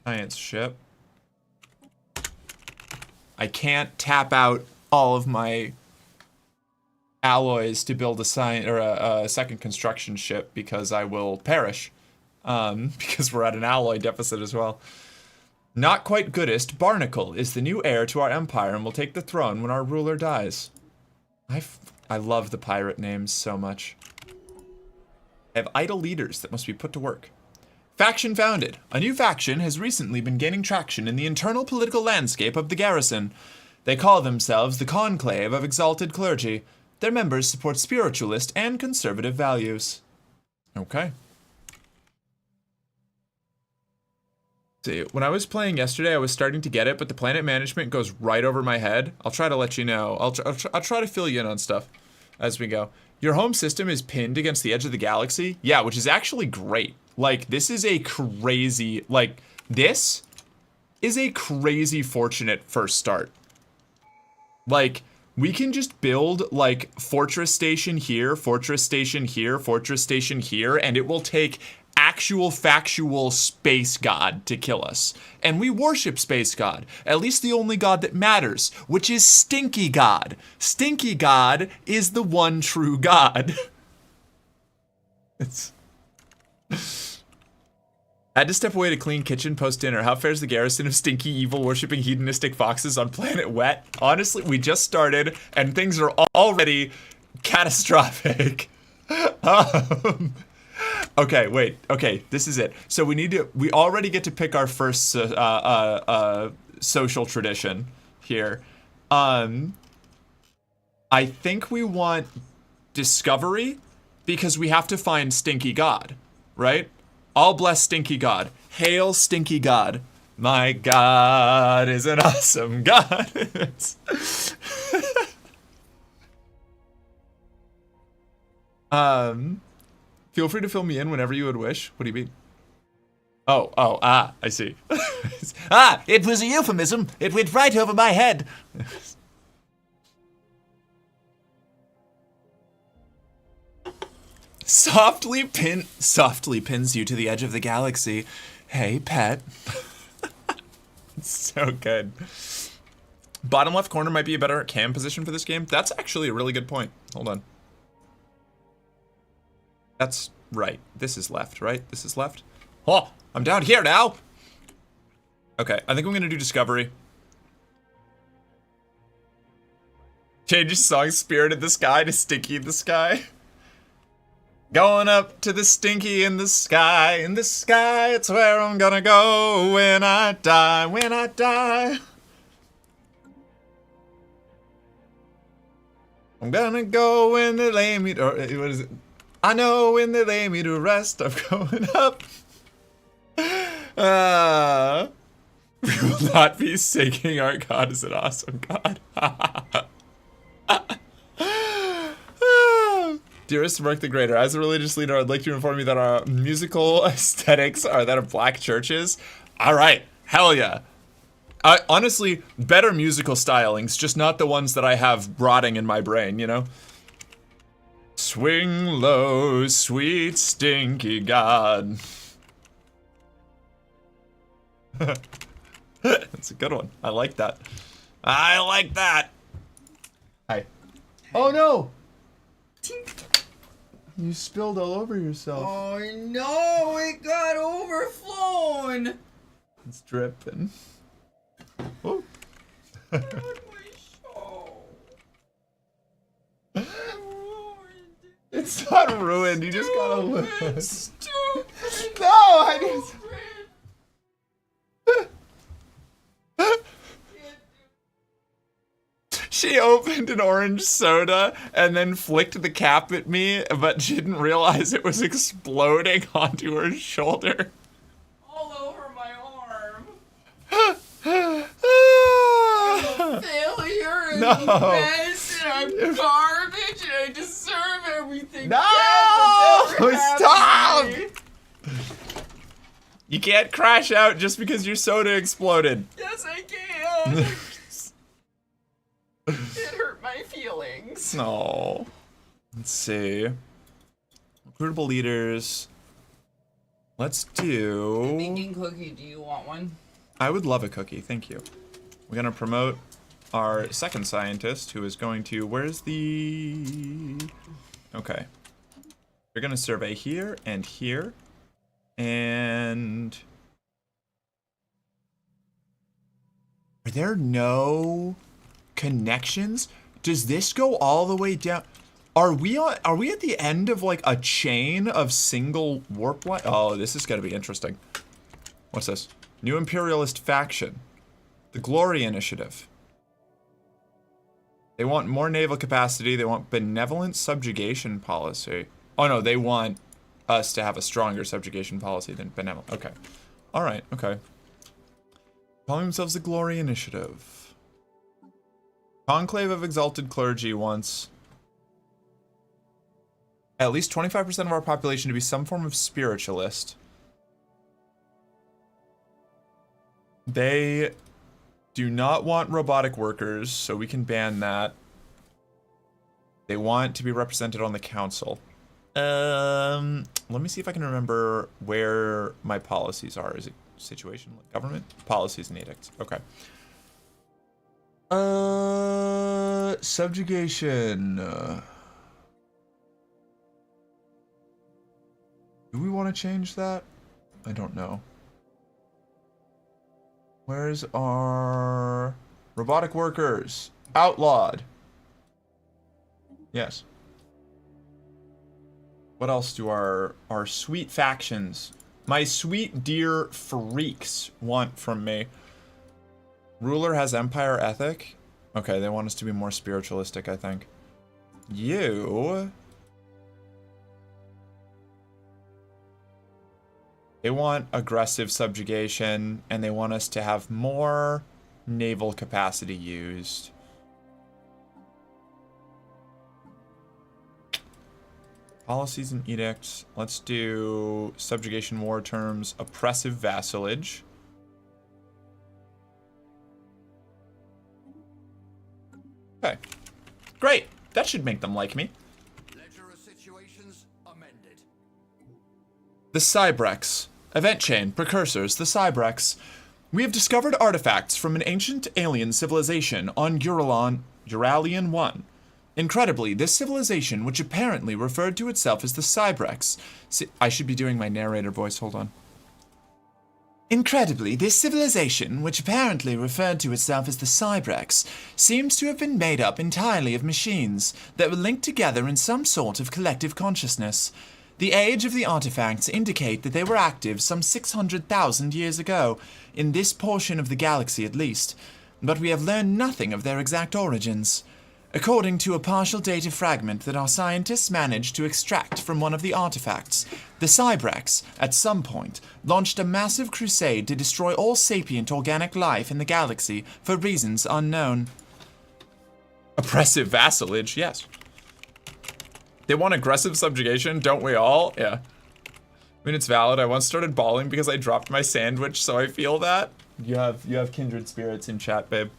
Science ship. I can't tap out all of my alloys to build a second construction ship because I will perish. Because we're at an alloy deficit as well. Not quite goodest, Barnacle is the new heir to our empire and will take the throne when our ruler dies. I love the pirate names so much. I have idle leaders that must be put to work. Faction founded. A new faction has recently been gaining traction in the internal political landscape of the garrison. They call themselves the Conclave of Exalted Clergy. Their members support spiritualist and conservative values. Okay. See, when I was playing yesterday, I was starting to get it, but the planet management goes right over my head. I'll try to let you know. I'll try to fill you in on stuff as we go. Your home system is pinned against the edge of the galaxy. Yeah, which is actually great. Like, this is a crazy, this is a crazy fortunate first start. Like, we can just build, Fortress Station here, Fortress Station here, Fortress Station here, and it will take actual factual space god to kill us. And we worship space god, at least the only god that matters, which is Stinky God. Stinky God is the one true god. Had to step away to clean kitchen post-dinner. How fares the garrison of stinky, evil-worshipping, hedonistic foxes on planet Wet? Honestly, we just started, and things are already catastrophic. Okay, wait. Okay, this is it. So we already get to pick our first social tradition here. I think we want discovery because we have to find Stinky God, right? All bless Stinky God. Hail Stinky God. My God is an awesome God. Feel free to fill me in whenever you would wish. What do you mean? I see. It was a euphemism. It went right over my head. Softly pins you to the edge of the galaxy. Hey, pet. It's so good. Bottom left corner might be a better cam position for this game. That's actually a really good point. Hold on. That's right. This is left, right? This is left. Oh, I'm down here now. Okay, I think I'm gonna do discovery. Change song Spirit in the Sky to Stinky in the Sky. Going up to the stinky in the sky, it's where I'm gonna go when I die, I'm gonna go when they lay me, or what is it? I know when they lay me to rest, I'm going up. We will not be singing Our God is an Awesome God. Dearest Mark the Greater, as a religious leader, I'd like to inform you that our musical aesthetics are that of black churches. All right, hell yeah. Honestly, better musical stylings, just not the ones that I have rotting in my brain, you know? Swing low, sweet stinky God. That's a good one. I like that. I like that. Hi. Oh no! You spilled all over yourself. Oh no, it got overflown! It's dripping. Oh. Not my It's not ruined. You just gotta lose. Stupid. No, I just. She opened an orange soda and then flicked the cap at me, but she didn't realize it was exploding onto her shoulder. All over my arm. No. I'm a failure and a mess and I'm garbage and I deserve everything. No! bad that's ever Stop! happened to me. You can't crash out just because your soda exploded. Yes, I can. It hurt my feelings. No. Let's see. Recruitable leaders. Let's do... Baking cookie, do you want one? I would love a cookie, thank you. We're gonna promote our second scientist who is going to... Where's the... Okay. We're gonna survey here and here. And... Are there no connections? Does this go all the way down? Are we at the end of like a chain of single warp line? Oh, this is gonna be interesting. What's this? New imperialist faction. The Glory Initiative. They want more naval capacity. They want benevolent subjugation policy. Oh no, they want us to have a stronger subjugation policy than benevolent. Okay. Alright, okay. Calling themselves the Glory Initiative. Conclave of Exalted Clergy wants at least 25% of our population to be some form of spiritualist. They do not want robotic workers, so we can ban that. They want to be represented on the council. Let me see if I can remember where my policies are. Is it situation, government? Policies and edicts. Okay. Subjugation. Do we want to change that? I don't know. Where's our robotic workers? Outlawed. Yes. What else do our sweet factions, my sweet dear freaks, want from me? Ruler has empire ethic. Okay, they want us to be more spiritualistic, I think. You... They want aggressive subjugation, and they want us to have more naval capacity used. Policies and edicts. Let's do subjugation war terms, oppressive vassalage. Okay. Great. That should make them like me. Ledger of situations amended. The Cybrex. Event chain, precursors, the Cybrex. We have discovered artifacts from an ancient alien civilization on Uralian 1. Incredibly, this civilization, which apparently referred to itself as the Cybrex... I should be doing my narrator voice, hold on. Incredibly, this civilization, which apparently referred to itself as the Cybrex, seems to have been made up entirely of machines that were linked together in some sort of collective consciousness. The age of the artifacts indicate that they were active some 600,000 years ago, in this portion of the galaxy at least, but we have learned nothing of their exact origins. According to a partial data fragment that our scientists managed to extract from one of the artifacts, the Cybrex, at some point, launched a massive crusade to destroy all sapient organic life in the galaxy for reasons unknown. Oppressive vassalage, yes. They want aggressive subjugation, don't we all? Yeah. I mean, it's valid. I once started bawling because I dropped my sandwich, so I feel that. You have kindred spirits in chat, babe.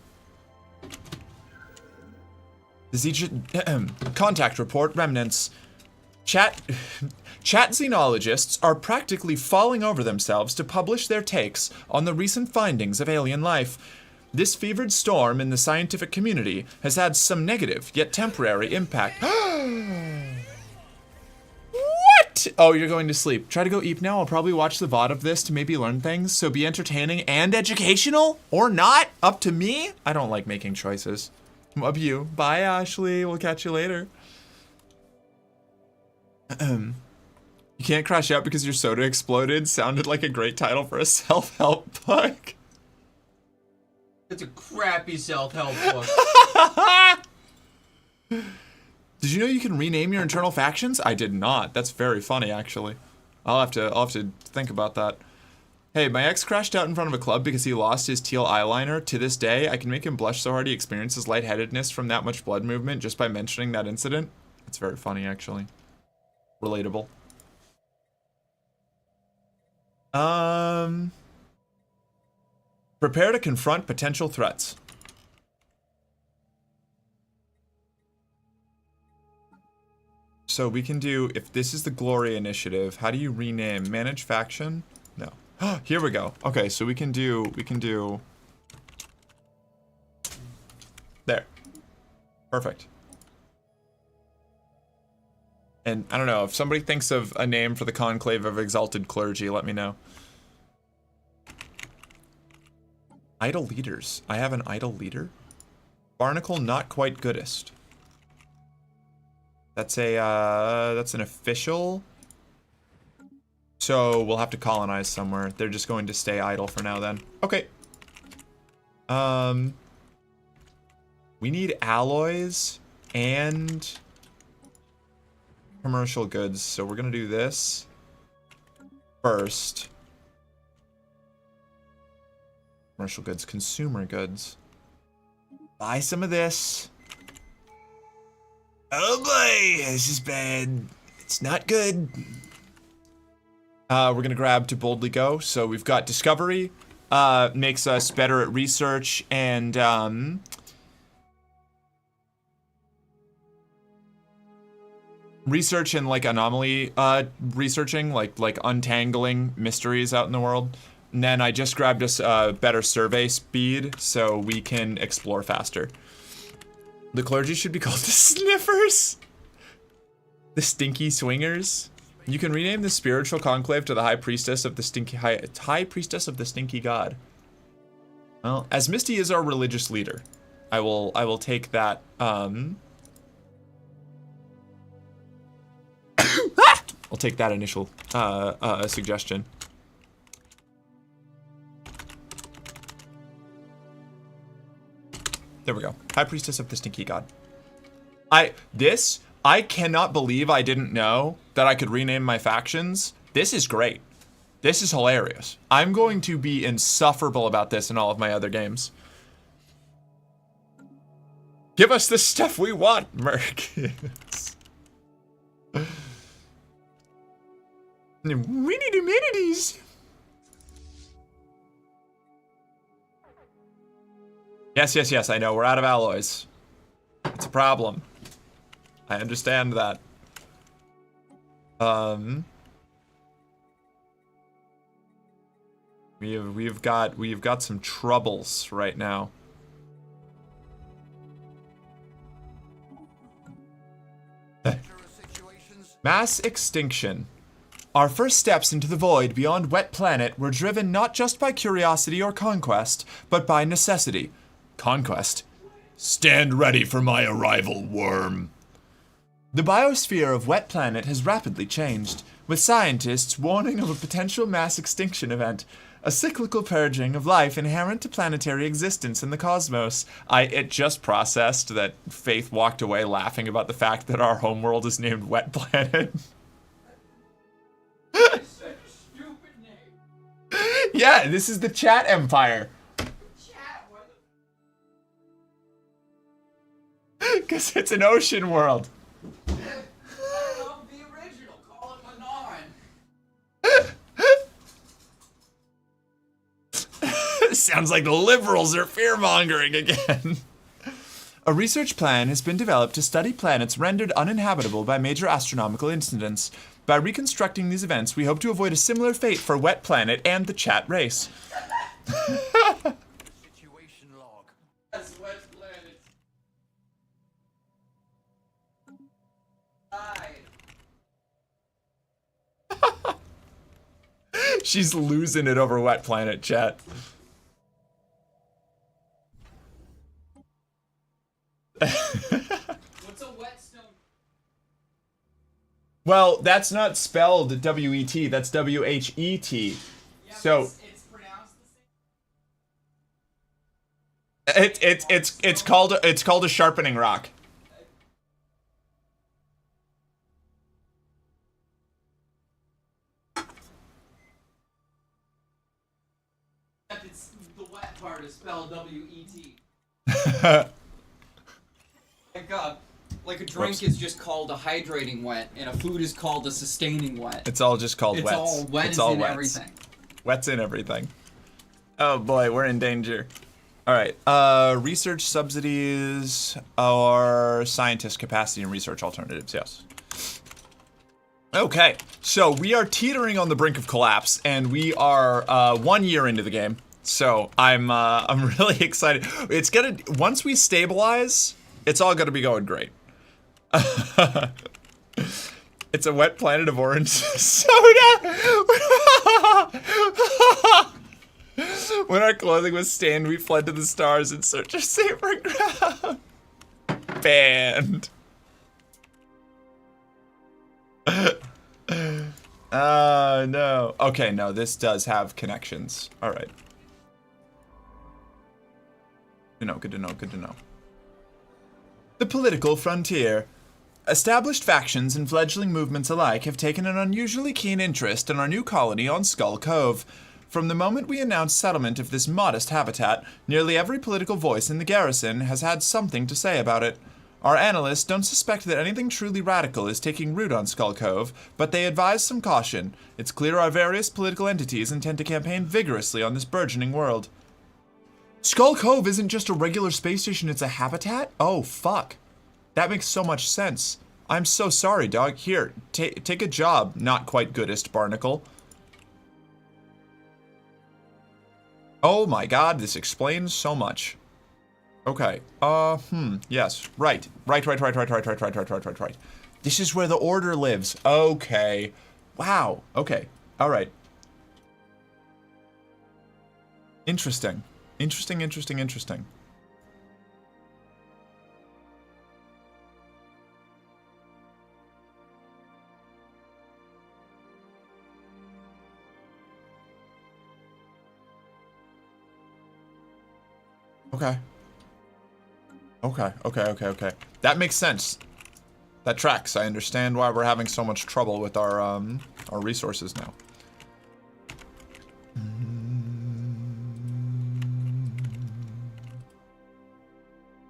Contact report, remnants. Chat xenologists are practically falling over themselves to publish their takes on the recent findings of alien life. This fevered storm in the scientific community has had some negative, yet temporary impact. What? Oh, you're going to sleep. Try to go eat now. I'll probably watch the VOD of this to maybe learn things, so be entertaining and educational, or not. Up to me. I don't like making choices. Up you. Bye, Ashley. We'll catch you later. You can't crash out because your soda exploded. Sounded like a great title for a self-help book. It's a crappy self-help book. Did you know you can rename your internal factions? I did not. That's very funny, actually. I'll have to think about that. Hey, my ex crashed out in front of a club because he lost his teal eyeliner. To this day, I can make him blush so hard he experiences lightheadedness from that much blood movement just by mentioning that incident. It's very funny, actually. Relatable. Prepare to confront potential threats. So we can do, if this is the Glory Initiative, how do you rename? Manage faction? No. Here we go. Okay, so we can do, there. Perfect. And I don't know, if somebody thinks of a name for the Conclave of Exalted Clergy, let me know. Idle leaders. I have an idle leader? Barnacle not quite goodest. That's an official. So we'll have to colonize somewhere. They're just going to stay idle for now then. Okay. We need alloys and commercial goods. So we're gonna do this first. Commercial goods, consumer goods. Buy some of this. Oh boy, this is bad. It's not good. We're gonna grab to boldly go. So we've got discovery, makes us better at research and research and like anomaly researching, like untangling mysteries out in the world. And then I just grabbed us better survey speed so we can explore faster. The clergy should be called the Sniffers. The Stinky Swingers. You can rename the spiritual conclave to the High Priestess of the High Priestess of the Stinky God. Well, as Misty is our religious leader, I will take that. I'll take that initial suggestion. There we go. High Priestess of the Stinky God. I cannot believe I didn't know that I could rename my factions. This is great. This is hilarious. I'm going to be insufferable about this in all of my other games. Give us the stuff we want, Merc. We need amenities. Yes, I know. We're out of alloys. It's a problem. I understand that. We've got some troubles right now. Mass extinction. Our first steps into the void beyond Wet Planet were driven not just by curiosity or conquest, but by necessity. Conquest. Stand ready for my arrival, worm. The biosphere of Wet Planet has rapidly changed, with scientists warning of a potential mass extinction event, a cyclical purging of life inherent to planetary existence in the cosmos. It just processed that Faith walked away laughing about the fact that our homeworld is named Wet Planet. It's such a stupid name. Yeah, this is the chat empire. Chat, what Because it's an ocean world. the original? Call it Manon. Sounds like the liberals are fear-mongering again. A research plan has been developed to study planets rendered uninhabitable by major astronomical incidents. By reconstructing these events, we hope to avoid a similar fate for Wet Planet and the chat race. Situation log. That's Wet Planet. Died. She's losing it over Wet Planet, chat. What's a whetstone? Well, that's not spelled W-E-T. That's W-H-E-T. Yeah, So it's pronounced the same. it's called a sharpening rock. Except it's the wet part is spelled W-E-T. Like a drink is just called a hydrating wet, and a food is called a sustaining wet. It's all just called It's wets. all wet It's is all in wets. everything. Wets in everything. Oh boy, we're in danger. All right. Research subsidies or scientist capacity and research alternatives. Yes. Okay. So we are teetering on the brink of collapse, and we are 1 year into the game. So I'm really excited. It's gonna once we stabilize, it's all gonna be going great. It's a wet planet of orange soda. When our clothing was stained, we fled to the stars in search of safer ground. Banned. No. Okay, no, this does have connections. All right. Good to know, good to know, good to know. The political frontier. Established factions and fledgling movements alike have taken an unusually keen interest in our new colony on Skull Cove. From the moment we announced settlement of this modest habitat, nearly every political voice in the garrison has had something to say about it. Our analysts don't suspect that anything truly radical is taking root on Skull Cove, but they advise some caution. It's clear our various political entities intend to campaign vigorously on this burgeoning world. Skull Cove isn't just a regular space station, it's a habitat? Oh, fuck. That makes so much sense. I'm so sorry, dog. Here, take a job, not quite goodest barnacle. Oh my god, this explains so much. Okay, yes, right. Right. This is where the Order lives. Okay. Wow, okay, alright. Interesting. Interesting. Okay. That makes sense. That tracks. I understand why we're having so much trouble with our resources now.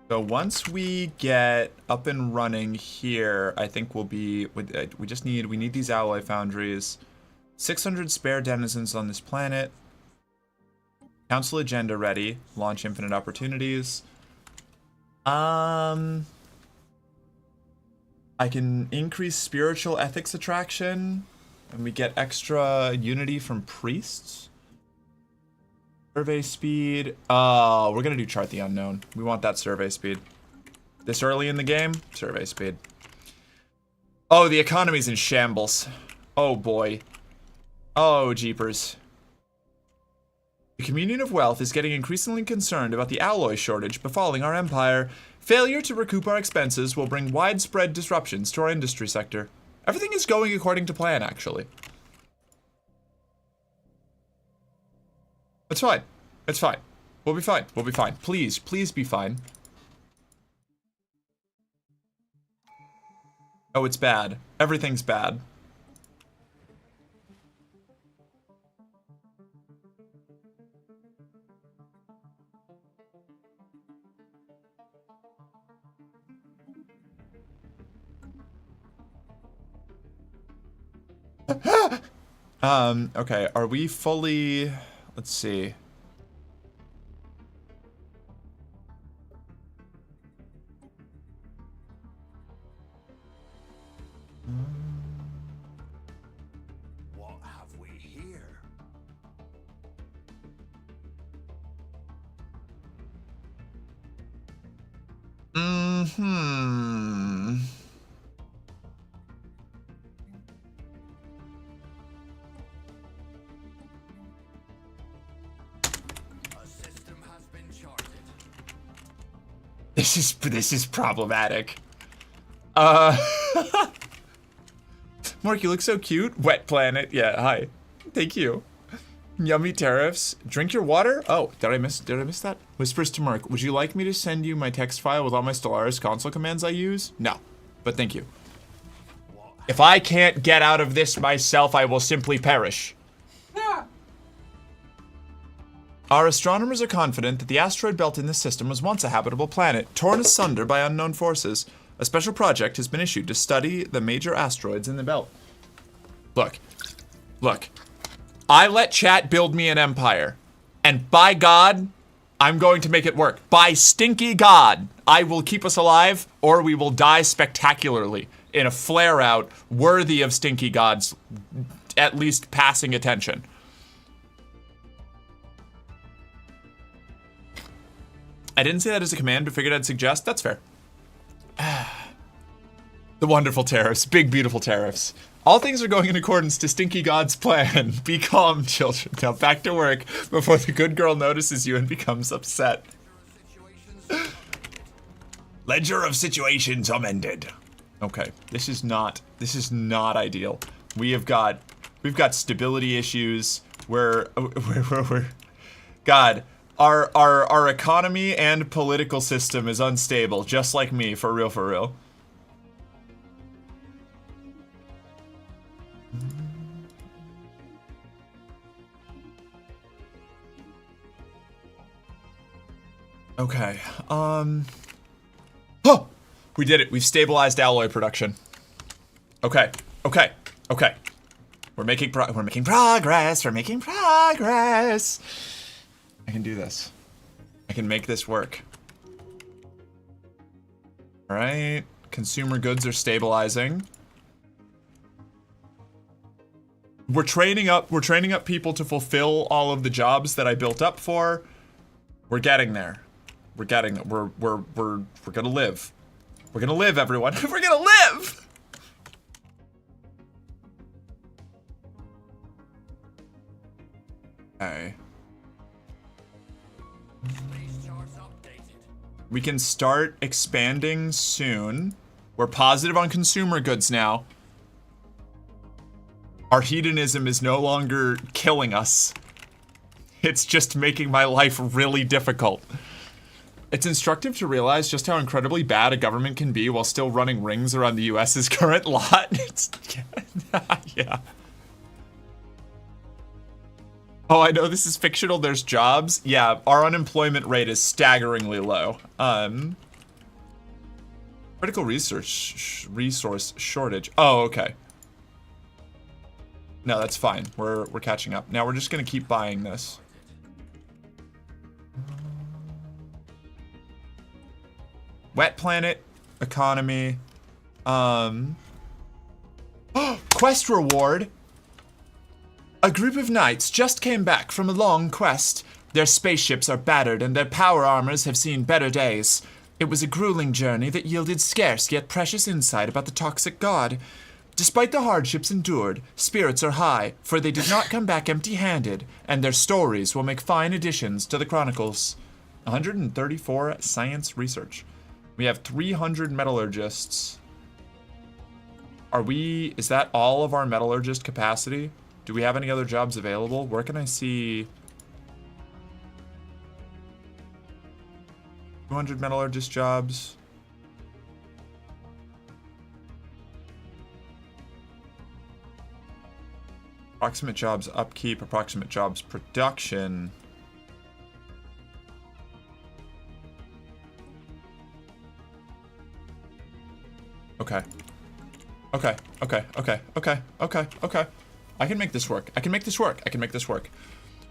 So once we get up and running here, I think we'll be. We need these alloy foundries. 600 spare denizens on this planet. Council agenda ready. Launch infinite opportunities. I can increase spiritual ethics attraction, and we get extra unity from priests. Survey speed. Oh, we're gonna do chart the unknown. We want that survey speed. This early in the game, survey speed. Oh, the economy's in shambles. Oh boy. Oh, jeepers. The Communion of Wealth is getting increasingly concerned about the alloy shortage befalling our empire. Failure to recoup our expenses will bring widespread disruptions to our industry sector. Everything is going according to plan, actually. It's fine. It's fine. We'll be fine. We'll be fine. Please be fine. Oh, it's bad. Everything's bad. Okay, are we fully... Let's see. What have we here? A system has been charted. This is problematic. Mark, you look so cute. Wet Planet. Yeah, hi. Thank you. Yummy tariffs. Drink your water? Oh, did I miss that? Whispers to Mark. Would you like me to send you my text file with all my Stellaris console commands I use? No, but thank you. If I can't get out of this myself, I will simply perish. Our astronomers are confident that the asteroid belt in this system was once a habitable planet, torn asunder by unknown forces. A special project has been issued to study the major asteroids in the belt. Look. I let chat build me an empire. And by God, I'm going to make it work. By stinky God, I will keep us alive, or we will die spectacularly in a flare-out worthy of stinky God's at least passing attention. I didn't say that as a command, but figured I'd suggest. That's fair. The wonderful tariffs. Big, beautiful tariffs. All things are going in accordance to Stinky God's plan. Be calm, children. Now back to work before the good girl notices you and becomes upset. Ledger of situations amended. Okay, this is not ideal. We've got stability issues. We're God, our economy and political system is unstable, just like me, for real. Okay, oh! We did it. We've stabilized alloy production. Okay. We're making progress. I can do this. I can make this work. All right. Consumer goods are stabilizing. We're training up people to fulfill all of the jobs that I built up for. We're getting there. We're gonna live. We're gonna live, everyone. We're gonna live! Okay. We can start expanding soon. We're positive on consumer goods now. Our hedonism is no longer killing us. It's just making my life really difficult. It's instructive to realize just how incredibly bad a government can be while still running rings around the US's current lot. Yeah. Oh, I know this is fictional, there's jobs. Yeah, our unemployment rate is staggeringly low. Critical resource shortage. Oh, okay. No, that's fine. We're catching up. Now we're just gonna keep buying this. Wet Planet, economy, quest reward. A group of knights just came back from a long quest. Their spaceships are battered and their power armors have seen better days. It was a grueling journey that yielded scarce yet precious insight about the toxic god. Despite the hardships endured, spirits are high, for they did not come back empty-handed, and their stories will make fine additions to the chronicles. 134 science research. We have 300 metallurgists. Is that all of our metallurgist capacity? Do we have any other jobs available? Where can I see 200 metallurgist jobs? Approximate jobs upkeep, approximate jobs production. Okay. I can make this work.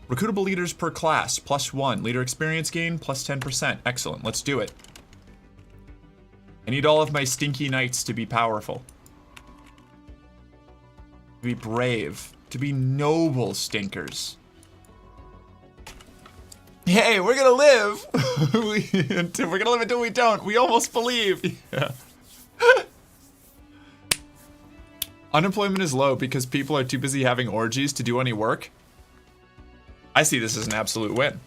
Recruitable leaders per class, +1. Leader experience gain, +10%. Excellent, let's do it. I need all of my stinky knights to be powerful. To be brave. To be noble stinkers. Yay, we're gonna live! We're gonna live until we don't. We almost believe. Yeah. Unemployment is low because people are too busy having orgies to do any work. I see this as an absolute win.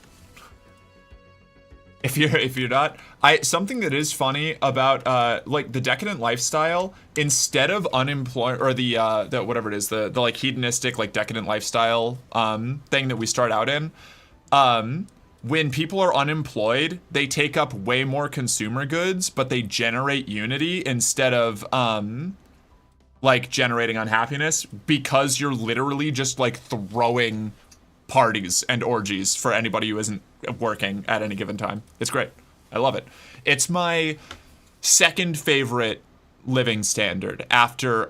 If you're not, something that is funny about like the decadent lifestyle, instead of unemployed or the whatever it is, the like hedonistic like decadent lifestyle thing that we start out in, when people are unemployed, they take up way more consumer goods, but they generate unity instead of like generating unhappiness, because you're literally just like throwing parties and orgies for anybody who isn't working at any given time. It's great. I love it. It's my second favorite living standard after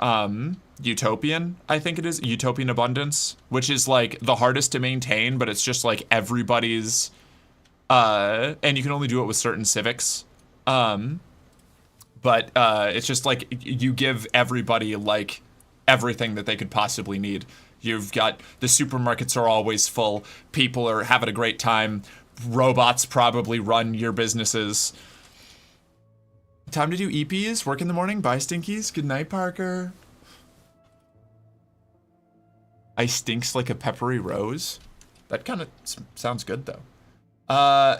Utopian, I think it is. Utopian abundance, which is like the hardest to maintain, but it's just like everybody's and you can only do it with certain civics. But it's just like you give everybody like everything that they could possibly need. You've got the supermarkets are always full. People are having a great time. Robots probably run your businesses. Time to do EPs. Work in the morning. Bye, Stinkies. Good night, Parker. I stinks like a peppery rose. That kind of sounds good, though.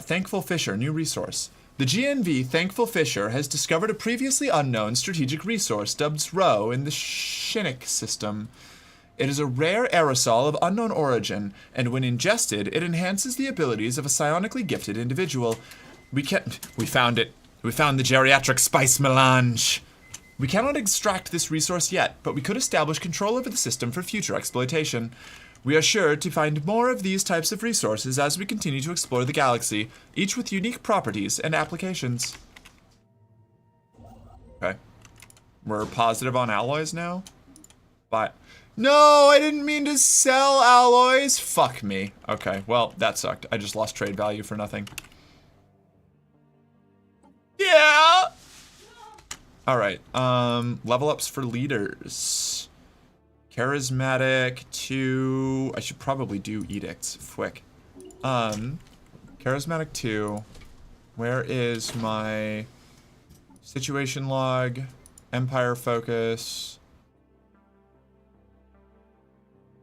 Thankful Fisher. New resource. The GNV Thankful Fisher has discovered a previously unknown strategic resource dubbed Rho in the Shinnick system. It is a rare aerosol of unknown origin, and when ingested, it enhances the abilities of a psionically gifted individual. We found it. We found the geriatric spice melange. We cannot extract this resource yet, but we could establish control over the system for future exploitation. We are sure to find more of these types of resources as we continue to explore the galaxy, each with unique properties and applications. Okay. We're positive on alloys now? But no, I didn't mean to sell alloys. Fuck me. Okay, well, that sucked. I just lost trade value for nothing. Yeah. All right. Level ups for leaders. Charismatic 2. I should probably do edicts. Fwick. Charismatic 2. Where is my situation log? Empire focus.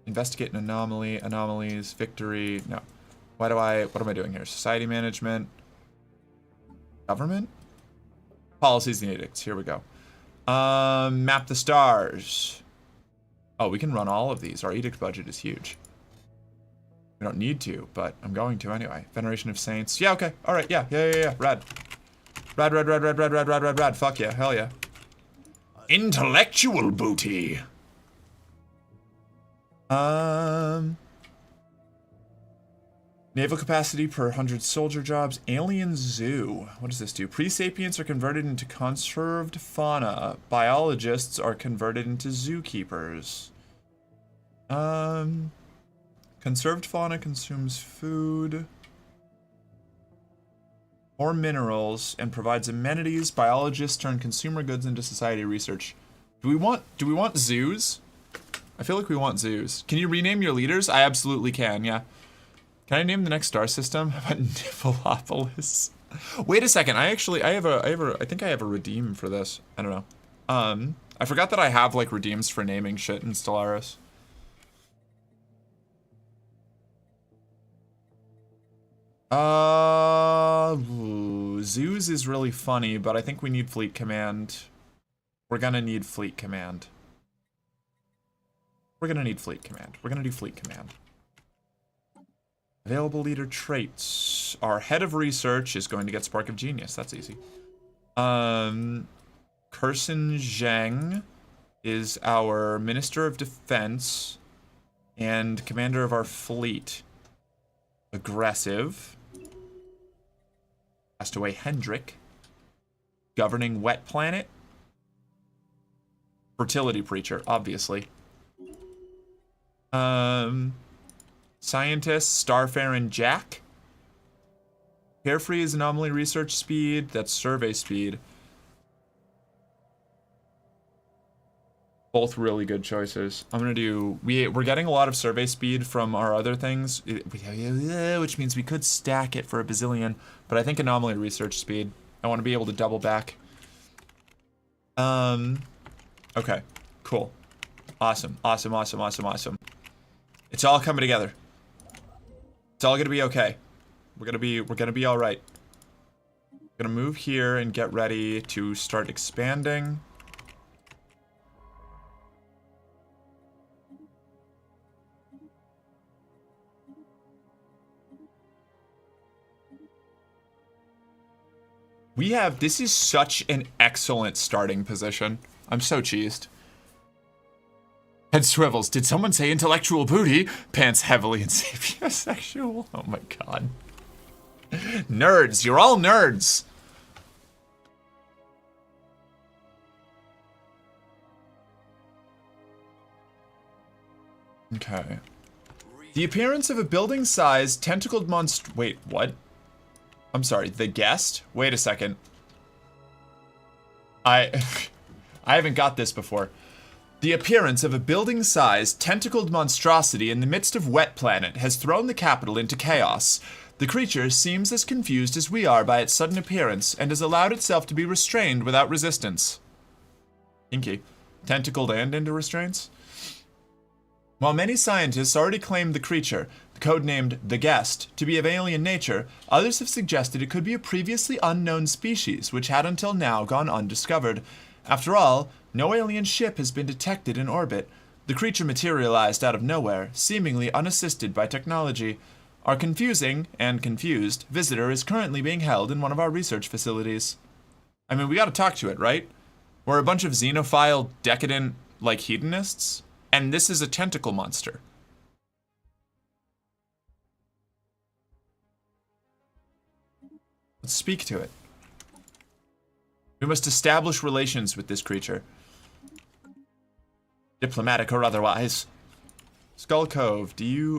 Investigate an anomaly. Anomalies. Victory. No. What am I doing here? Society management. Government? Policies and edicts. Here we go. Map the stars. Oh, we can run all of these. Our edict budget is huge. We don't need to, but I'm going to anyway. Veneration of Saints. Yeah, okay. All right, yeah. Rad. Rad. Fuck yeah, hell yeah. Intellectual booty. Naval capacity per 100 soldier jobs. Alien zoo. What does this do? Pre-sapients are converted into conserved fauna. Biologists are converted into zookeepers. Conserved fauna consumes food or minerals and provides amenities. Biologists turn consumer goods into society research. Do we want zoos? I feel like we want zoos. Can you rename your leaders? I absolutely can, yeah. Can I name the next star system? How about Nivolopolis? Wait a second. I think I have a redeem for this. I don't know. I forgot that I have like redeems for naming shit in Stellaris. Zoos is really funny, but I think we need fleet command. We're gonna need fleet command. We're gonna do fleet command. Available leader traits. Our head of research is going to get Spark of Genius. That's easy. Kersen Zheng is our Minister of Defense and commander of our fleet. Aggressive. Castaway Hendrik. Governing Wet Planet. Fertility Preacher, obviously. Scientist, Starfarer Jack. Carefree is anomaly research speed. That's survey speed. Both really good choices. I'm gonna do. We're getting a lot of survey speed from our other things, which means we could stack it for a bazillion. But I think anomaly research speed. I want to be able to double back. Okay. Cool. Awesome. It's all coming together. It's all gonna be okay. We're gonna be all right. Gonna move here and get ready to start expanding. This is such an excellent starting position. I'm so cheesed. Head swivels. Did someone say intellectual booty? Pants heavily and sapiosexual. Oh my god. Nerds. You're all nerds. Okay. The appearance of a building-sized tentacled monster. Wait, what? I'm sorry, the guest? Wait a second. I haven't got this before. The appearance of a building-sized tentacled monstrosity in the midst of Wet Planet has thrown the capital into chaos. The creature seems as confused as we are by its sudden appearance and has allowed itself to be restrained without resistance. Inky. Tentacled and into restraints? While many scientists already claimed the creature, codenamed the Guest, to be of alien nature, others have suggested it could be a previously unknown species which had until now gone undiscovered. After all, no alien ship has been detected in orbit. The creature materialized out of nowhere, seemingly unassisted by technology. Our confusing, and confused, visitor is currently being held in one of our research facilities. I mean, we gotta talk to it, right? We're a bunch of xenophile, decadent, like, hedonists, and this is a tentacle monster. Let's speak to it. We must establish relations with this creature. Diplomatic or otherwise. Skull Cove,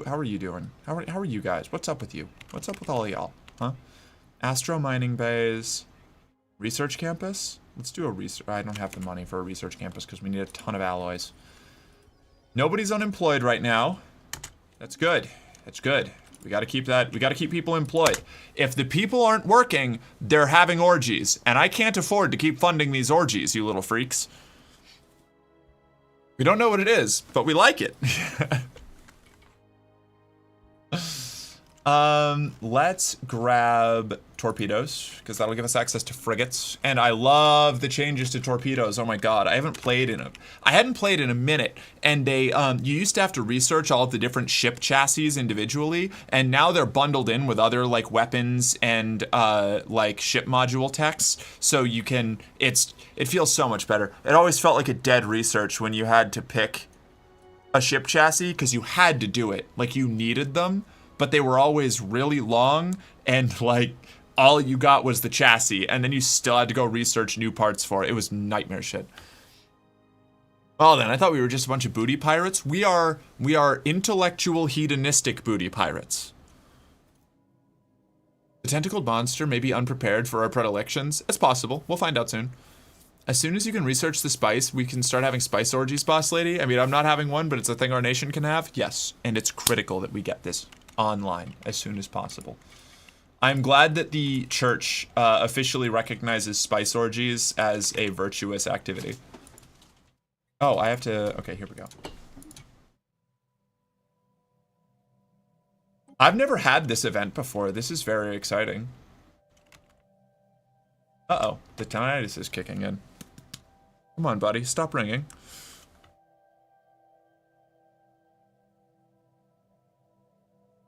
how are you doing? How are you guys? What's up with you? What's up with all of y'all? Huh? Astro Mining Bays. Research Campus? Let's do a research. I don't have the money for a research campus because we need a ton of alloys. Nobody's unemployed right now. That's good. That's good. We gotta keep that. We gotta keep people employed. If the people aren't working, they're having orgies. And I can't afford to keep funding these orgies, you little freaks. We don't know what it is, but we like it. Let's grab torpedoes, because that'll give us access to frigates. And I love the changes to torpedoes. Oh my god, I hadn't played in a minute. And they, you used to have to research all of the different ship chassis individually, and now they're bundled in with other, like, weapons and, like, ship module techs. So you can, it feels so much better. It always felt like a dead research when you had to pick a ship chassis, because you had to do it. Like, you needed them. But they were always really long, and, like, all you got was the chassis, and then you still had to go research new parts for it. It was nightmare shit. Well then, I thought we were just a bunch of booty pirates. We are intellectual hedonistic booty pirates. The tentacled monster may be unprepared for our predilections. It's possible. We'll find out soon. As soon as you can research the spice, we can start having spice orgies, boss lady. I mean, I'm not having one, but it's a thing our nation can have. Yes, and it's critical that we get this online as soon as possible. I'm glad that the church officially recognizes spice orgies as a virtuous activity. Oh, I have to... Okay, here we go. I've never had this event before. This is very exciting. Uh-oh, the tinnitus is kicking in. Come on, buddy, stop ringing.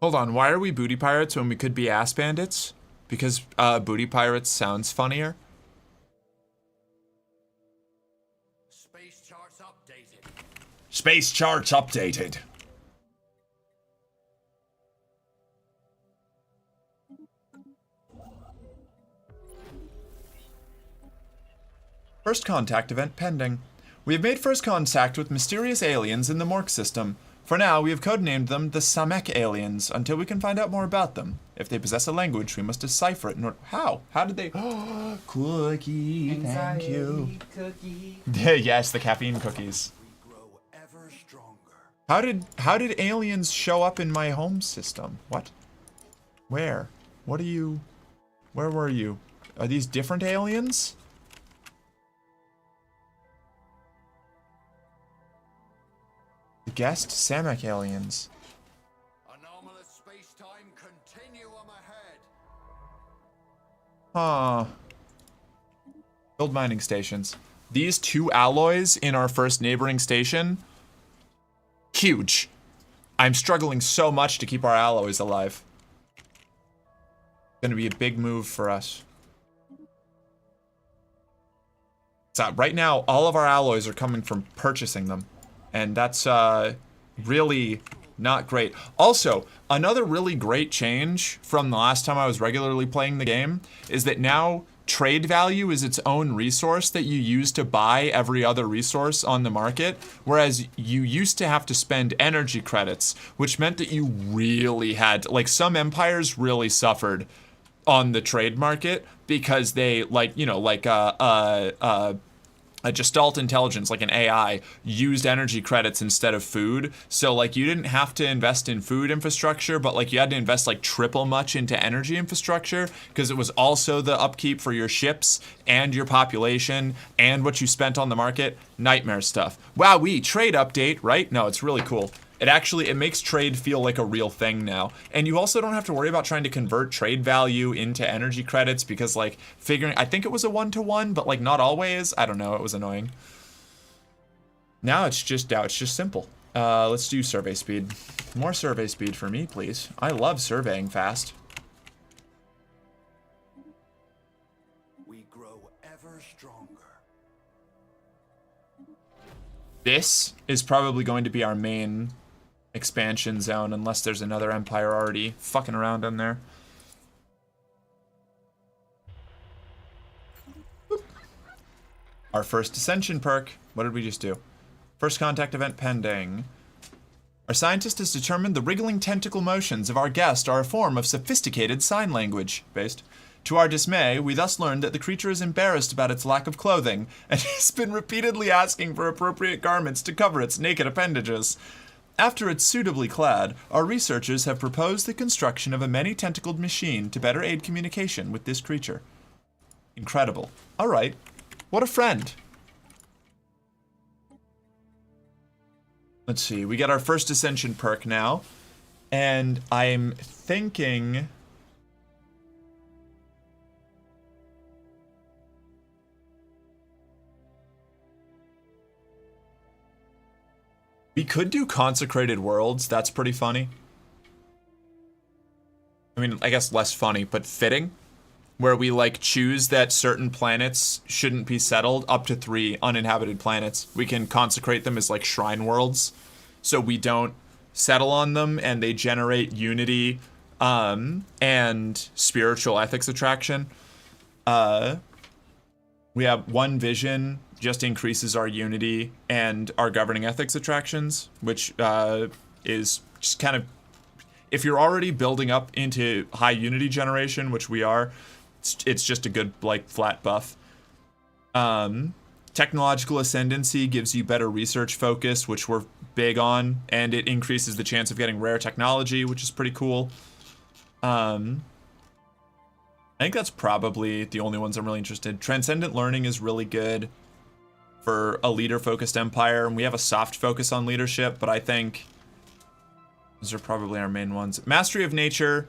Hold on, why are we booty pirates when we could be ass bandits? Because booty pirates sounds funnier? Space charts updated. Space charts updated. First contact event pending. We have made first contact with mysterious aliens in the Mork system. For now, we have codenamed them the Samek aliens until we can find out more about them. If they possess a language, we must decipher it in order... How? How did they... Cookie, thank you. Cookie. Yes, the caffeine cookies. We grow ever stronger. How did aliens show up in my home system? What? Where? What are you... Where were you? Are these different aliens? The guest Samek aliens. Anomalous space-time continuum ahead. Huh. Build mining stations. These 2 alloys in our first neighboring station, huge. I'm struggling so much to keep our alloys alive. Gonna be a big move for us. So right now, all of our alloys are coming from purchasing them. And that's really not great. Also, another really great change from the last time I was regularly playing the game is that now trade value is its own resource that you use to buy every other resource on the market, whereas you used to have to spend energy credits, which meant that you really had, like, some empires really suffered on the trade market because they, like, you know, like a gestalt intelligence, like an AI, used energy credits instead of food. So, like, you didn't have to invest in food infrastructure, but, like, you had to invest, like, triple much into energy infrastructure because it was also the upkeep for your ships and your population and what you spent on the market. Nightmare stuff. Wowee, trade update, right? No, it's really cool. It makes trade feel like a real thing now. And you also don't have to worry about trying to convert trade value into energy credits because, like, I think it was a 1-to-1, but, like, not always. I don't know, it was annoying. Now it's just simple. Let's do survey speed. More survey speed for me, please. I love surveying fast. We grow ever stronger. This is probably going to be our main expansion zone unless there's another empire already fucking around in there. Boop. Our first ascension perk. What did we just do? First contact event pending. Our scientist has determined the wriggling tentacle motions of our guest are a form of sophisticated sign language based. To our dismay, we thus learned that the creature is embarrassed about its lack of clothing and has been repeatedly asking for appropriate garments to cover its naked appendages. After it's suitably clad, our researchers have proposed the construction of a many-tentacled machine to better aid communication with this creature. Incredible. All right. What a friend. Let's see. We got our first ascension perk now. And I'm thinking... we could do Consecrated Worlds. That's pretty funny. I mean, I guess less funny, but fitting. Where we, like, choose that certain planets shouldn't be settled, up to 3 uninhabited planets. We can consecrate them as, like, shrine worlds. So we don't settle on them, and they generate unity and spiritual ethics attraction. We have one vision, just increases our unity and our governing ethics attractions, which is just kind of, if you're already building up into high unity generation, which we are, it's just a good, like, flat buff. Technological ascendancy gives you better research focus, which we're big on, and it increases the chance of getting rare technology, which is pretty cool. I think that's probably the only ones I'm really interested in. Transcendent learning is really good for a leader-focused empire, and we have a soft focus on leadership, but I think those are probably our main ones. Mastery of nature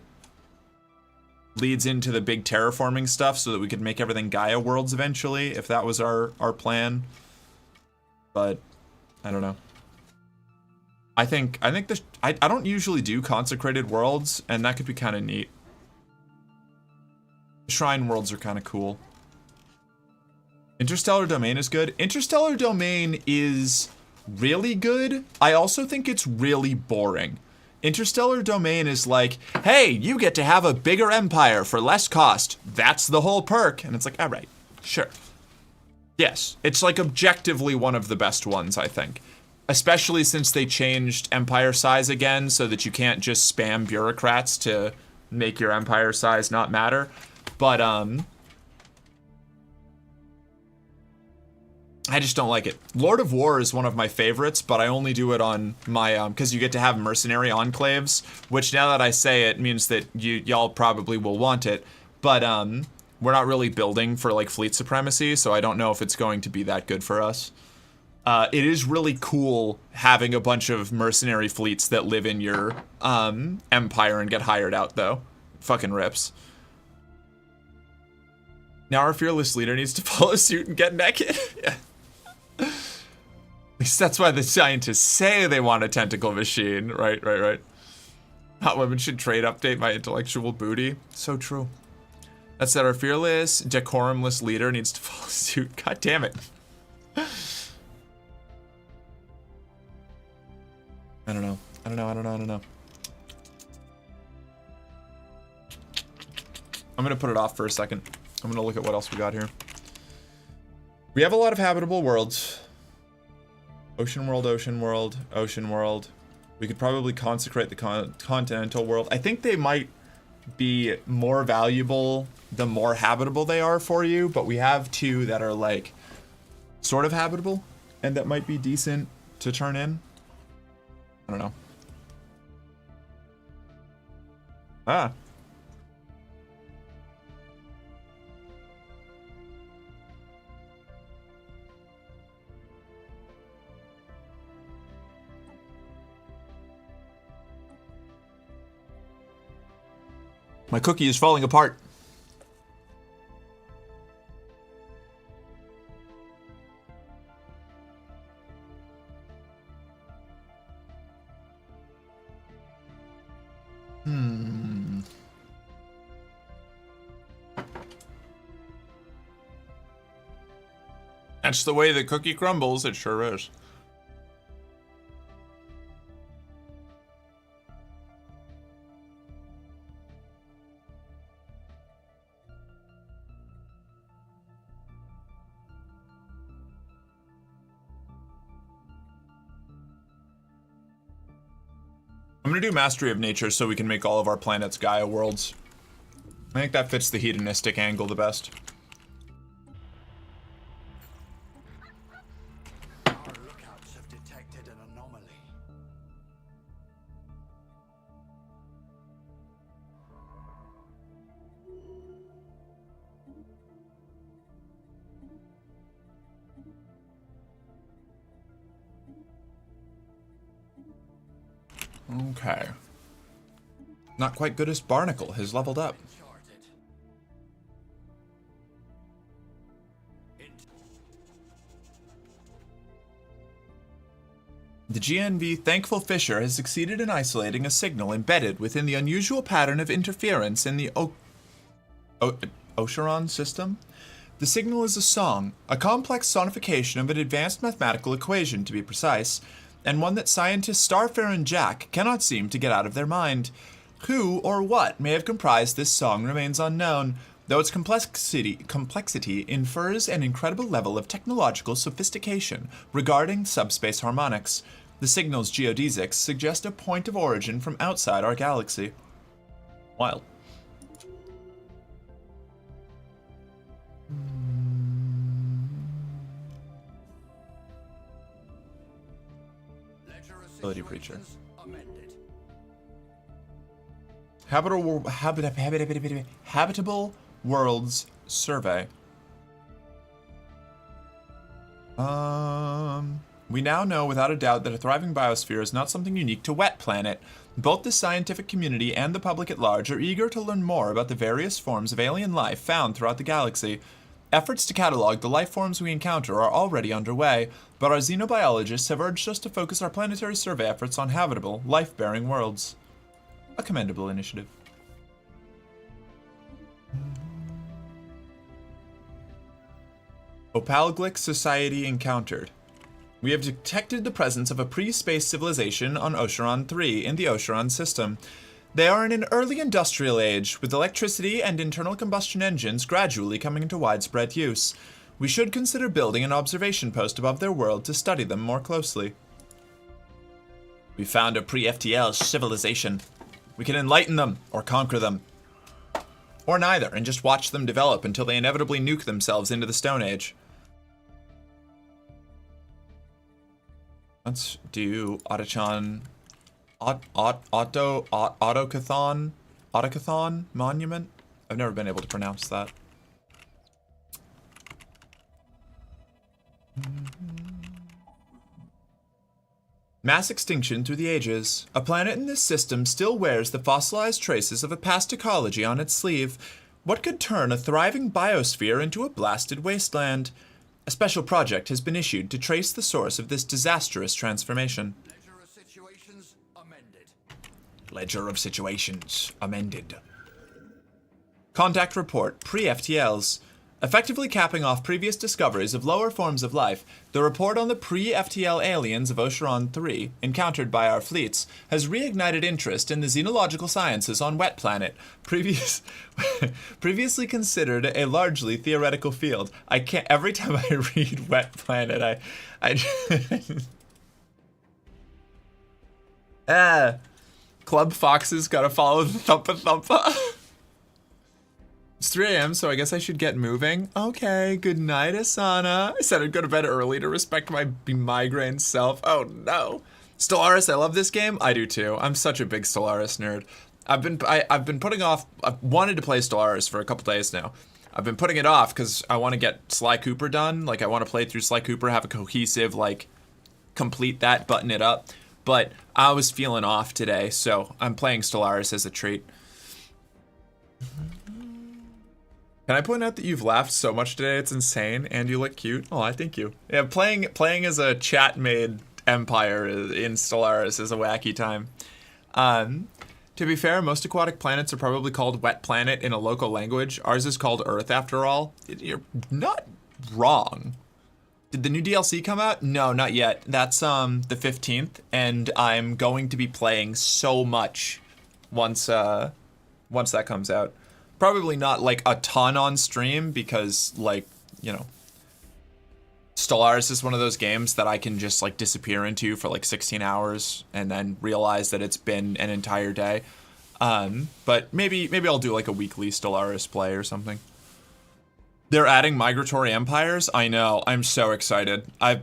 leads into the big terraforming stuff so that we could make everything Gaia worlds eventually, if that was our plan. But I don't know. I think I don't usually do consecrated worlds, and that could be kind of neat. Shrine worlds are kind of cool. Interstellar Domain is good. Interstellar Domain is really good. I also think it's really boring. Interstellar Domain is like, hey, you get to have a bigger empire for less cost. That's the whole perk. And it's like, all right, sure. Yes, it's like objectively one of the best ones, I think. Especially since they changed empire size again so that you can't just spam bureaucrats to make your empire size not matter. But, I just don't like it. Lord of War is one of my favorites, but I only do it on my, because you get to have mercenary enclaves, which now that I say it means that y'all probably will want it, but, we're not really building for, like, fleet supremacy, so I don't know if it's going to be that good for us. It is really cool having a bunch of mercenary fleets that live in your, empire and get hired out, though. Fucking rips. Now our fearless leader needs to follow suit and get naked. Yeah. At least that's why the scientists say they want a tentacle machine. Right. Hot women should trade update my intellectual booty. So true. That said, our fearless, decorumless leader needs to follow suit. God damn it. I don't know. I'm gonna put it off for a second. I'm gonna look at what else we got here. We have a lot of habitable worlds. Ocean world. We could probably consecrate the continental world. I think they might be more valuable the more habitable they are for you, but we have two that are like sort of habitable and that might be decent to turn in. I don't know. Ah. My cookie is falling apart. That's the way the cookie crumbles, it sure is. I'm gonna do Mastery of Nature so we can make all of our planets Gaia worlds. I think that fits the hedonistic angle the best. Our lookouts have detected an anomaly. Okay. Not quite good as Barnacle has leveled up. The GNV Thankful Fisher has succeeded in isolating a signal embedded within the unusual pattern of interference in the Ocheron system. The signal is a song, a complex sonification of an advanced mathematical equation to be precise, and one that scientists Starfarer and Jack cannot seem to get out of their mind. Who or what may have comprised this song remains unknown, though its complexity infers an incredible level of technological sophistication regarding subspace harmonics. The signal's geodesics suggest a point of origin from outside our galaxy. Wild. Ability Preacher. Habitable Worlds Survey. We now know without a doubt that a thriving biosphere is not something unique to Wet Planet. Both the scientific community and the public at large are eager to learn more about the various forms of alien life found throughout the galaxy. Efforts to catalog the life forms we encounter are already underway, but our xenobiologists have urged us to focus our planetary survey efforts on habitable, life-bearing worlds. A commendable initiative. Opalglic Society encountered. We have detected the presence of a pre-space civilization on Ocheron 3 in the Ocheron system. They are in an early industrial age, with electricity and internal combustion engines gradually coming into widespread use. We should consider building an observation post above their world to study them more closely. We found a pre-FTL civilization. We can enlighten them, or conquer them. Or neither, and just watch them develop until they inevitably nuke themselves into the Stone Age. Let's do Autochon... Autocathon Monument? I've never been able to pronounce that. Mass extinction through the ages. A planet in this system still wears the fossilized traces of a past ecology on its sleeve. What could turn a thriving biosphere into a blasted wasteland? A special project has been issued to trace the source of this disastrous transformation. Ledger of situations amended. Ledger of situations amended. Contact report pre-FTLs. Effectively capping off previous discoveries of lower forms of life, the report on the pre-FTL aliens of Ocheron 3, encountered by our fleets, has reignited interest in the xenological sciences on Wet Planet, previously considered a largely theoretical field. I can't, every time I read Wet Planet, Club Fox's gotta follow the Thumpa Thumpa. It's 3 a.m., so I guess I should get moving. Okay, good night, Asana. I said I'd go to bed early to respect my migraine self. Oh no. Stellaris, I love this game. I do too. I'm such a big Stellaris nerd. I've been putting off. I've wanted to play Stellaris for a couple days now. I've been putting it off because I want to get Sly Cooper done. Like, I want to play through Sly Cooper, have a cohesive, like, complete that, button it up. But I was feeling off today, so I'm playing Stellaris as a treat. Can I point out that you've laughed so much today? It's insane, and you look cute. Oh, I thank you. Yeah, playing as a chat-made empire in Stellaris is a wacky time. To be fair, most aquatic planets are probably called Wet Planet in a local language. Ours is called Earth, after all. You're not wrong. Did the new DLC come out? No, not yet. That's the 15th, and I'm going to be playing so much once that comes out. Probably not, like, a ton on stream because, like, you know, Stellaris is one of those games that I can just, like, disappear into for, like, 16 hours and then realize that it's been an entire day. But maybe I'll do, like, a weekly Stellaris play or something. They're adding migratory empires? I know. I'm so excited. I'm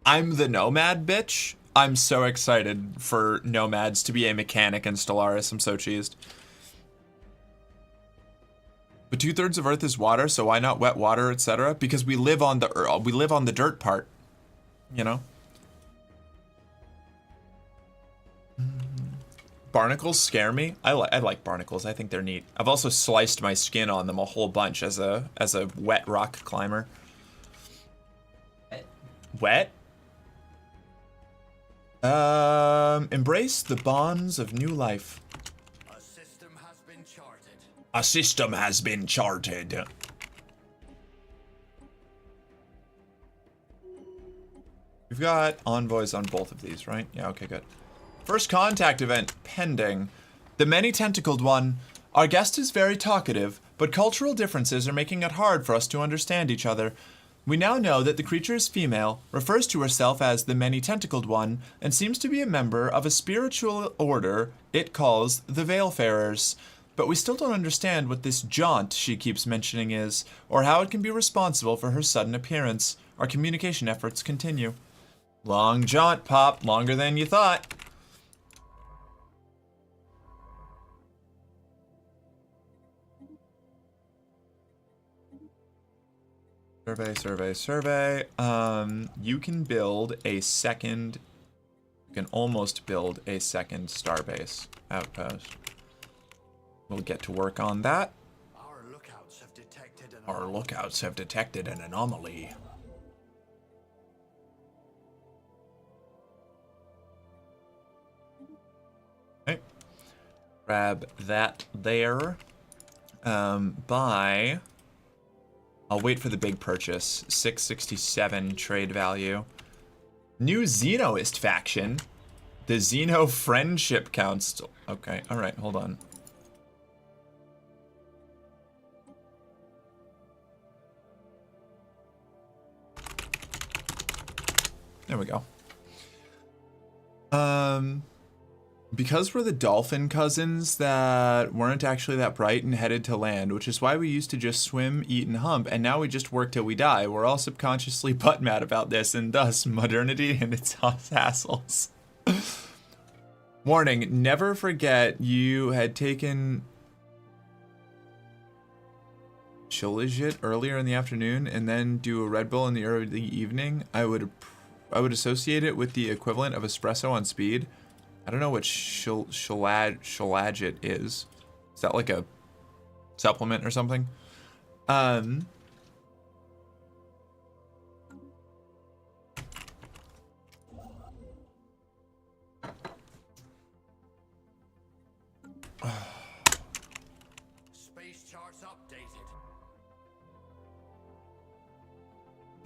the nomad bitch. I'm so excited for nomads to be a mechanic in Stellaris. I'm so cheesed. But 2/3 of Earth is water, so why not wet water, etc.? Because we live on the dirt part, you know. Barnacles scare me. I like barnacles. I think they're neat. I've also sliced my skin on them a whole bunch as a wet rock climber. Wet? Embrace the bonds of new life. A system has been charted. A system has been charted. We've got envoys on both of these, right? Yeah, okay, good. First contact event pending. The many-tentacled one. Our guest is very talkative, but cultural differences are making it hard for us to understand each other. We now know that the creature is female, refers to herself as the many-tentacled one, and seems to be a member of a spiritual order it calls the Veilfarers. But we still don't understand what this jaunt she keeps mentioning is, or how it can be responsible for her sudden appearance. Our communication efforts continue. Long jaunt, Pop. Longer than you thought. Survey. You can build a second... You can almost build a second starbase outpost. We'll get to work on that. Our lookouts have detected an anomaly. Okay. Grab that there. Buy... I'll wait for the big purchase. 667 trade value. New Xenoist faction. The Xeno Friendship Council. Okay, alright, hold on. There we go. Because we're the dolphin cousins that weren't actually that bright and headed to land, which is why we used to just swim, eat, and hump, and now we just work till we die. We're all subconsciously butt mad about this, and thus modernity and its hassles. Warning, never forget you had taken Shilajit earlier in the afternoon and then do a Red Bull in the early evening. I would associate it with the equivalent of espresso on speed. I don't know what Shilajit is. Is that like a supplement or something? Space charts updated.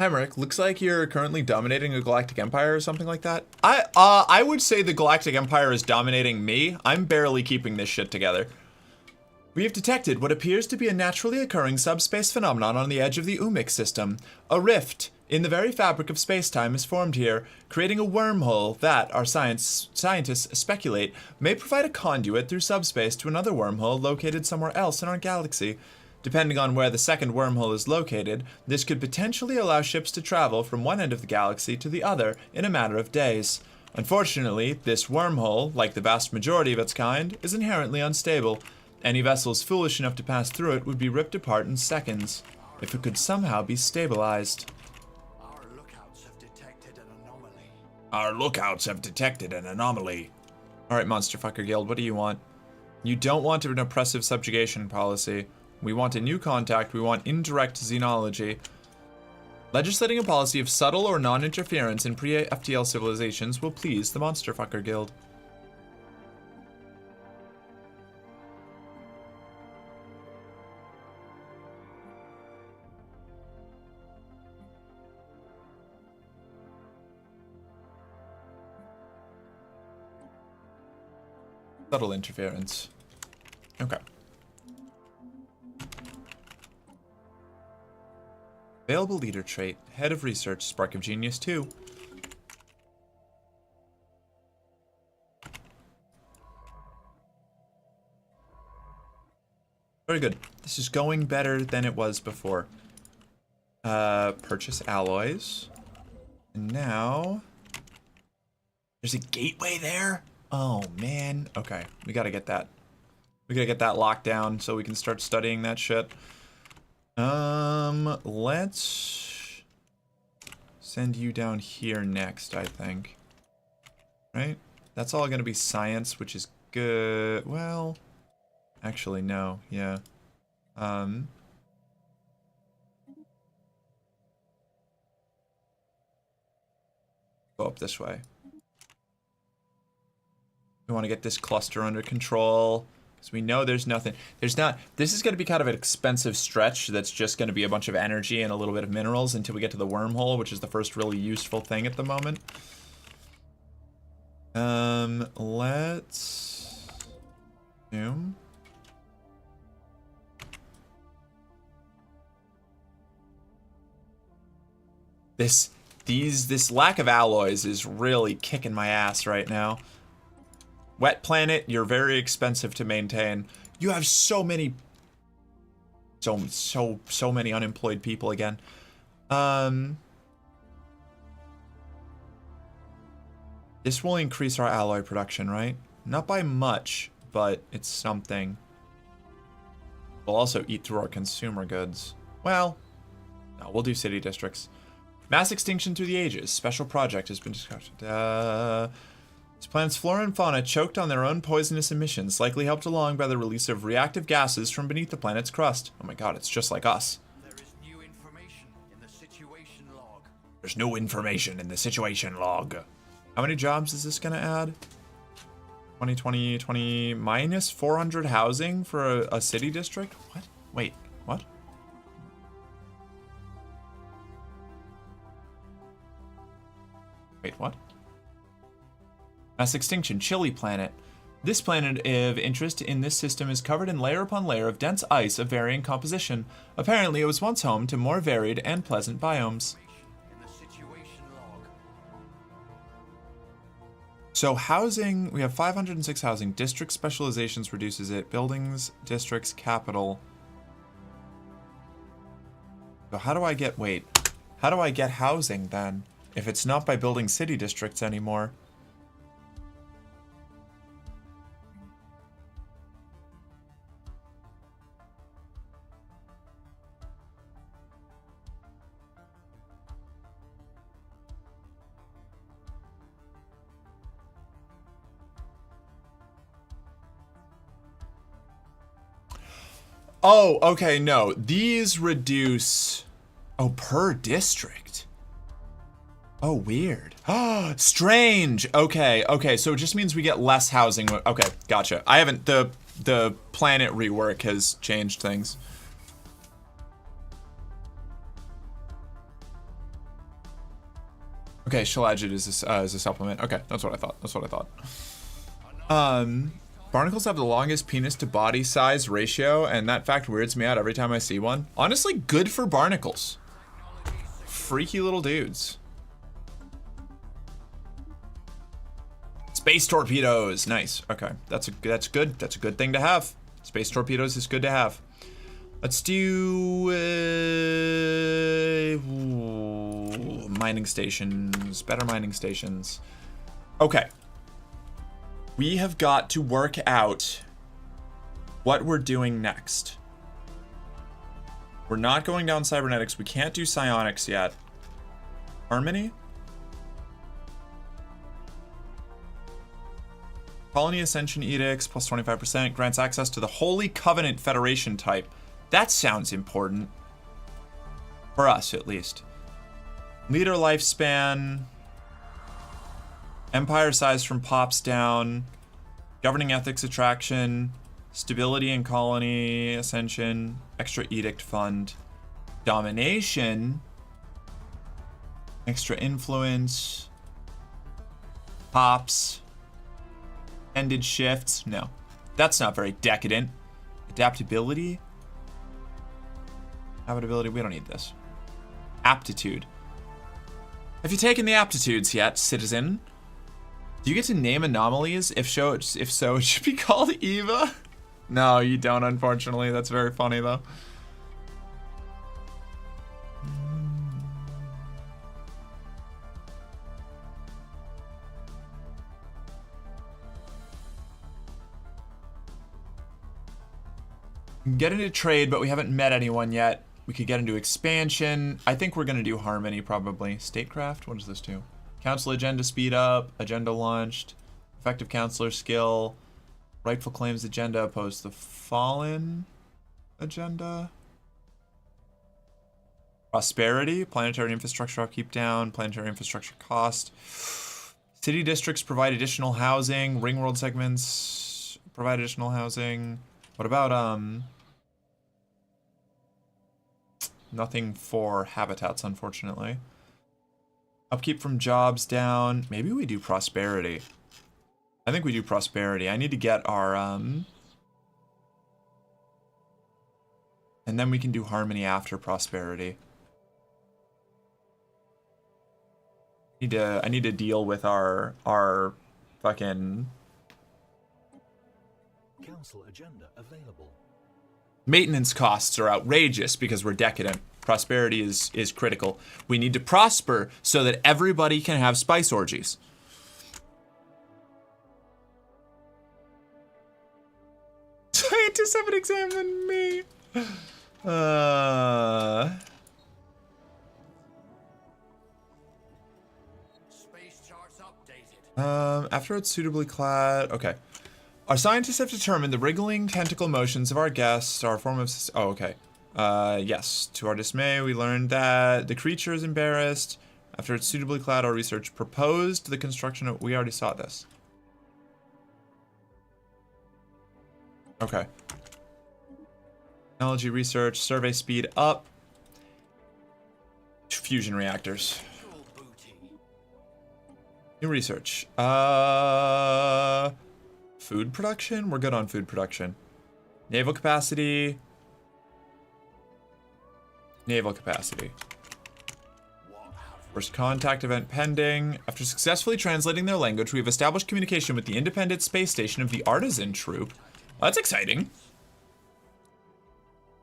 Hemrick, looks like you're currently dominating a galactic empire or something like that. I would say the galactic empire is dominating me. I'm barely keeping this shit together. We have detected what appears to be a naturally occurring subspace phenomenon on the edge of the Umik system. A rift in the very fabric of space-time is formed here, creating a wormhole that, our scientists speculate, may provide a conduit through subspace to another wormhole located somewhere else in our galaxy. Depending on where the second wormhole is located, this could potentially allow ships to travel from one end of the galaxy to the other in a matter of days. Unfortunately, this wormhole, like the vast majority of its kind, is inherently unstable. Any vessels foolish enough to pass through it would be ripped apart in seconds, if it could somehow be stabilized. Our lookouts have detected an anomaly. Our lookouts have detected an anomaly. Alright, Monsterfucker Guild, what do you want? You don't want an oppressive subjugation policy. We want a new contact. We want indirect xenology. Legislating a policy of subtle or non-interference in pre-FTL civilizations will please the Monsterfucker Guild. Subtle interference. Okay. Available leader trait. Head of research. Spark of genius 2. Very good. This is going better than it was before. Purchase alloys. And now... There's a gateway there? Oh, man. Okay, we gotta get that. We gotta get that locked down so we can start studying that shit. Let's send you down here next, I think. Right? That's all gonna be science, which is good. Well, actually, no. Yeah. Go up this way. We want to get this cluster under control. Because we know there's nothing. There's not. This is going to be kind of an expensive stretch that's just going to be a bunch of energy and a little bit of minerals until we get to the wormhole, which is the first really useful thing at the moment. Let's zoom. This lack of alloys is really kicking my ass right now. Wet planet, you're very expensive to maintain. You have so many many unemployed people again. This will increase our alloy production, right? Not by much, but it's something. We'll also eat through our consumer goods. Well, no, we'll do city districts. Mass extinction through the ages. Special project has been discussed. This planet's flora and fauna, choked on their own poisonous emissions, likely helped along by the release of reactive gases from beneath the planet's crust. Oh my god, it's just like us. There is new information in the situation log. There's no information in the situation log. How many jobs is this gonna add? 20 minus 400 housing for a city district? What? Wait, what? Wait, what? Mass extinction, chilly planet. This planet of interest in this system is covered in layer upon layer of dense ice of varying composition. Apparently, it was once home to more varied and pleasant biomes. In the situation log. So housing, we have 506 housing. District specializations reduces it. Buildings, districts, capital. So how do I get, wait, how do I get housing then? If it's not by building city districts anymore. Oh, okay, no. These reduce... Oh, per district. Oh, weird. Strange. Okay, okay. So it just means we get less housing. Okay, gotcha. I haven't... The planet rework has changed things. Okay, Shellagit is a supplement. Okay, that's what I thought. That's what I thought. Barnacles have the longest penis to body size ratio, and that fact weirds me out every time I see one. Honestly, good for barnacles. Freaky little dudes. Space torpedoes, nice. Okay, that's good. That's a good thing to have. Space torpedoes is good to have. Let's do mining stations. Better mining stations. Okay. We have got to work out what we're doing next. We're not going down cybernetics. We can't do psionics yet. Harmony? Colony Ascension Edicts, plus 25%, grants access to the Holy Covenant Federation type. That sounds important. For us, at least. Leader lifespan. Empire size from pops down. Governing ethics attraction. Stability in colony ascension. Extra edict fund. Domination. Extra influence. Pops. Ended shifts. No. That's not very decadent. Adaptability. Habitability. We don't need this. Aptitude. Have you taken the aptitudes yet, citizen? Do you get to name anomalies? If so, it should be called Eva. No, you don't, unfortunately. That's very funny, though. Get into trade, but we haven't met anyone yet. We could get into expansion. I think we're going to do harmony, probably. Statecraft? What does this do? Council agenda speed up. Agenda launched. Effective counselor skill. Rightful claims agenda opposed to the fallen agenda. Prosperity. Planetary infrastructure upkeep down. Planetary infrastructure cost. City districts provide additional housing. Ring world segments provide additional housing. What about, nothing for habitats, unfortunately. Upkeep from jobs down. Maybe we do prosperity. I think we do prosperity. I need to get our, and then we can do harmony after prosperity. I need to deal with our fucking Council agenda available. Maintenance costs are outrageous because we're decadent. Prosperity is critical. We need to prosper so that everybody can have spice orgies. Scientists haven't examined me. Space charts updated. After it's suitably clad. Okay. Our scientists have determined the wriggling tentacle motions of our guests are a form of... Oh, okay. Yes. To our dismay, we learned that the creature is embarrassed. After it's suitably clad, our research proposed the construction of... We already saw this. Okay. Technology research, survey speed up. Fusion reactors. New research. Food production? We're good on food production. Naval capacity. Naval capacity. First contact event pending. After successfully translating their language, we have established communication with the independent space station of the Artisan Troop. Well, that's exciting.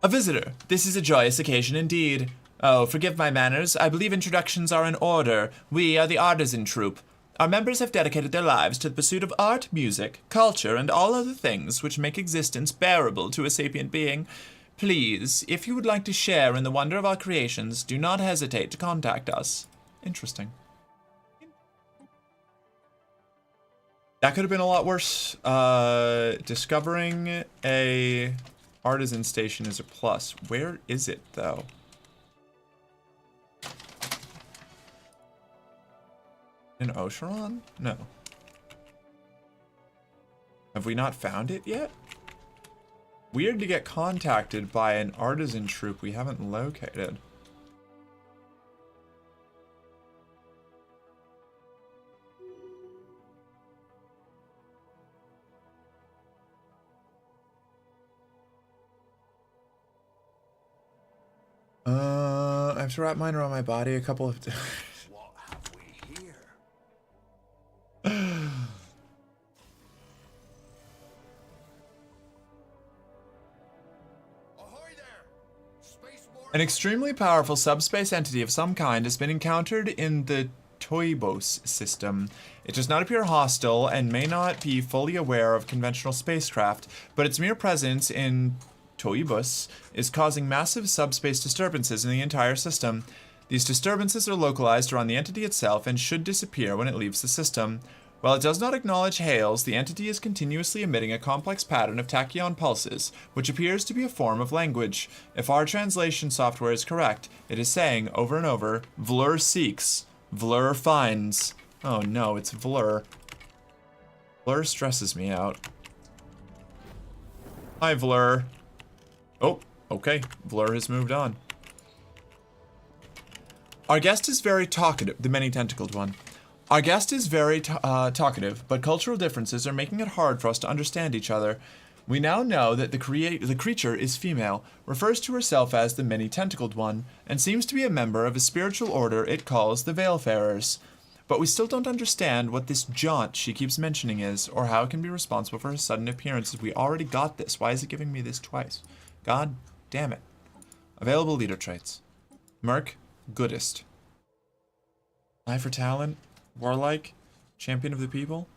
A visitor. This is a joyous occasion indeed. Oh, forgive my manners. I believe introductions are in order. We are the Artisan Troop. Our members have dedicated their lives to the pursuit of art, music, culture, and all other things which make existence bearable to a sapient being. Please, if you would like to share in the wonder of our creations, do not hesitate to contact us. Interesting. That could have been a lot worse. Discovering a Artisan station is a plus. Where is it, though? In Ocheron? No. Have we not found it yet? Weird to get contacted by an artisan troop we haven't located. I have to wrap mine around my body a couple of What have we here? Ahoy there! Spaceborne. An extremely powerful subspace entity of some kind has been encountered in the Toibos system. It does not appear hostile and may not be fully aware of conventional spacecraft, but its mere presence in Toibos is causing massive subspace disturbances in the entire system. These disturbances are localized around the entity itself and should disappear when it leaves the system. While it does not acknowledge hails, the entity is continuously emitting a complex pattern of tachyon pulses, which appears to be a form of language. If our translation software is correct, it is saying over and over, Vlur seeks, Vlur finds. Oh no, it's Vlur. Vlur stresses me out. Hi, Vlur. Oh, okay. Vlur has moved on. Our guest is very talkative, the many-tentacled one. Our guest is very talkative, but cultural differences are making it hard for us to understand each other. We now know that the creature is female, refers to herself as the many-tentacled one, and seems to be a member of a spiritual order it calls the Veilfarers. But we still don't understand what this jaunt she keeps mentioning is, or how it can be responsible for her sudden appearances. We already got this. Why is it giving me this twice? God damn it. Available leader traits. Merc, goodest. Eye for talent, warlike, champion of the people.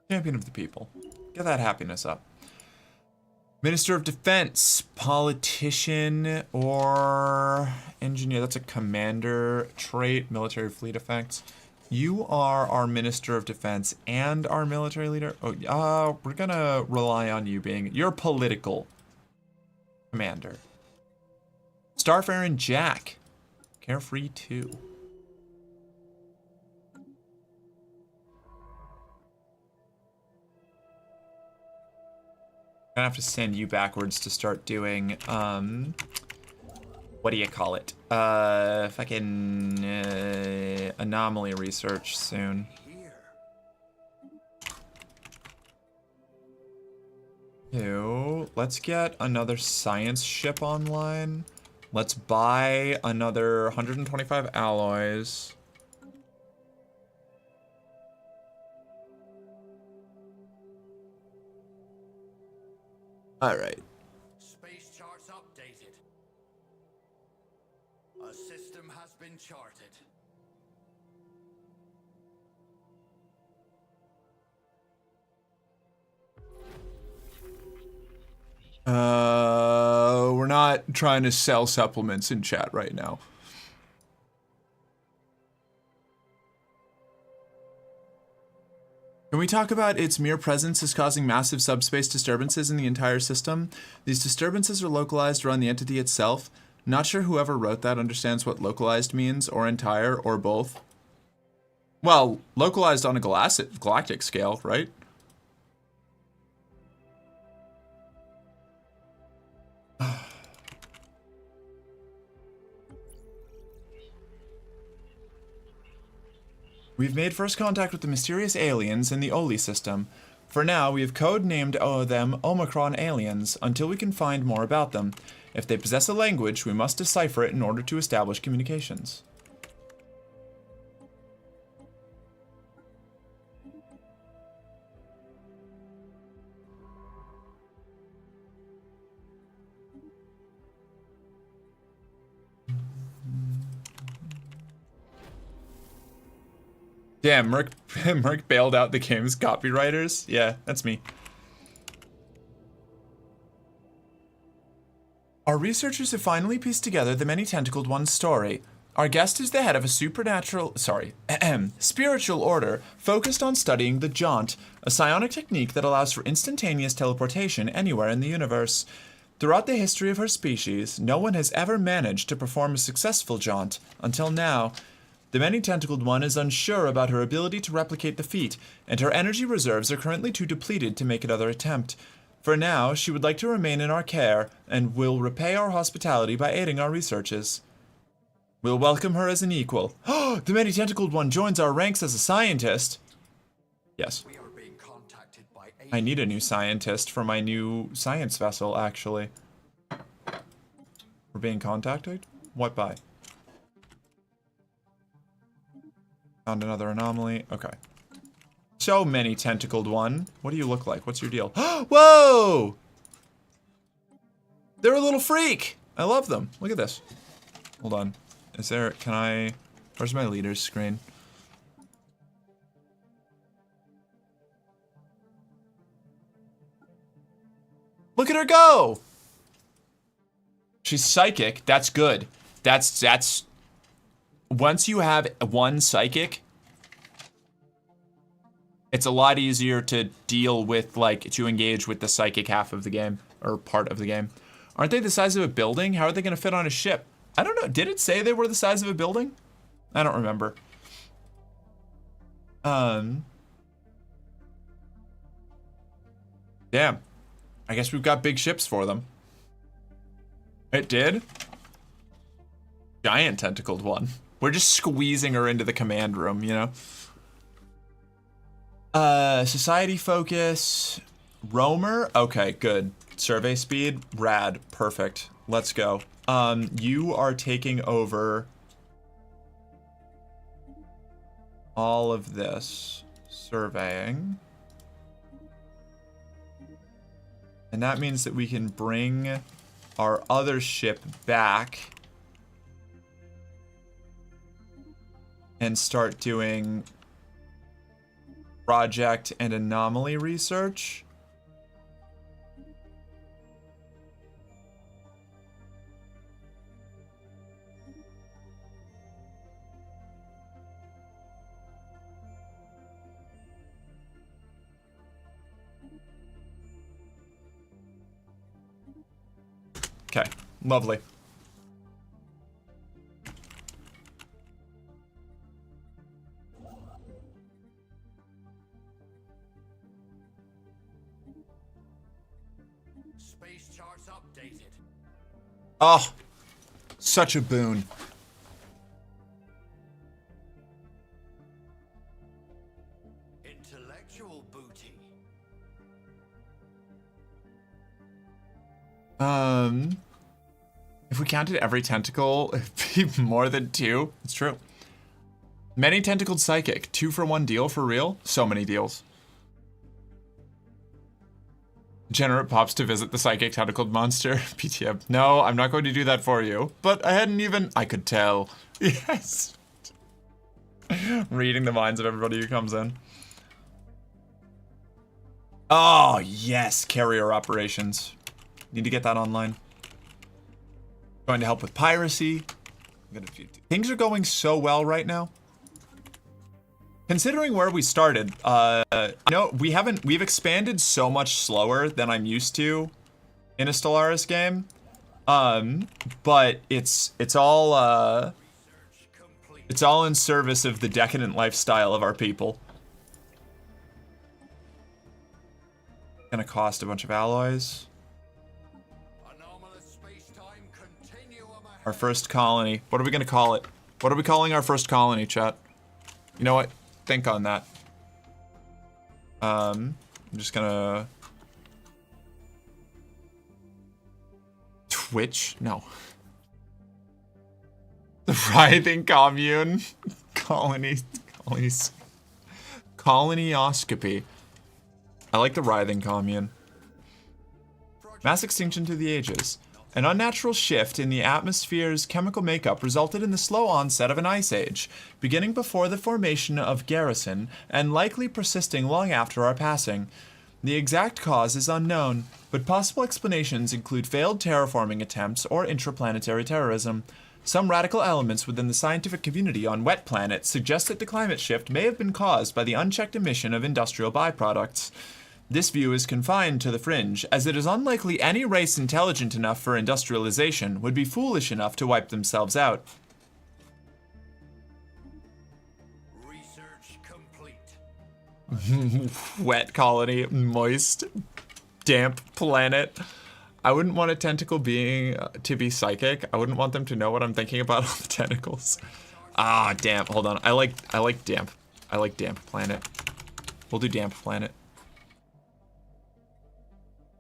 Champion of the people. Get that happiness up. Minister of Defense, politician, or engineer. That's a commander trait, military fleet effects. You are our Minister of Defense and our military leader. Oh, we're gonna rely on you being your political commander. Starfarer Jack, Carefree 2. Gonna have to send you backwards to start doing what do you call it? Fucking anomaly research soon. Ew, let's get another science ship online. Let's buy another 125 alloys. All right. Space charts updated. A system has been charted. We're not trying to sell supplements in chat right now. Can we talk about its mere presence is causing massive subspace disturbances in the entire system? These disturbances are localized around the entity itself. Not sure whoever wrote that understands what localized means, or entire, or both. Well, localized on a galactic scale, right? We've made first contact with the mysterious aliens in the Oli system. For now, we have code-named them Omicron aliens, until we can find more about them. If they possess a language, we must decipher it in order to establish communications. Damn, Merc bailed out the game's copywriters? Yeah, that's me. Our researchers have finally pieced together the many-tentacled one's story. Our guest is the head of a spiritual order focused on studying the jaunt, a psionic technique that allows for instantaneous teleportation anywhere in the universe. Throughout the history of her species, no one has ever managed to perform a successful jaunt until now. The many-tentacled one is unsure about her ability to replicate the feat, and her energy reserves are currently too depleted to make another attempt. For now, she would like to remain in our care, and will repay our hospitality by aiding our researches. We'll welcome her as an equal. The many-tentacled one joins our ranks as a scientist. Yes. We are being contacted by I need a new scientist for my new science vessel, actually. We're being contacted? What by? Found another anomaly. Okay. So many tentacled one. What do you look like? What's your deal? Whoa! They're a little freak. I love them. Look at this. Hold on. Is there, can I, where's my leader's screen? Look at her go! She's psychic. That's good. That's, once you have one psychic, it's a lot easier to deal with, like, to engage with the psychic half of the game, or part of the game. Aren't they the size of a building? How are they going to fit on a ship? I don't know. Did it say they were the size of a building? I don't remember. Damn. I guess we've got big ships for them. It did? Giant tentacled one. We're just squeezing her into the command room, you know? Society focus. Roamer? Okay, good. Survey speed? Rad. Perfect. Let's go. You are taking over all of this surveying. And that means that we can bring our other ship back and start doing project and anomaly research. Okay, lovely. space charts updated. Oh, such a boon. Intellectual booty. If we counted every tentacle, it'd be more than 2. It's true. Many tentacled psychic. 2 for 1 deal, for real? So many deals. Generate pops to visit the psychic tentacled monster. PTM. No, I'm not going to do that for you. But I hadn't even... I could tell. Yes. Reading the minds of everybody who comes in. Oh, yes. Carrier operations. Need to get that online. Going to help with piracy. Things are going so well right now. Considering where we started, we've expanded so much slower than I'm used to in a Stellaris game. But it's all in service of the decadent lifestyle of our people. Gonna cost a bunch of alloys. Our first colony. What are we gonna call it? What are we calling our first colony, chat? You know what? Think on that. I'm just gonna... Twitch? No. The writhing commune. Colonioscopy. I like the writhing commune. Mass extinction through the ages. An unnatural shift in the atmosphere's chemical makeup resulted in the slow onset of an ice age, beginning before the formation of Garrison and likely persisting long after our passing. The exact cause is unknown, but possible explanations include failed terraforming attempts or intraplanetary terrorism. Some radical elements within the scientific community on wet planets suggest that the climate shift may have been caused by the unchecked emission of industrial byproducts. This view is confined to the fringe, as it is unlikely any race intelligent enough for industrialization would be foolish enough to wipe themselves out. Research complete. Wet colony, moist, damp planet. I wouldn't want a tentacle being to be psychic. I wouldn't want them to know what I'm thinking about on the tentacles. Ah, damp. Hold on. I like damp. I like damp planet. We'll do damp planet.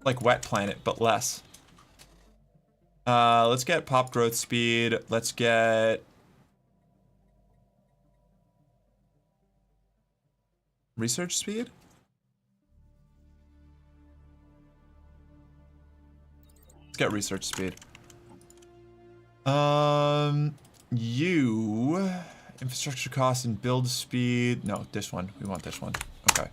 Like wet planet, but less. Let's get pop growth speed. Let's get research speed. Let's get research speed. Infrastructure costs and build speed. No, this one. We want this one. Okay.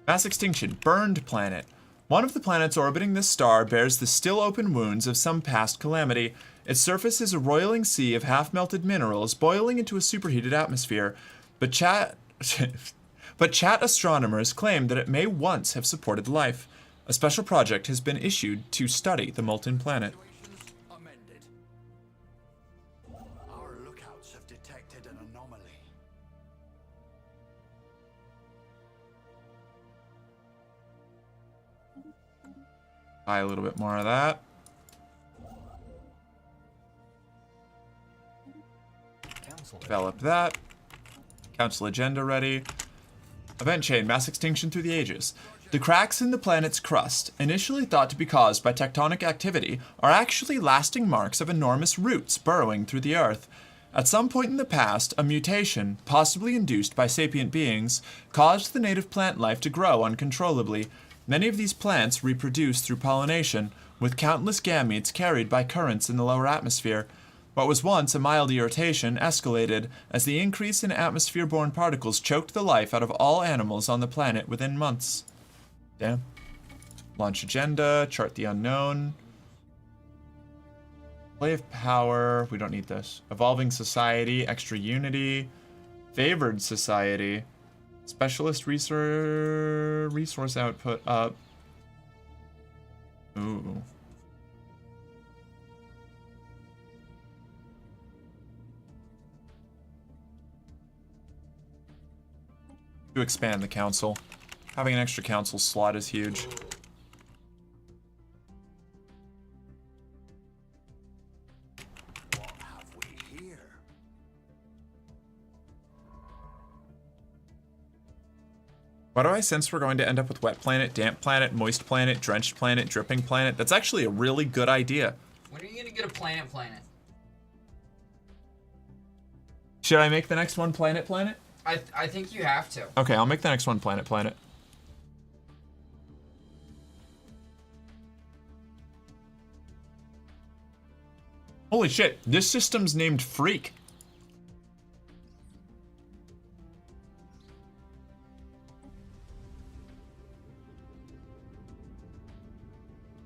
Mass extinction. Burned planet. One of the planets orbiting this star bears the still open wounds of some past calamity. Its surface is a roiling sea of half-melted minerals boiling into a superheated atmosphere. But chat astronomers claim that it may once have supported life. A special project has been issued to study the molten planet. Situations amended. Our lookouts have detected an anomaly. Buy a little bit more of that. Council Develop that. Council agenda ready. Event chain, mass extinction through the ages. The cracks in the planet's crust, initially thought to be caused by tectonic activity, are actually lasting marks of enormous roots burrowing through the earth. At some point in the past, a mutation, possibly induced by sapient beings, caused the native plant life to grow uncontrollably. Many of these plants reproduce through pollination, with countless gametes carried by currents in the lower atmosphere. What was once a mild irritation escalated as the increase in atmosphere-borne particles choked the life out of all animals on the planet within months. Damn. Launch agenda, chart the unknown. Play of power, we don't need this. Evolving society, extra unity. Favored society. Specialist resource output up. Ooh. To expand the council. Having an extra council slot is huge. What have we here? Why do I sense we're going to end up with wet planet, damp planet, moist planet, drenched planet, dripping planet? That's actually a really good idea. When are you gonna get a planet? Should I make the next one planet? I think you have to. Okay, I'll make the next one planet. Holy shit, this system's named Freak.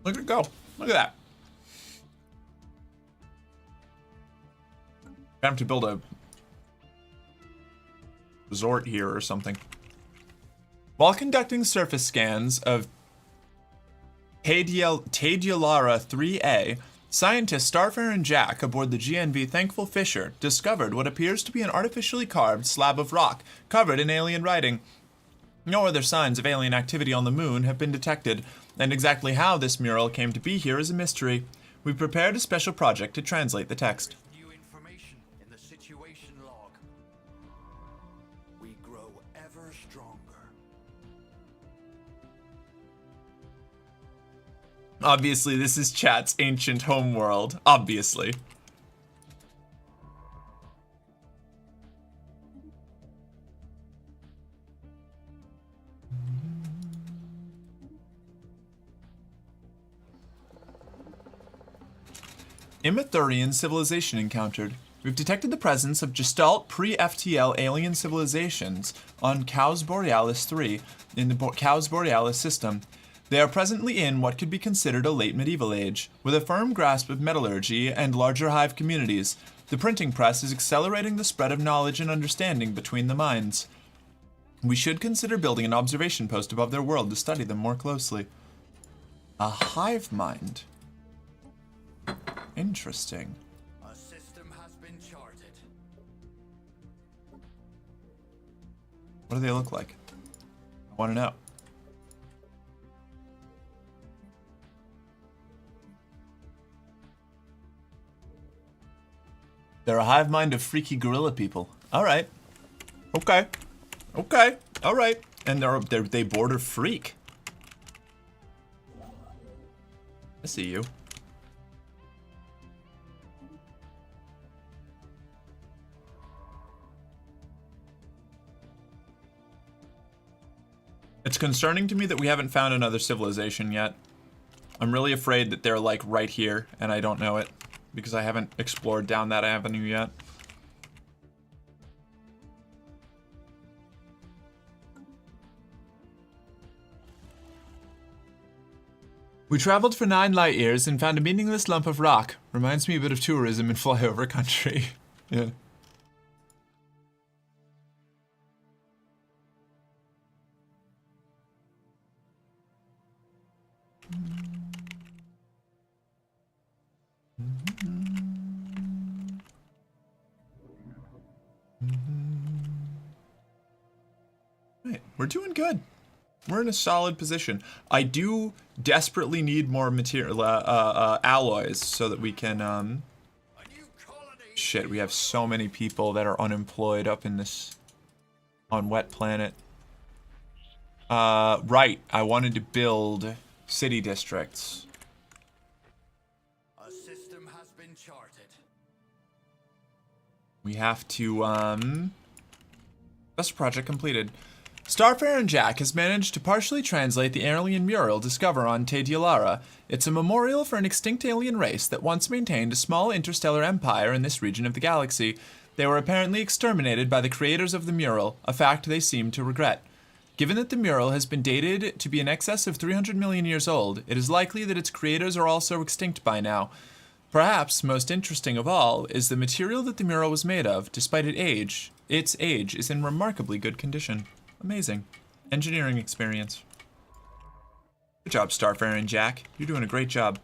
Look at it go. Look at that. I have to build a resort here or something. While conducting surface scans of Tadyalara 3A, scientists Starfare and Jack aboard the GNV Thankful Fisher discovered what appears to be an artificially carved slab of rock covered in alien writing. No other signs of alien activity on the moon have been detected, and exactly how this mural came to be here is a mystery. We've prepared a special project to translate the text. New information in the situation log. We grow ever stronger. Obviously, this is chat's ancient homeworld. Obviously. Immathurian civilization encountered. We've detected the presence of Gestalt pre-FTL alien civilizations on Caus Borealis 3 in the Caus Borealis system. They are presently in what could be considered a late medieval age. With a firm grasp of metallurgy and larger hive communities, the printing press is accelerating the spread of knowledge and understanding between the minds. We should consider building an observation post above their world to study them more closely. A hive mind. Interesting. A system has been charted. What do they look like? I want to know. They're a hive mind of freaky gorilla people. All right. Okay. Okay. All right. And they border freak. I see you. It's concerning to me that we haven't found another civilization yet. I'm really afraid that they're like right here and I don't know it because I haven't explored down that avenue yet. We traveled for 9 light years and found a meaningless lump of rock. Reminds me a bit of tourism in flyover country. Yeah. Right, we're doing good. We're in a solid position. I do desperately need more material, alloys so that we can, shit, we have so many people that are unemployed up in this, on Wet Planet. Right, I wanted to build city districts. A system has been charted. We have to, that's project completed. Starfarer and Jack has managed to partially translate the alien mural discovered on Te Diolara. It's a memorial for an extinct alien race that once maintained a small interstellar empire in this region of the galaxy. They were apparently exterminated by the creators of the mural, a fact they seem to regret. Given that the mural has been dated to be in excess of 300 million years old, it is likely that its creators are also extinct by now. Perhaps most interesting of all is the material that the mural was made of. Despite its age is in remarkably good condition. Amazing. Engineering experience. Good job, Starfarer and Jack. You're doing a great job.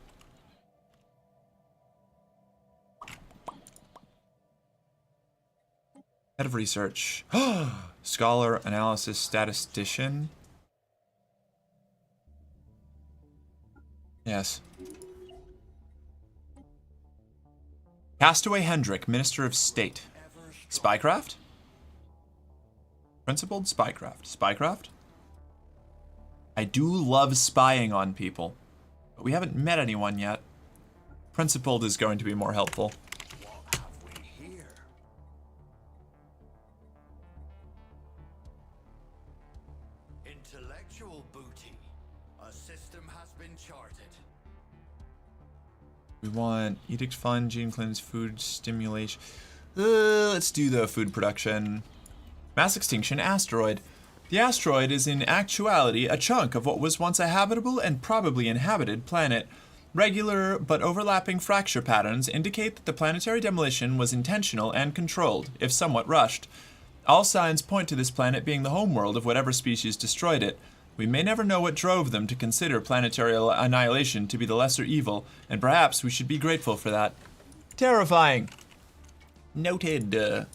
Head of research. Scholar, analysis, statistician. Yes. Castaway Hendrick, Minister of State. Spycraft? Principled spycraft. Spycraft? I do love spying on people, but we haven't met anyone yet. Principled is going to be more helpful. What have we here? Intellectual booty. A system has been charted. We want edict fund, gene cleanse, food stimulation. Let's do the food production. Mass extinction asteroid. The asteroid is in actuality a chunk of what was once a habitable and probably inhabited planet. Regular but overlapping fracture patterns indicate that the planetary demolition was intentional and controlled, if somewhat rushed. All signs point to this planet being the homeworld of whatever species destroyed it. We may never know what drove them to consider planetary annihilation to be the lesser evil, and perhaps we should be grateful for that. Terrifying. Noted.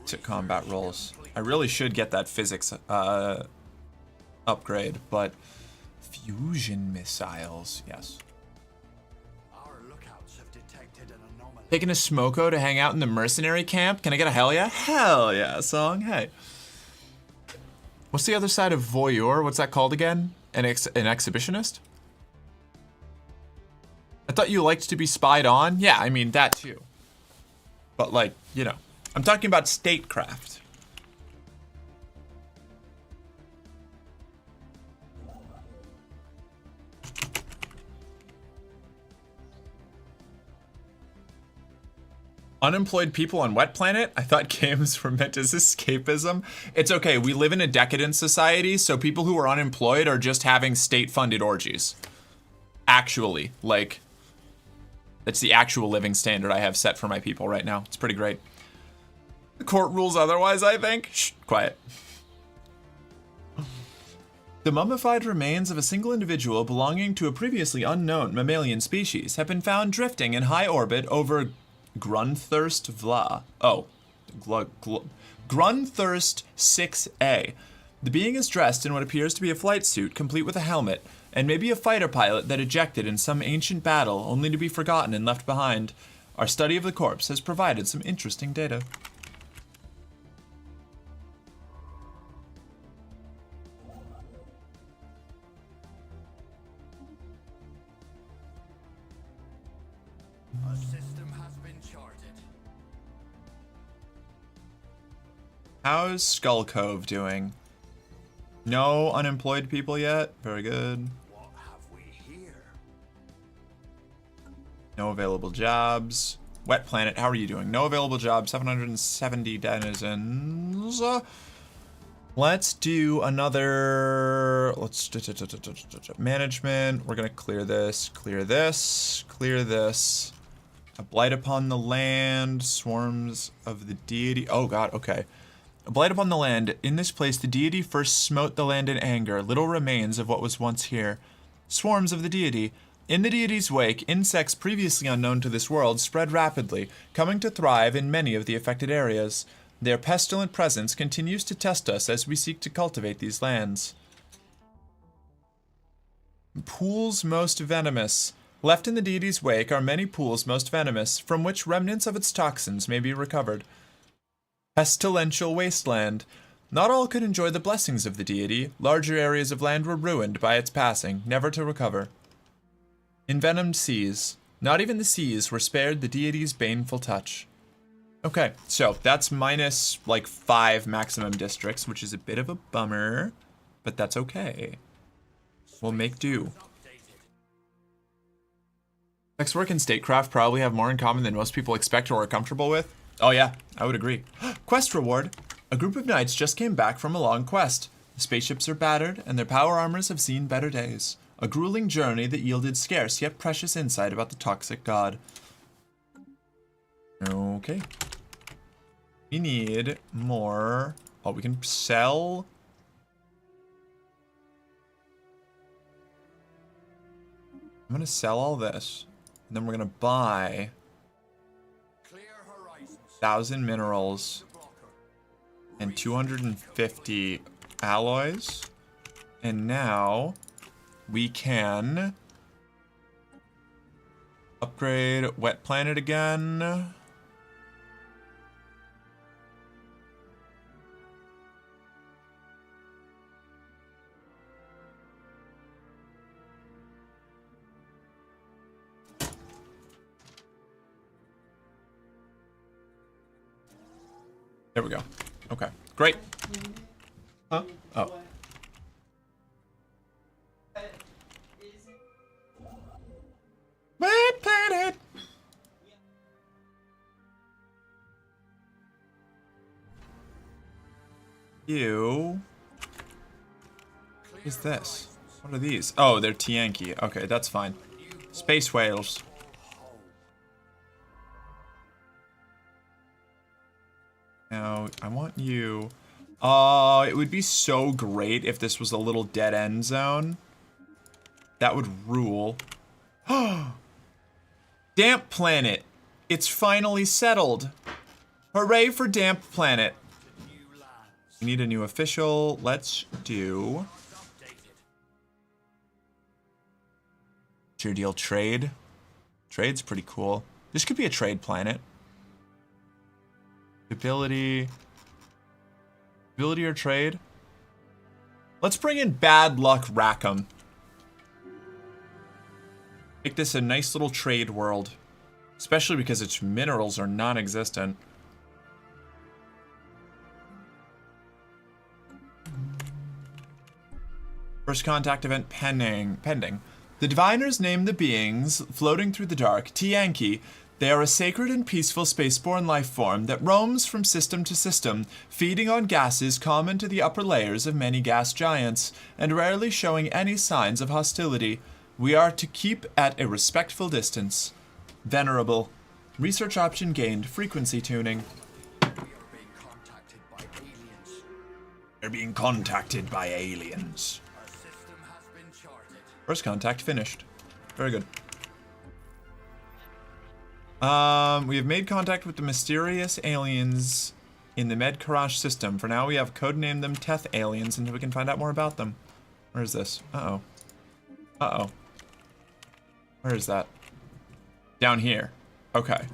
To combat rolls. I really should get that physics upgrade, but fusion missiles, yes. Our lookouts have detected an anomaly. Taking a smoko to hang out in the mercenary camp? Can I get a hell yeah? Hell yeah song, hey. What's the other side of voyeur? What's that called again? An exhibitionist? I thought you liked to be spied on? Yeah, I mean, that too. But like, you know. I'm talking about statecraft. Unemployed people on Wet Planet? I thought games were meant as escapism. It's okay, we live in a decadent society, so people who are unemployed are just having state-funded orgies. Actually, like, that's the actual living standard I have set for my people right now. It's pretty great. The court rules otherwise, I think. Shh, quiet. The mummified remains of a single individual belonging to a previously unknown mammalian species have been found drifting in high orbit over Grunthurst Vla. Oh, Grunthurst 6A. The being is dressed in what appears to be a flight suit, complete with a helmet, and maybe a fighter pilot that ejected in some ancient battle, only to be forgotten and left behind. Our study of the corpse has provided some interesting data. A system has been charted. How's Skull Cove doing? No unemployed people yet? Very good. What have we here? No available jobs. Wet Planet, how are you doing? No available jobs, 770 denizens. Let's do another, management. We're gonna clear this, clear this, clear this. A blight upon the land, swarms of the deity. Oh god, okay. A blight upon the land. In this place, the deity first smote the land in anger. Little remains of what was once here. Swarms of the deity. In the deity's wake, insects previously unknown to this world spread rapidly, coming to thrive in many of the affected areas. Their pestilent presence continues to test us as we seek to cultivate these lands. Pools most venomous. Left in the deity's wake are many pools most venomous, from which remnants of its toxins may be recovered. Pestilential wasteland. Not all could enjoy the blessings of the deity. Larger areas of land were ruined by its passing, never to recover. Envenomed seas. Not even the seas were spared the deity's baneful touch. Okay, so that's minus like 5 maximum districts, which is a bit of a bummer, but that's okay. We'll make do. Sex work and statecraft probably have more in common than most people expect or are comfortable with. Oh yeah, I would agree. Quest reward. A group of knights just came back from a long quest. The spaceships are battered, and their power armors have seen better days. A grueling journey that yielded scarce yet precious insight about the toxic god. Okay. We need more. Oh, we can sell. I'm gonna sell all this. And then we're gonna buy 1,000 minerals and 250 alloys. And now we can upgrade Wet Planet again. There we go. Okay, great. Huh? Oh. Wet Planet! You. What is this? What are these? Oh, they're Tianki. Okay, that's fine. Space whales. Now, I want you. It would be so great if this was a little dead end zone. That would rule. Damp Planet. It's finally settled. Hooray for Damp Planet. We need a new official. Let's do. Tier deal trade. Trade's pretty cool. This could be a trade planet. Ability or trade? Let's bring in Bad Luck Rackham. Make this a nice little trade world. Especially because its minerals are non-existent. First contact event pending. The diviners named the beings floating through the dark Tianki. They are a sacred and peaceful spaceborne life form that roams from system to system, feeding on gases common to the upper layers of many gas giants, and rarely showing any signs of hostility. We are to keep at a respectful distance. Venerable. Research option gained. Frequency tuning. We are being contacted by aliens. They're being contacted by aliens. A system has been charted. First contact finished. Very good. We have made contact with the mysterious aliens in the Med-Karash system. For now, we have codenamed them Teth aliens until we can find out more about them. Where is this? Uh-oh. Uh-oh. Where is that? Down here. Okay.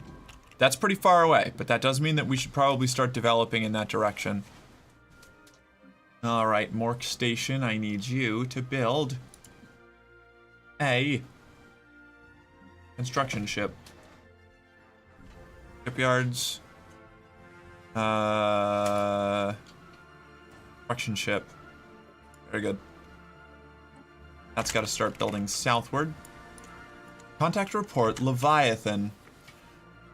That's pretty far away, but that does mean that we should probably start developing in that direction. Alright, Mork Station, I need you to build a construction ship. Shipyards. Construction ship. Very good. That's got to start building southward. Contact report, Leviathan.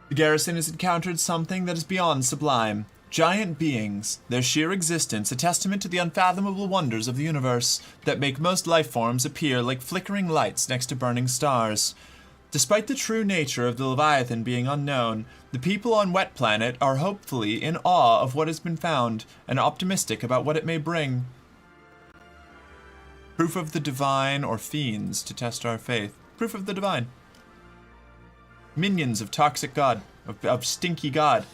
The garrison has encountered something that is beyond sublime. Giant beings, their sheer existence a testament to the unfathomable wonders of the universe that make most life forms appear like flickering lights next to burning stars. Despite the true nature of the Leviathan being unknown, the people on Wet Planet are hopefully in awe of what has been found and optimistic about what it may bring. Proof of the divine or fiends to test our faith. Proof of the divine. Minions of toxic god, of stinky god.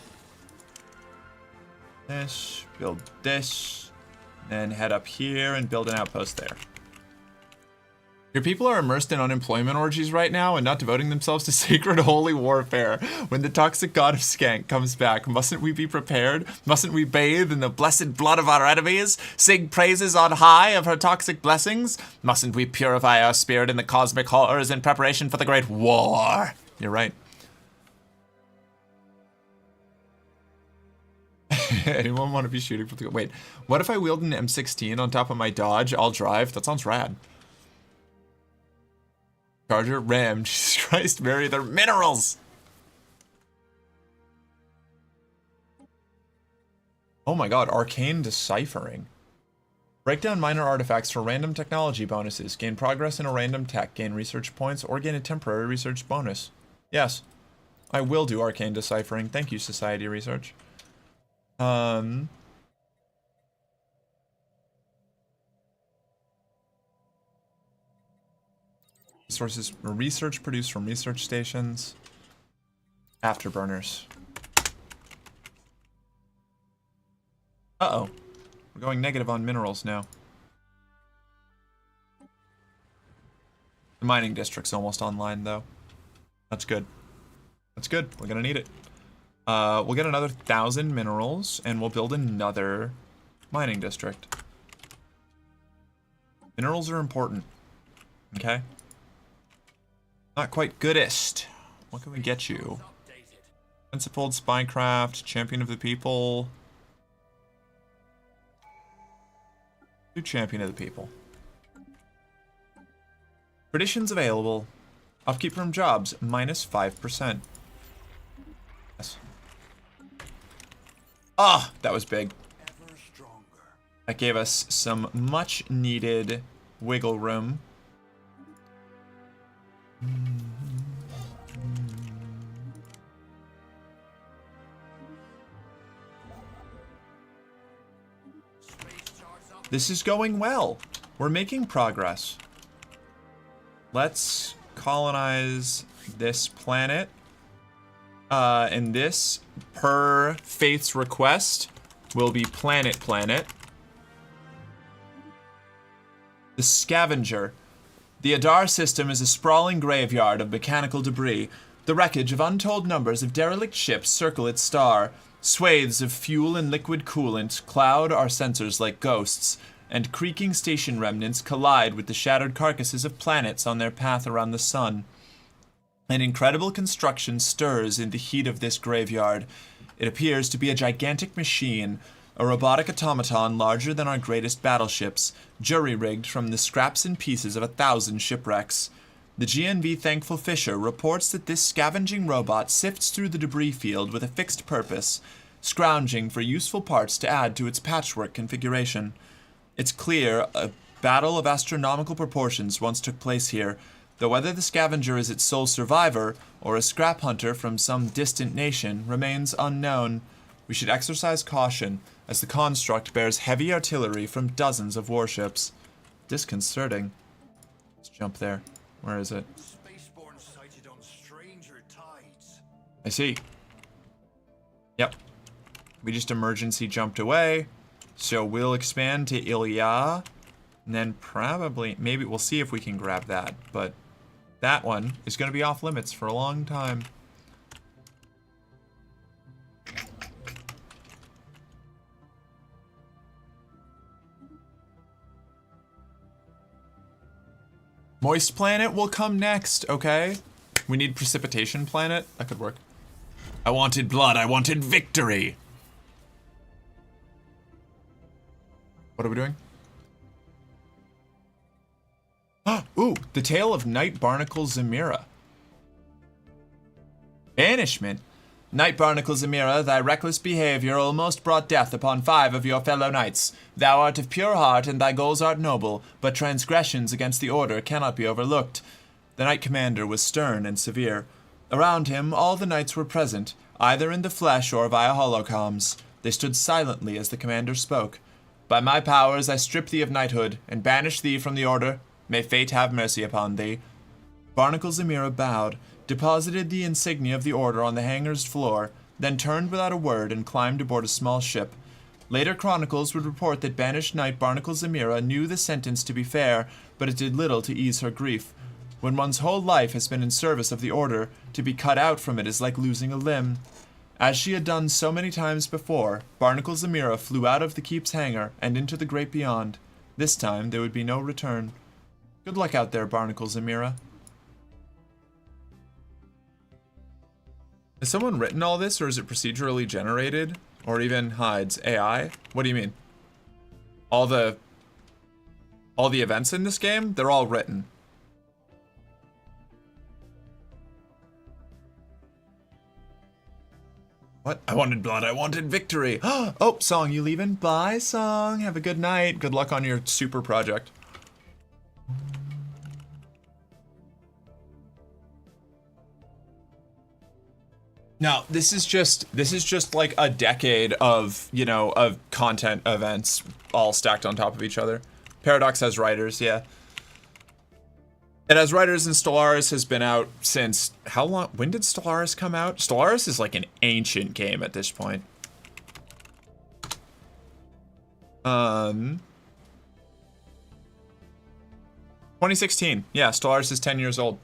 This, build this, then head up here and build an outpost there. Your people are immersed in unemployment orgies right now and not devoting themselves to sacred holy warfare. When the toxic god of Skank comes back, mustn't we be prepared? Mustn't we bathe in the blessed blood of our enemies? Sing praises on high of her toxic blessings? Mustn't we purify our spirit in the cosmic horrors in preparation for the great war? You're right. Anyone want to be shooting for the... Wait, what if I wield an M16 on top of my Dodge? I'll drive. That sounds rad. Charger, Ram, Jesus Christ, Mary, they're minerals! Oh my god, arcane deciphering. Break down minor artifacts for random technology bonuses. Gain progress in a random tech. Gain research points or gain a temporary research bonus. Yes, I will do arcane deciphering. Thank you, Society Research. Sources, research produced from research stations. Afterburners. Uh-oh. We're going negative on minerals now. The mining district's almost online, though. That's good. That's good. We're gonna need it. We'll get another 1,000 minerals, and we'll build another mining district. Minerals are important. Okay? Not quite goodest. What can we get you? Principled Spycraft, Champion of the People. Do Champion of the People. Traditions available. Upkeep from jobs, minus 5%. Yes. Ah, that was big. That gave us some much needed wiggle room. This is going well. We're making progress. Let's colonize this planet. And this, per Faith's request, will be Planet. The Scavenger. The Adar system is a sprawling graveyard of mechanical debris. The wreckage of untold numbers of derelict ships circle its star. Swathes of fuel and liquid coolant cloud our sensors like ghosts, and creaking station remnants collide with the shattered carcasses of planets on their path around the sun. An incredible construction stirs in the heat of this graveyard. It appears to be a gigantic machine, a robotic automaton larger than our greatest battleships, jury-rigged from the scraps and pieces of 1,000 shipwrecks. The GNV Thankful Fisher reports that this scavenging robot sifts through the debris field with a fixed purpose, scrounging for useful parts to add to its patchwork configuration. It's clear a battle of astronomical proportions once took place here, though whether the scavenger is its sole survivor or a scrap hunter from some distant nation remains unknown. We should exercise caution, as the construct bears heavy artillery from dozens of warships. Disconcerting. Let's jump there. Where is it? Spaceborne sighted on stranger tides. I see. Yep. We just emergency jumped away. So we'll expand to Ilya. And then probably, maybe we'll see if we can grab that. But that one is going to be off limits for a long time. Moist planet will come next, okay? We need precipitation planet. That could work. I wanted blood. I wanted victory. What are we doing? Ooh, the tale of Night Barnacle Zamira. Banishment. Night Barnacle Zamira, thy reckless behavior almost brought death upon 5 of your fellow knights. Thou art of pure heart, and thy goals art noble, but transgressions against the order cannot be overlooked. The knight commander was stern and severe. Around him, all the knights were present, either in the flesh or via holocomms. They stood silently as the commander spoke. By my powers I strip thee of knighthood, and banish thee from the order. May fate have mercy upon thee. Barnacle Zamira bowed, deposited the insignia of the order on the hangar's floor, then turned without a word and climbed aboard a small ship. Later chronicles would report that banished knight Barnacle Zamira knew the sentence to be fair, but it did little to ease her grief. When one's whole life has been in service of the order, to be cut out from it is like losing a limb. As she had done so many times before, Barnacle Zamira flew out of the keep's hangar and into the great beyond. This time there would be no return. Good luck out there, Barnacle Zamira. Has someone written all this, or is it procedurally generated? Or even hides AI? What do you mean? All the events in this game, they're all written. What? I wanted blood, I wanted victory. Oh, Song, you leaving? Bye, Song. Have a good night. Good luck on your super project. Now, this is just like a decade of, you know, of content events all stacked on top of each other. Paradox has writers, yeah. It has writers, and Stellaris has been out since, how long? When did Stellaris come out? Stellaris is like an ancient game at this point. 2016. Yeah, Stellaris is 10 years old.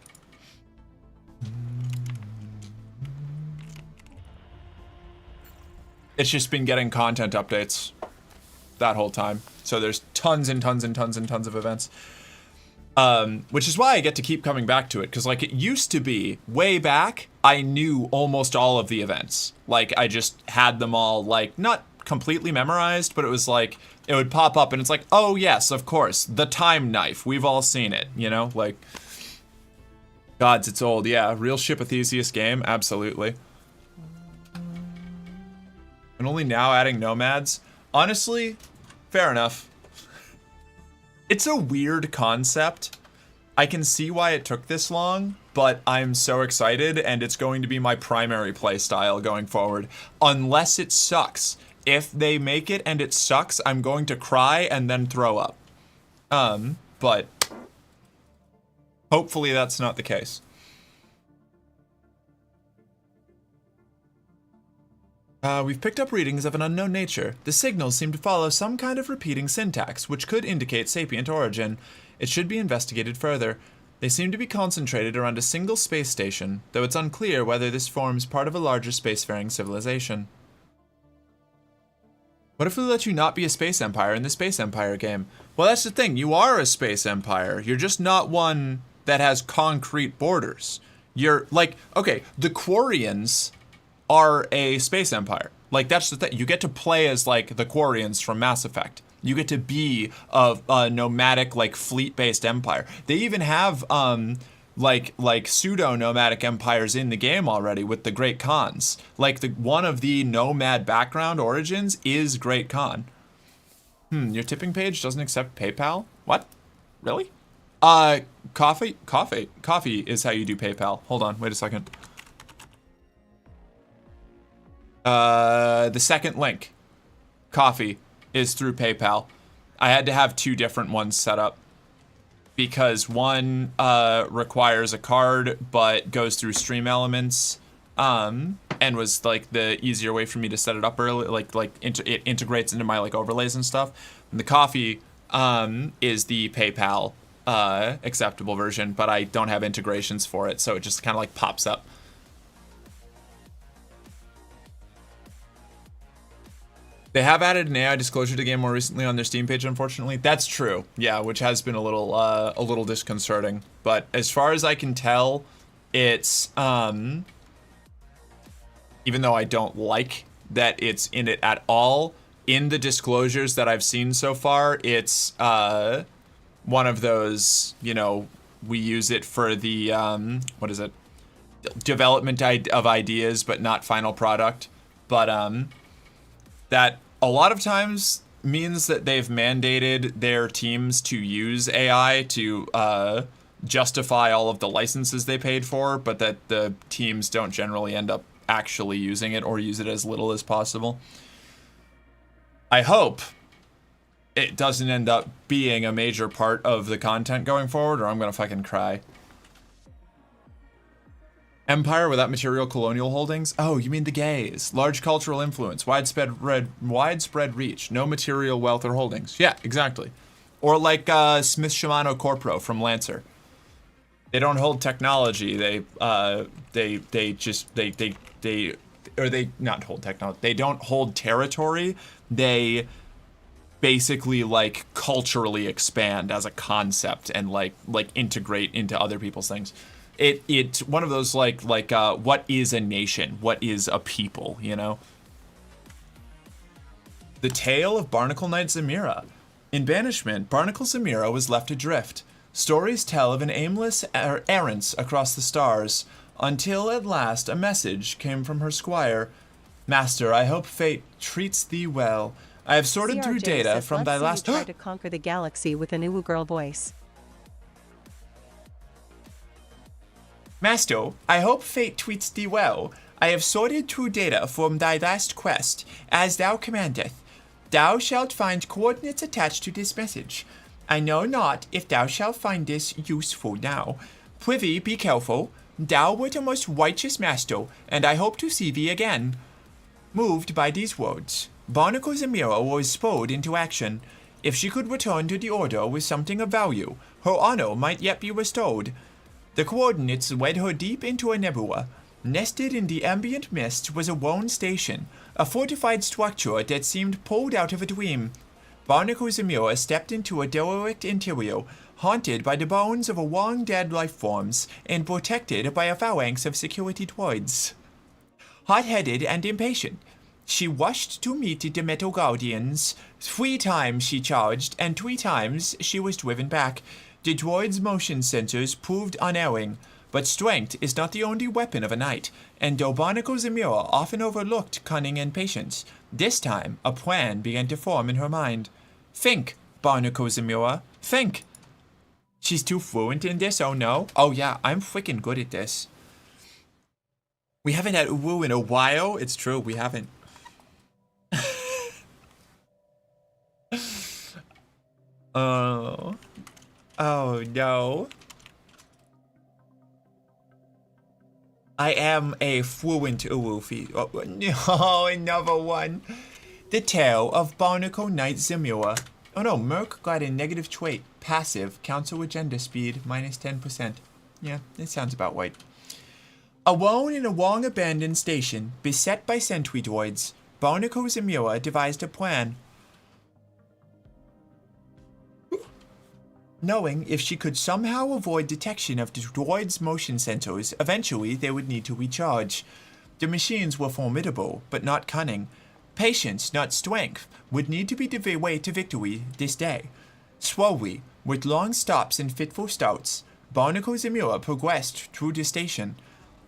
It's just been getting content updates that whole time. So there's tons and tons and tons and tons of events. Which is why I get to keep coming back to it. Because, like, it used to be, way back, I knew almost all of the events. Like, I just had them all, like, not completely memorized, but it was like, it would pop up and it's like, oh, yes, of course, the time knife. We've all seen it, you know? Like, gods, it's old. Yeah, real Ship of Theseus game, absolutely. And only now adding nomads. Honestly, fair enough. It's a weird concept. I can see why it took this long, but I'm so excited, and it's going to be my primary playstyle going forward. Unless it sucks. If they make it and it sucks, I'm going to cry and then throw up. But hopefully that's not the case. We've picked up readings of an unknown nature. The signals seem to follow some kind of repeating syntax, which could indicate sapient origin. It should be investigated further. They seem to be concentrated around a single space station, though it's unclear whether this forms part of a larger spacefaring civilization. What if we let you not be a space empire in the Space Empire game? Well, that's the thing. You are a space empire. You're just not one that has concrete borders. You're like, okay, the Quarians are a space empire. Like, that's the thing. You get to play as, like, the Quarians from Mass Effect. You get to be a nomadic, like, fleet-based empire. They even have like pseudo nomadic empires in the game already with the Great Khans. Like the one of the nomad background origins is Great Khan. Your tipping page doesn't accept PayPal? What? Really? Coffee is how you do PayPal. Hold on, wait a second. The second link, coffee, is through PayPal. I had to have 2 different ones set up because one requires a card but goes through Stream Elements, and was like the easier way for me to set it up early. It integrates into my like overlays and stuff. And the coffee is the PayPal acceptable version, but I don't have integrations for it, so it just kind of like pops up. They have added an AI disclosure to game more recently on their Steam page, unfortunately. That's true, yeah, which has been a little disconcerting. But as far as I can tell, it's even though I don't like that it's in it at all, in the disclosures that I've seen so far, it's one of those, you know, we use it for the what is it? Development of ideas, but not final product. But that a lot of times means that they've mandated their teams to use AI to justify all of the licenses they paid for, but that the teams don't generally end up actually using it or use it as little as possible. I hope it doesn't end up being a major part of the content going forward, or I'm gonna fucking cry. Empire without material colonial holdings? Oh, you mean the gays. Large cultural influence, widespread reach, no material wealth or holdings. Yeah, exactly. Or like Smith Shimano Corpro from Lancer. They don't hold technology. They not hold technology. They don't hold territory. They basically like culturally expand as a concept and like integrate into other people's things. It's one of those like what is a nation? What is a people, you know? The tale of Barnacle Knight Zamira. In banishment, Barnacle Zamira was left adrift. Stories tell of an aimless errance across the stars, until at last a message came from her squire. Master, I hope fate treats thee well. I have sorted through data from thy last... Try to conquer the galaxy with an Uwu girl voice. Master, I hope fate treats thee well. I have sorted through data from thy last quest, as thou commandeth. Thou shalt find coordinates attached to this message. I know not if thou shalt find this useful now. Prithee, be careful. Thou wert a most righteous master, and I hope to see thee again. Moved by these words, Barnacle Zamira was spurred into action. If she could return to the Order with something of value, her honor might yet be restored. The coordinates led her deep into a nebula. Nested in the ambient mist was a lone station, a fortified structure that seemed pulled out of a dream. Barnacle Zamira stepped into a derelict interior, haunted by the bones of a long-dead life forms and protected by a phalanx of security droids. Hot-headed and impatient, she rushed to meet the Metal Guardians. 3 times she charged, and 3 times she was driven back. The droid's motion sensors proved unerring, but strength is not the only weapon of a knight, and though Barnacle Zamira often overlooked cunning and patience, this time a plan began to form in her mind. Think, Barnacle Zamira, think! She's too fluent in this, oh no? Oh yeah, I'm freaking good at this. We haven't had Uwu in a while. It's true, we haven't. Oh no. I am a fluent Uwu. Oh no, another one. The Tale of Barnacle Knight Zamira. Oh no, Merc got a negative trait. Passive. Council agenda speed. Minus 10%. Yeah, it sounds about right. Alone in a long-abandoned station, beset by sentry droids, Barnacle Zamira devised a plan. Knowing if she could somehow avoid detection of the droids' motion sensors, eventually they would need to recharge. The machines were formidable, but not cunning. Patience, not strength, would need to be the way to victory this day. Slowly, with long stops and fitful starts, Barnacle Zamira progressed through the station.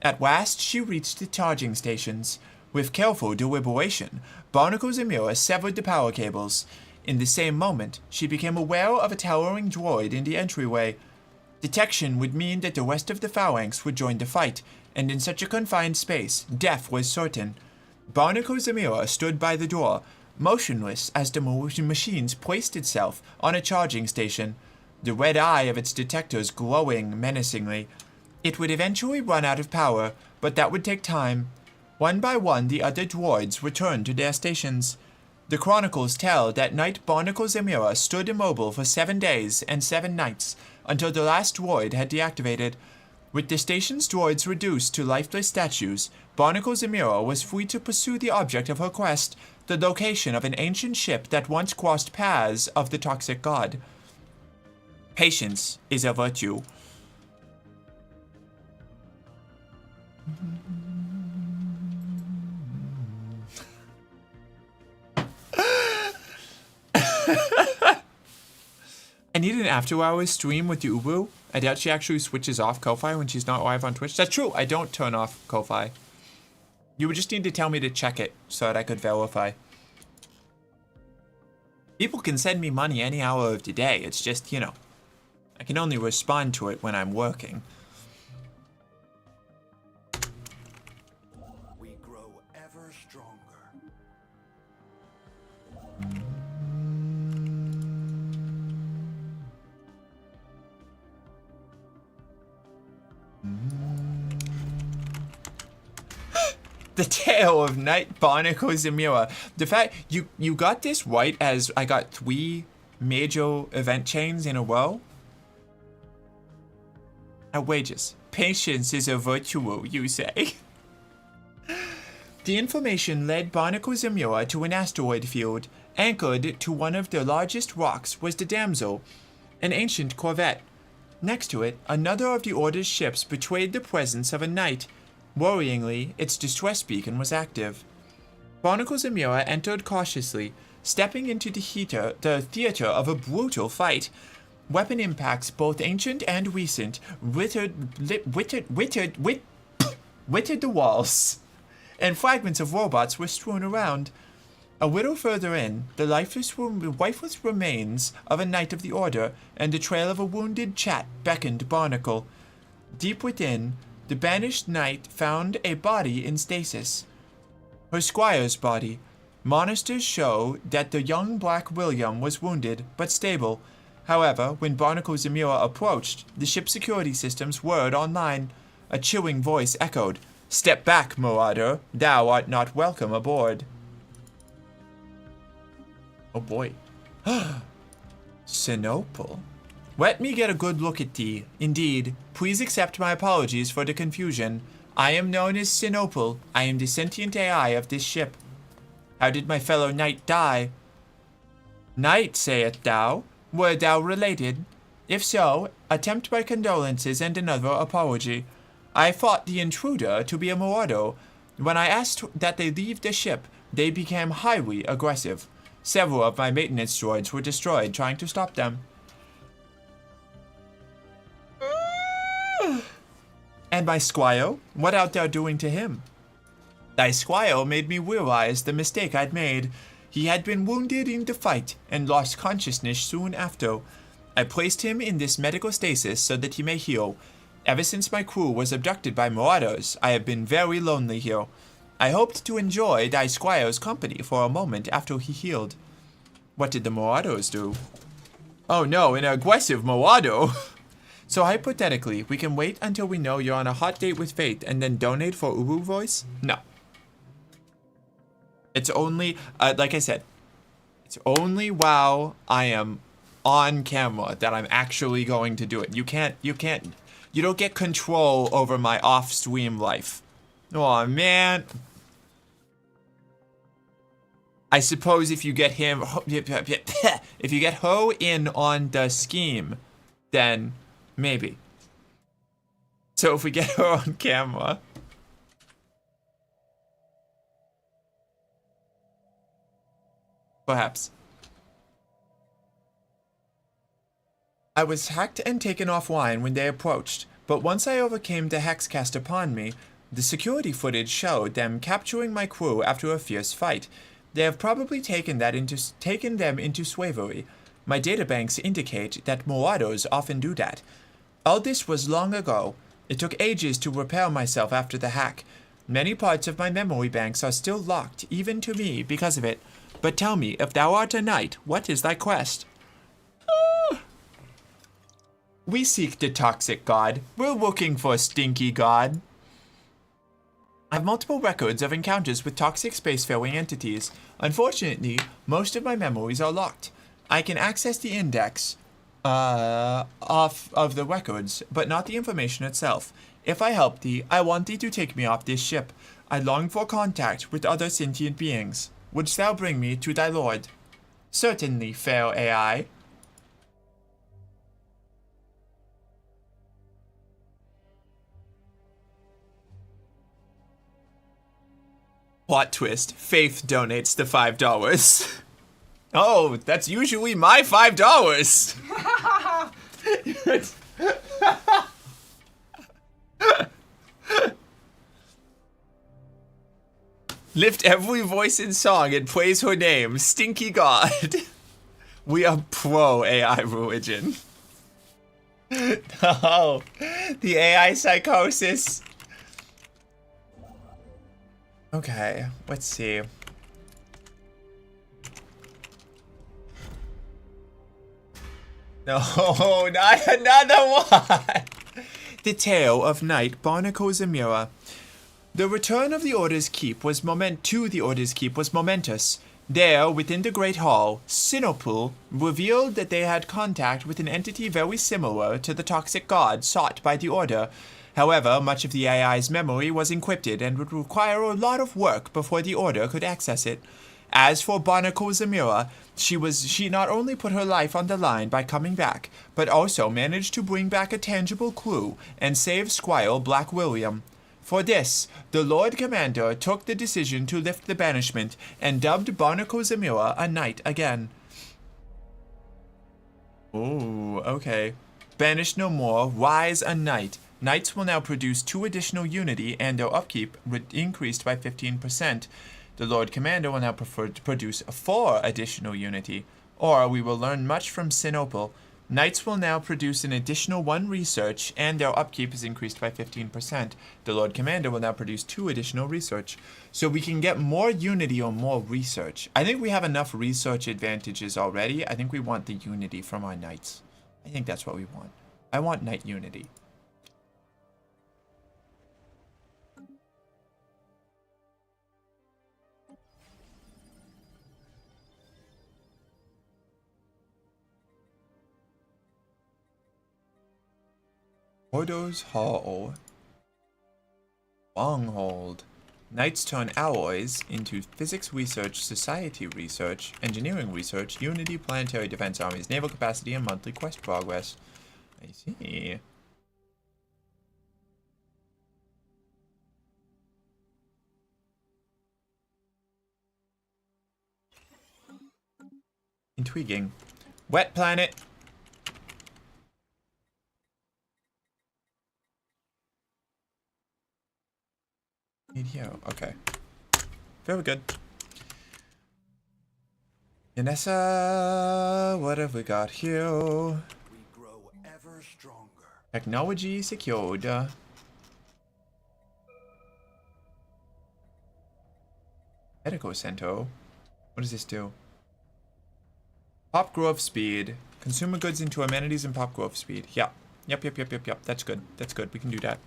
At last, she reached the charging stations. With careful deliberation, Barnacle Zamira severed the power cables. In the same moment, she became aware of a towering droid in the entryway. Detection would mean that the rest of the phalanx would join the fight, and in such a confined space, death was certain. Barnacle Zamira stood by the door, motionless as the machines placed itself on a charging station, the red eye of its detectors glowing menacingly. It would eventually run out of power, but that would take time. One by one, the other droids returned to their stations. The chronicles tell that Knight Barnacle Zamira stood immobile for 7 days and 7 nights until the last droid had deactivated. With the station's droids reduced to lifeless statues, Barnacle Zamira was free to pursue the object of her quest, the location of an ancient ship that once crossed paths of the toxic god. Patience is a virtue. I need an after-hours stream with the Ubu. I doubt she actually switches off Ko-Fi when she's not live on Twitch. That's true. I don't turn off Ko-Fi. You would just need to tell me to check it so that I could verify. People can send me money any hour of the day. It's just, you know, I can only respond to it when I'm working. We grow ever stronger. The tale of Knight Barnacle Zamira. The fact you got this right as I got 3 major event chains in a row. Outrageous. Patience is a virtue, you say. The information led Barnacle Zamira to an asteroid field. Anchored to one of the largest rocks was the Damsel, an ancient corvette. Next to it, another of the Order's ships betrayed the presence of a knight. Worryingly, its distress beacon was active. Barnacle Zamira entered cautiously, stepping into the theater of a brutal fight. Weapon impacts, both ancient and recent, littered the walls, and fragments of robots were strewn around. A little further in, the lifeless remains of a knight of the Order and the trail of a wounded chat beckoned Barnacle. Deep within, the banished knight found a body in stasis. Her squire's body. Monitors show that the young Black William was wounded, but stable. However, when Barnacle Zamira approached, the ship's security systems whirred online. A chilling voice echoed, "Step back, Marauder. Thou art not welcome aboard." Oh boy. Sinople. Let me get a good look at thee. Indeed, please accept my apologies for the confusion. I am known as Sinople. I am the sentient AI of this ship. How did my fellow knight die? Knight, sayest thou? Were thou related? If so, attempt my condolences and another apology. I thought the intruder to be a marauder. When I asked that they leave the ship, they became highly aggressive. Several of my maintenance droids were destroyed trying to stop them. And my squire? What art thou doing to him? Thy squire made me realize the mistake I'd made. He had been wounded in the fight and lost consciousness soon after. I placed him in this medical stasis so that he may heal. Ever since my crew was abducted by marauders, I have been very lonely here. I hoped to enjoy thy squire's company for a moment after he healed. What did the marauders do? Oh no, an aggressive marauder! So hypothetically, we can wait until we know you're on a hot date with Fate and then donate for Ubu Voice? No. It's only, like I said, it's only while I am on camera that I'm actually going to do it. You don't get control over my off-stream life. Oh man. I suppose if you get him, if you get Ho in on the scheme, then maybe. So if we get her on camera. Perhaps. I was hacked and taken offline when they approached, but once I overcame the hex cast upon me, the security footage showed them capturing my crew after a fierce fight. They have probably taken them into slavery. My databanks indicate that Morados often do that. All this was long ago. It took ages to repair myself after the hack. Many parts of my memory banks are still locked, even to me, because of it. But tell me, if thou art a knight, what is thy quest? We seek the toxic god. We're looking for a stinky god. I have multiple records of encounters with toxic spacefaring entities. Unfortunately, most of my memories are locked. I can access the index of the records, but not the information itself. If I help thee, I want thee to take me off this ship. I long for contact with other sentient beings. Wouldst thou bring me to thy lord? Certainly, fair AI. Plot twist. Faith donates the $5. Oh, that's usually my $5. Lift every voice in song and praise her name, Stinky God. We are pro AI religion. Oh, the AI psychosis. Okay, let's see. No, not another one! The Tale of Knight Barnacle Zamira. The return of the Order's Keep was momentous. There, within the Great Hall, Sinopul revealed that they had contact with an entity very similar to the toxic god sought by the Order. However, much of the AI's memory was encrypted and would require a lot of work before the Order could access it. As for Barnacle Zamira, she not only put her life on the line by coming back, but also managed to bring back a tangible clue and save Squire Black William. For this, the Lord Commander took the decision to lift the banishment and dubbed Barnacle Zamira a knight again. Oh, okay. Banish no more, rise a knight. Knights will now produce 2 additional unity and their upkeep increased by 15%. The Lord Commander will now prefer to produce 4 additional unity. Or we will learn much from Sinopul. Knights will now produce an additional 1 research and their upkeep is increased by 15%. The Lord Commander will now produce 2 additional research. So we can get more unity or more research. I think we have enough research advantages already. I think we want the unity from our knights. I think that's what we want. I want knight unity. Ordo's Hall. Longhold. Knights turn alloys into physics research, society research, engineering research, unity, planetary defense armies, naval capacity, and monthly quest progress. I see. Intriguing. Wet planet. Here, okay. Very good. Yanessa, what have we got here? We grow ever stronger. Technology secured. Medical Center. What does this do? Pop growth speed. Consumer goods into amenities and pop growth speed. Yeah. Yep. That's good. That's good. We can do that.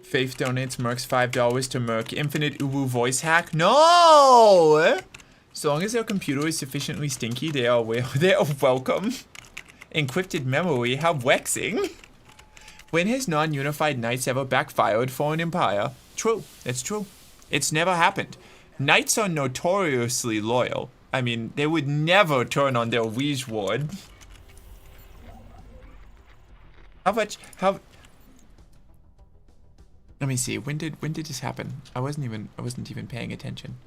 Faith donates Merc's $5 to Merc. Infinite Uwu voice hack. No! So long as their computer is sufficiently stinky, they are welcome. Encrypted memory. How vexing. When has non-unified knights ever backfired for an empire? True. It's true. It's never happened. Knights are notoriously loyal. I mean, they would never turn on their liege ward. Let me see. When did this happen? I wasn't even paying attention.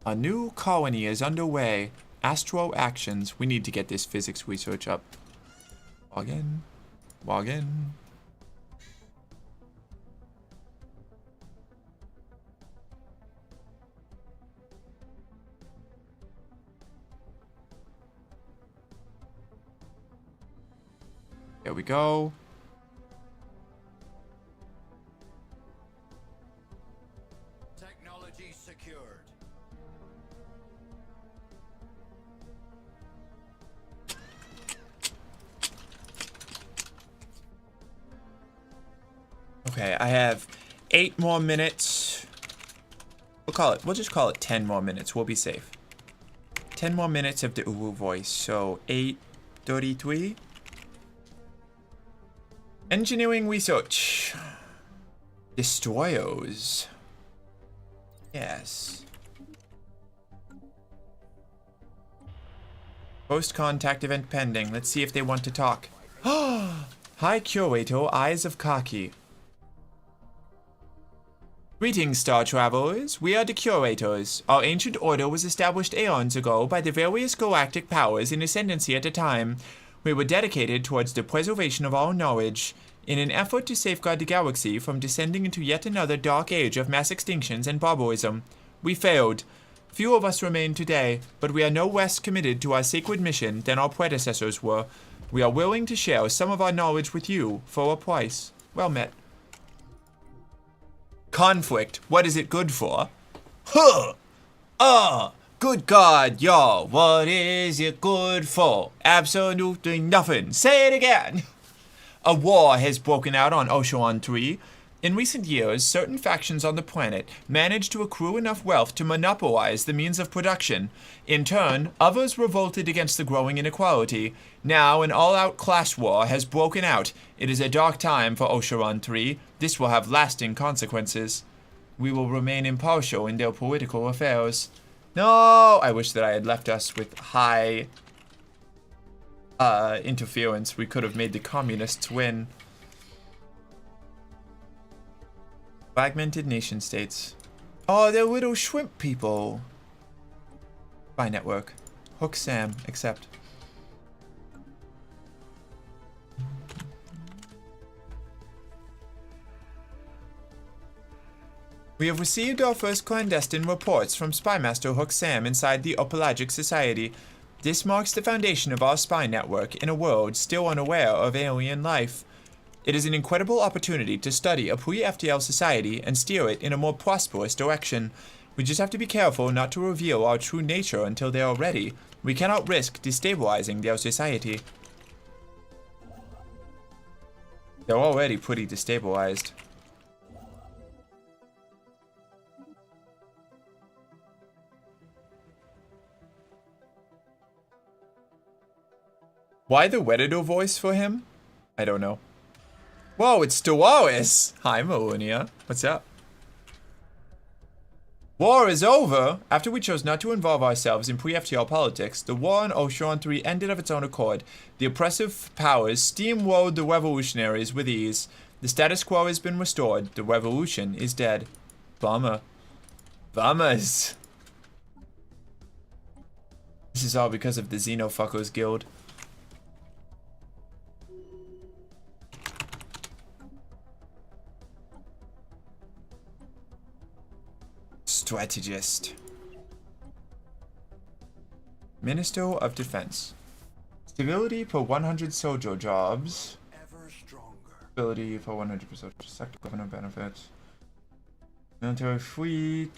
A new colony is underway. Astro actions. We need to get this physics research up. Log in. Log in. There we go. Technology secured. Okay, I have 8 more minutes. We'll just call it 10 more minutes. We'll be safe. 10 more minutes of the Uwu voice. So 8:33. Engineering research. Destroyers. Yes. Post-contact event pending. Let's see if they want to talk. Hi, Curator, Eyes of Kaki. Greetings, Star Travelers. We are the Curators. Our ancient order was established aeons ago by the various galactic powers in ascendancy at the time. We were dedicated towards the preservation of our knowledge, in an effort to safeguard the galaxy from descending into yet another dark age of mass extinctions and barbarism. We failed. Few of us remain today, but we are no less committed to our sacred mission than our predecessors were. We are willing to share some of our knowledge with you for a price. Well met. Conflict. What is it good for? Huh! Good God, y'all. What is it good for? Absolutely nothing. Say it again. A war has broken out on Ocean 3. In recent years, certain factions on the planet managed to accrue enough wealth to monopolize the means of production. In turn, others revolted against the growing inequality. Now, an all-out class war has broken out. It is a dark time for Ocean 3. This will have lasting consequences. We will remain impartial in their political affairs. No, I wish that I had left us with high interference. We could have made the communists win. Fragmented nation states. Oh, they're little shrimp people. Spy network. Hook Sam, accept. We have received our first clandestine reports from Spymaster Hook Sam inside the Opelagic Society. This marks the foundation of our spy network in a world still unaware of alien life. It is an incredible opportunity to study a pre-FTL society and steer it in a more prosperous direction. We just have to be careful not to reveal our true nature until they are ready. We cannot risk destabilizing their society. They're already pretty destabilized. Why the Wedditor voice for him? I don't know. Whoa, it's Stellaris! Hi, Millennia. What's up? War is over! After we chose not to involve ourselves in pre-FTL politics, the war on Ocean 3 ended of its own accord. The oppressive powers steamrolled the revolutionaries with ease. The status quo has been restored. The revolution is dead. Bummer. Bummers. This is all because of the Xenofuckers Guild. Strategist. Minister of Defense. Stability per 100 sojo jobs. Ever stronger. Stability per 100% sector government benefits. Military fleet.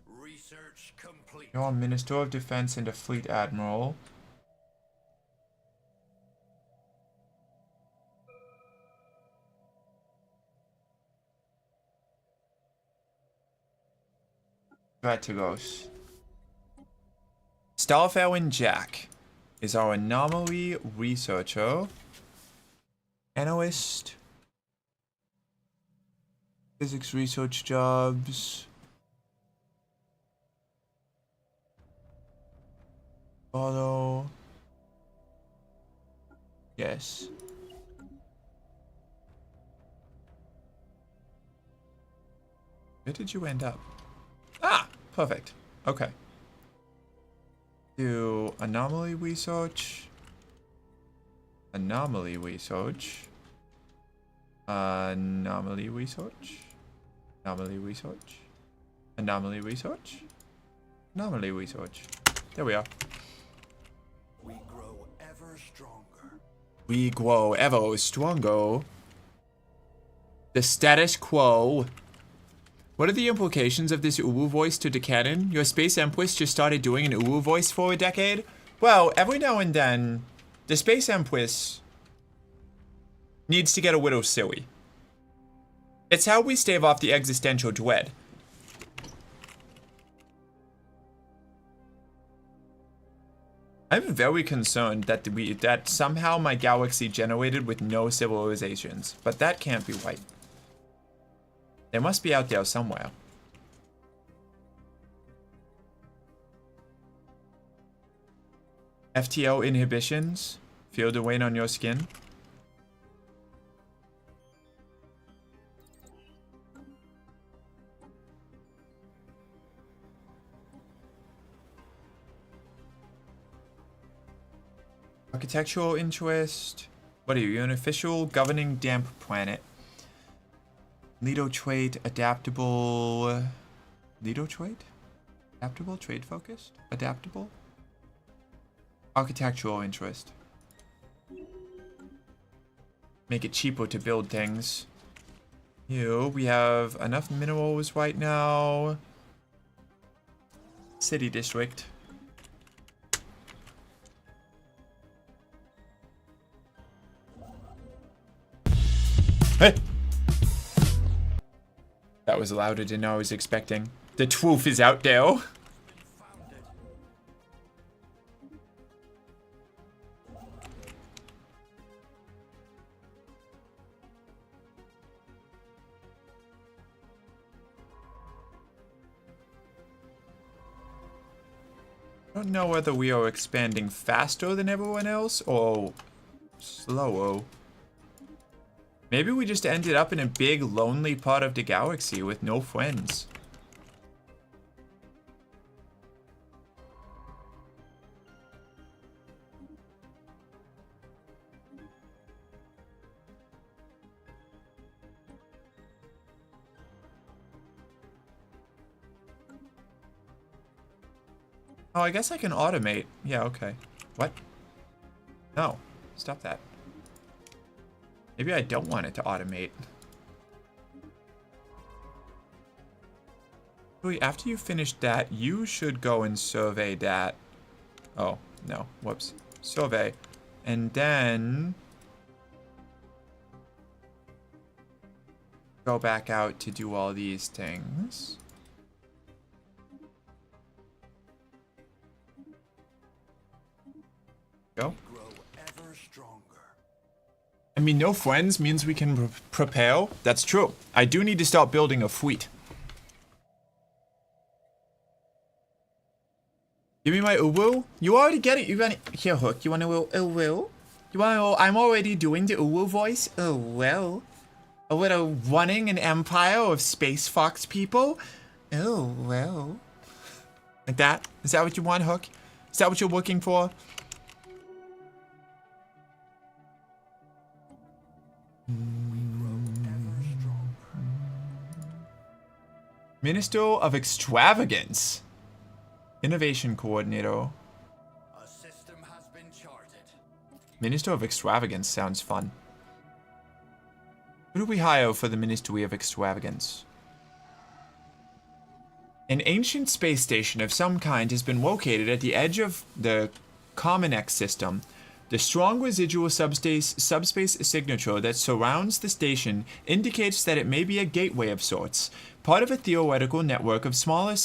Research complete. You're Minister of Defense and a Fleet Admiral. Strategos. Starfelin Jack is our anomaly researcher. Analyst. Physics research jobs. Follow. Yes. Where did you end up? Ah, perfect. Okay. Do anomaly research. Anomaly research. Anomaly research. Anomaly research. Anomaly research. Anomaly research. There we are. We grow ever stronger. We grow ever stronger. The status quo. What are the implications of this Uwu voice to the canon? Your Space Empress just started doing an Uwu voice for a decade? Well, every now and then, the Space Empress needs to get a little silly. It's how we stave off the existential dread. I'm very concerned that that somehow my galaxy generated with no civilizations, but that can't be right. They must be out there somewhere. FTL inhibitions? Feel the weight on your skin? Architectural interest. What are you? You're an official governing damp planet. Lido trait, adaptable. Lido trait? Adaptable? Trade focused? Adaptable? Architectural interest. Make it cheaper to build things. We have enough minerals right now. City district. Hey! That was louder than I was expecting. The truth is out there. I don't know whether we are expanding faster than everyone else or slower. Maybe we just ended up in a big, lonely part of the galaxy with no friends. Oh, I guess I can automate. Yeah, okay. What? No. Stop that. Maybe I don't want it to automate. Wait, after you finish that, you should go and survey that. Oh, no. Whoops. Survey. And then go back out to do all these things. Go. I mean, no friends means we can prepare. That's true. I do need to start building a fleet. Give me my uwu. You already get it. You got it. Here, Hook. You want a little uwu? You want a little, I'm already doing the uwu voice. Oh, well. A little running an empire of space fox people. Oh, well. Like that? Is that what you want, Hook? Is that what you're looking for? Minister of Extravagance. Innovation Coordinator. A system has been charted. Minister of Extravagance sounds fun. Who do we hire for the Ministry of Extravagance? An ancient space station of some kind has been located at the edge of the Cominex system. The strong residual subspace signature that surrounds the station indicates that it may be a gateway of sorts, part of a theoretical network of similar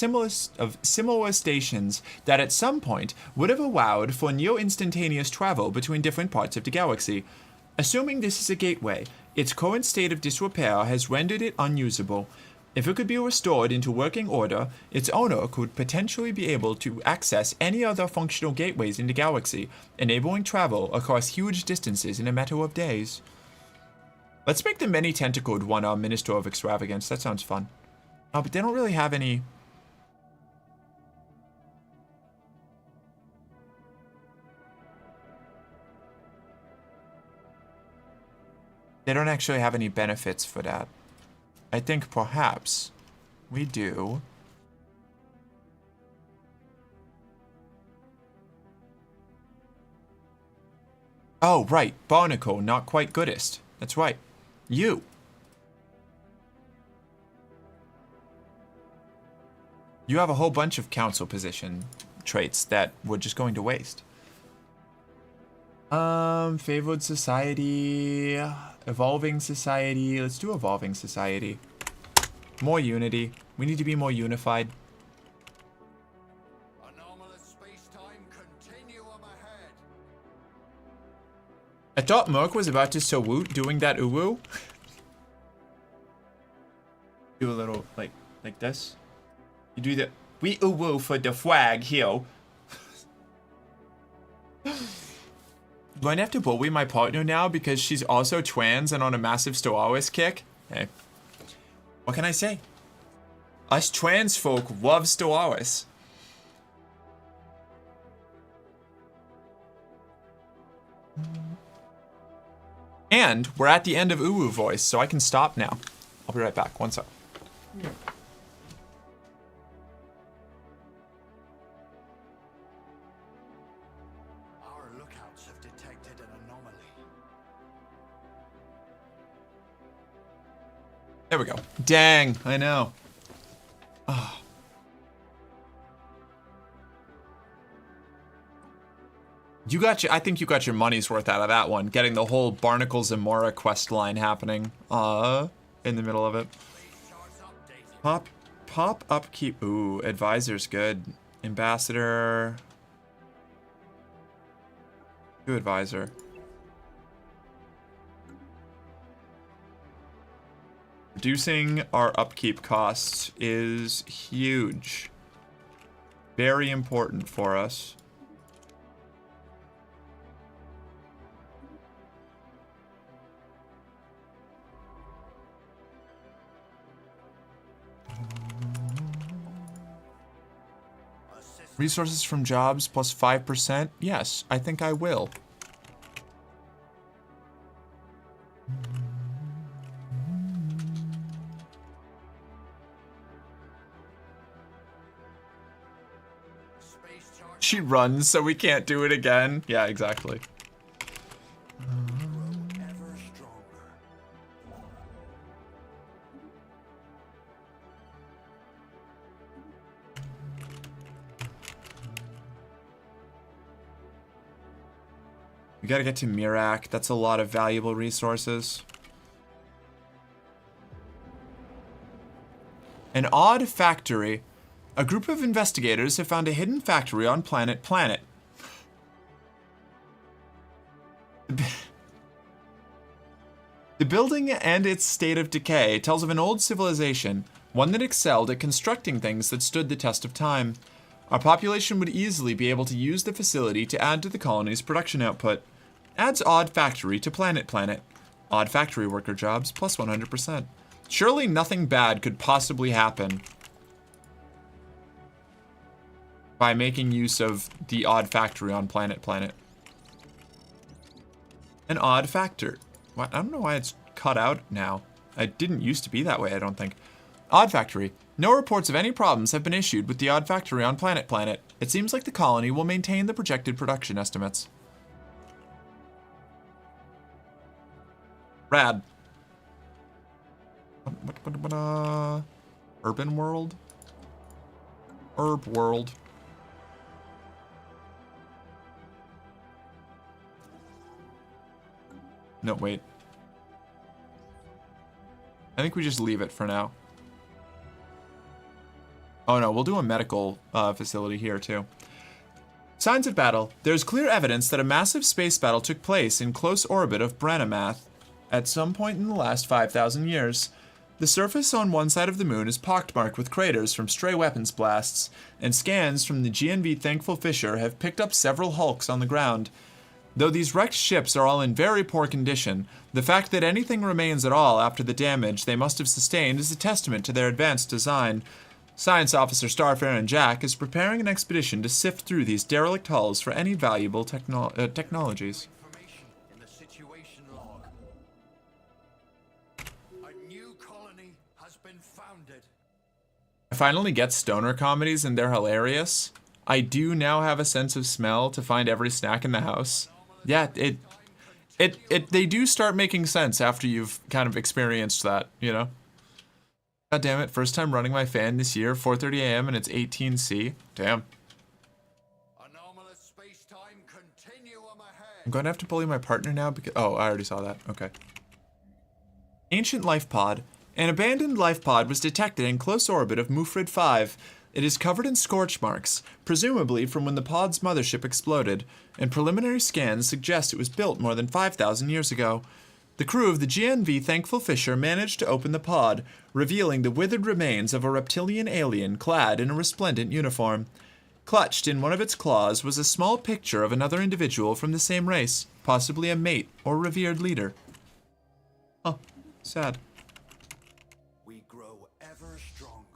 stations that at some point would have allowed for near-instantaneous travel between different parts of the galaxy. Assuming this is a gateway, its current state of disrepair has rendered it unusable. If it could be restored into working order, its owner could potentially be able to access any other functional gateways in the galaxy, enabling travel across huge distances in a matter of days. Let's make the many-tentacled one our Minister of Extravagance. That sounds fun. Oh, but they don't really have any They don't actually have any benefits for that. I think perhaps we do. Oh, right. Barnacle, not quite goodest. That's right. You. You have a whole bunch of council position traits that we're just going to waste. Favored society, evolving society. Let's do evolving society. More unity. We need to be more unified. Anomalous space-time continuum ahead. I thought Merc was about to salute doing that uwu. Do a little like this. You do the we uwu for the flag here. I'm going to have to bully my partner now because she's also trans and on a massive Stellaris kick. Hey. What can I say? Us trans folk love Stellaris. And we're at the end of Uwu voice, so I can stop now. I'll be right back. One sec. Yeah. Our lookouts have detected an anomaly. There we go. Dang, I know. Oh. You got your, I think you got your money's worth out of that one. Getting the whole Barnacles and Mora quest line happening. In the middle of it. Pop upkeep. Ooh, advisor's good. Ambassador. Do advisor. Reducing our upkeep costs is huge. Very important for us. Resources from jobs plus 5%? Yes, I think I will. She runs, so we can't do it again. Yeah, exactly. Ever stronger. We gotta get to Mirak. That's a lot of valuable resources. An odd factory. A group of investigators have found a hidden factory on Planet. The building and its state of decay tells of an old civilization, one that excelled at constructing things that stood the test of time. Our population would easily be able to use the facility to add to the colony's production output. Adds odd factory to Planet. Odd factory worker jobs plus 100%. Surely nothing bad could possibly happen by making use of the odd factory on Planet. An odd factor. What? I don't know why it's cut out now. It didn't used to be that way, I don't think. Odd factory. No reports of any problems have been issued with the odd factory on Planet. It seems like the colony will maintain the projected production estimates. Rad. Urban world? Herb world. No, wait. I think we just leave it for now. Oh no, we'll do a medical facility here too. Signs of battle. There's clear evidence that a massive space battle took place in close orbit of Branamath at some point in the last 5,000 years. The surface on one side of the moon is pockmarked with craters from stray weapons blasts, and scans from the GNV Thankful Fisher have picked up several hulks on the ground. Though these wrecked ships are all in very poor condition, the fact that anything remains at all after the damage they must have sustained is a testament to their advanced design. Science Officer Starfarer Jack is preparing an expedition to sift through these derelict hulls for any valuable technologies. Information in the situation log. grounded. I finally get stoner comedies and they're hilarious. I do now have a sense of smell to find every snack in the house. Yeah, they do start making sense after you've kind of experienced that, you know? God damn it, first time running my fan this year, 4:30 a.m. and it's 18C. Damn. Anomalous space-time continuum ahead. I'm going to have to bully my partner now because... Oh, I already saw that. Okay. Ancient life pod. An abandoned life pod was detected in close orbit of Mufrid 5. It is covered in scorch marks, presumably from when the pod's mothership exploded, and preliminary scans suggest it was built more than 5,000 years ago. The crew of the GNV Thankful Fisher managed to open the pod, revealing the withered remains of a reptilian alien clad in a resplendent uniform. Clutched in one of its claws was a small picture of another individual from the same race, possibly a mate or revered leader. Oh, sad. We grow ever stronger.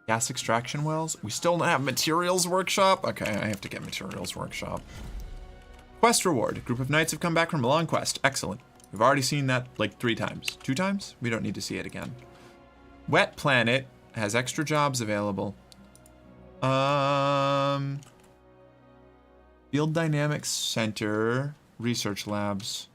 Gas extraction wells? We still don't have materials workshop? Okay, I have to get materials workshop. Quest reward. Group of knights have come back from a long quest. Excellent. We've already seen that like 3 times. 2 times? We don't need to see it again. Wet planet has extra jobs available. Field Dynamics Center. Research labs.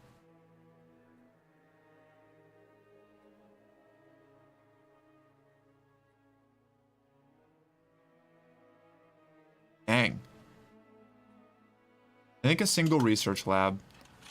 Dang. I think a single research lab.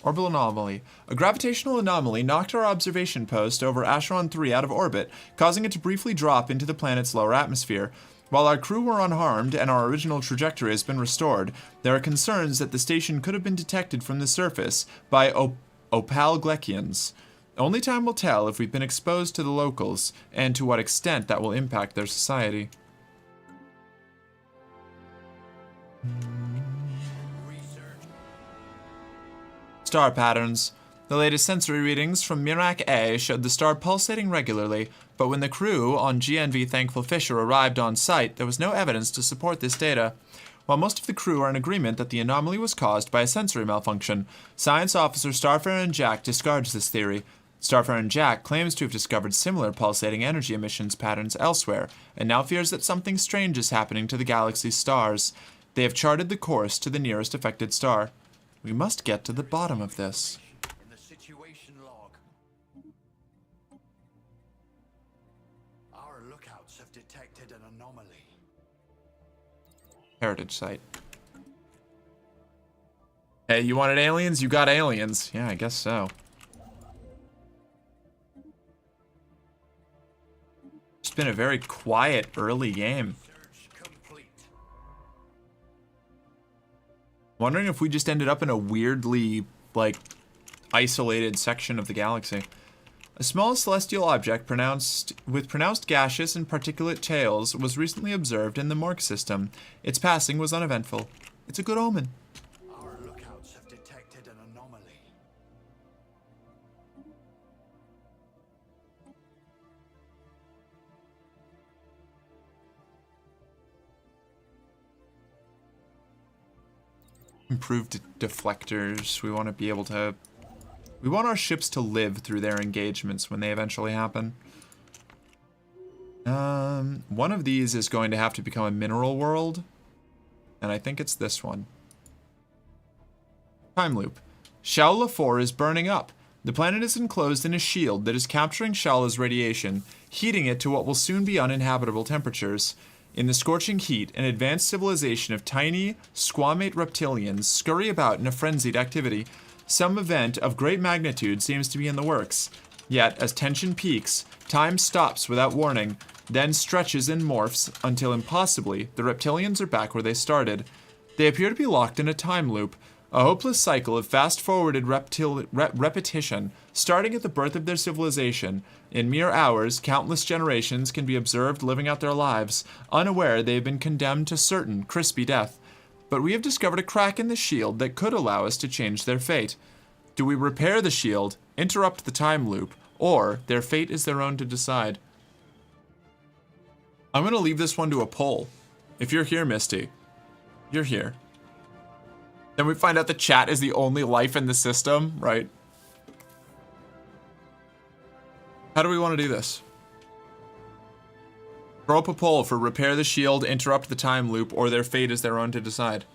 Orbital anomaly. A gravitational anomaly knocked our observation post over Acheron 3 out of orbit, causing it to briefly drop into the planet's lower atmosphere. While our crew were unharmed and our original trajectory has been restored, there are concerns that the station could have been detected from the surface by Opal-Glekians. Only time will tell if we've been exposed to the locals, and to what extent that will impact their society. Star patterns. The latest sensory readings from Mirak A showed the star pulsating regularly, but when the crew on GNV Thankful Fisher arrived on site, there was no evidence to support this data. While most of the crew are in agreement that the anomaly was caused by a sensory malfunction, Science Officer Starfarer Jack discards this theory. Starfarer Jack claims to have discovered similar pulsating energy emissions patterns elsewhere, and now fears that something strange is happening to the galaxy's stars. They have charted the course to the nearest affected star. We must get to the bottom of this. In the situation log. Our lookouts have detected an anomaly. Heritage site. Hey, you wanted aliens? You got aliens. Yeah, I guess so. It's been a very quiet early game. Search complete. Wondering if we just ended up in a weirdly, like, isolated section of the galaxy. A small celestial object with pronounced gaseous and particulate tails was recently observed in the Mork system. Its passing was uneventful. It's a good omen. Our lookouts have detected an anomaly. Improved deflectors. We want to be able to... We want our ships to live through their engagements when they eventually happen. One of these is going to have to become a mineral world. And I think it's this one. Time loop. Shaula 4 is burning up. The planet is enclosed in a shield that is capturing Shaula's radiation, heating it to what will soon be uninhabitable temperatures. In the scorching heat, an advanced civilization of tiny, squamate reptilians scurry about in a frenzied activity. Some event of great magnitude seems to be in the works. Yet, as tension peaks, time stops without warning, then stretches and morphs until impossibly, the reptilians are back where they started. They appear to be locked in a time loop, a hopeless cycle of fast-forwarded repetition, starting at the birth of their civilization. In mere hours, countless generations can be observed living out their lives, unaware they have been condemned to certain, crispy death. But we have discovered a crack in the shield that could allow us to change their fate. Do we repair the shield, interrupt the time loop, or their fate is their own to decide? I'm going to leave this one to a poll. If you're here, Misty, you're here. Then we find out the chat is the only life in the system, right? How do we want to do this? Throw up a poll for repair the shield, interrupt the time loop, or their fate is their own to decide.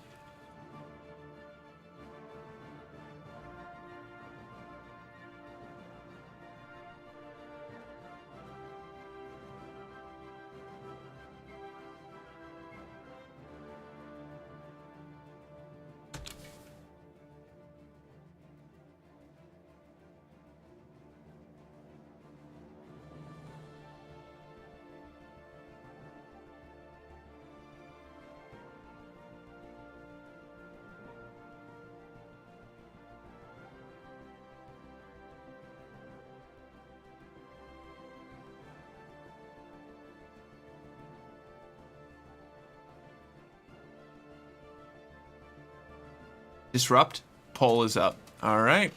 Disrupt. Poll is up. All right.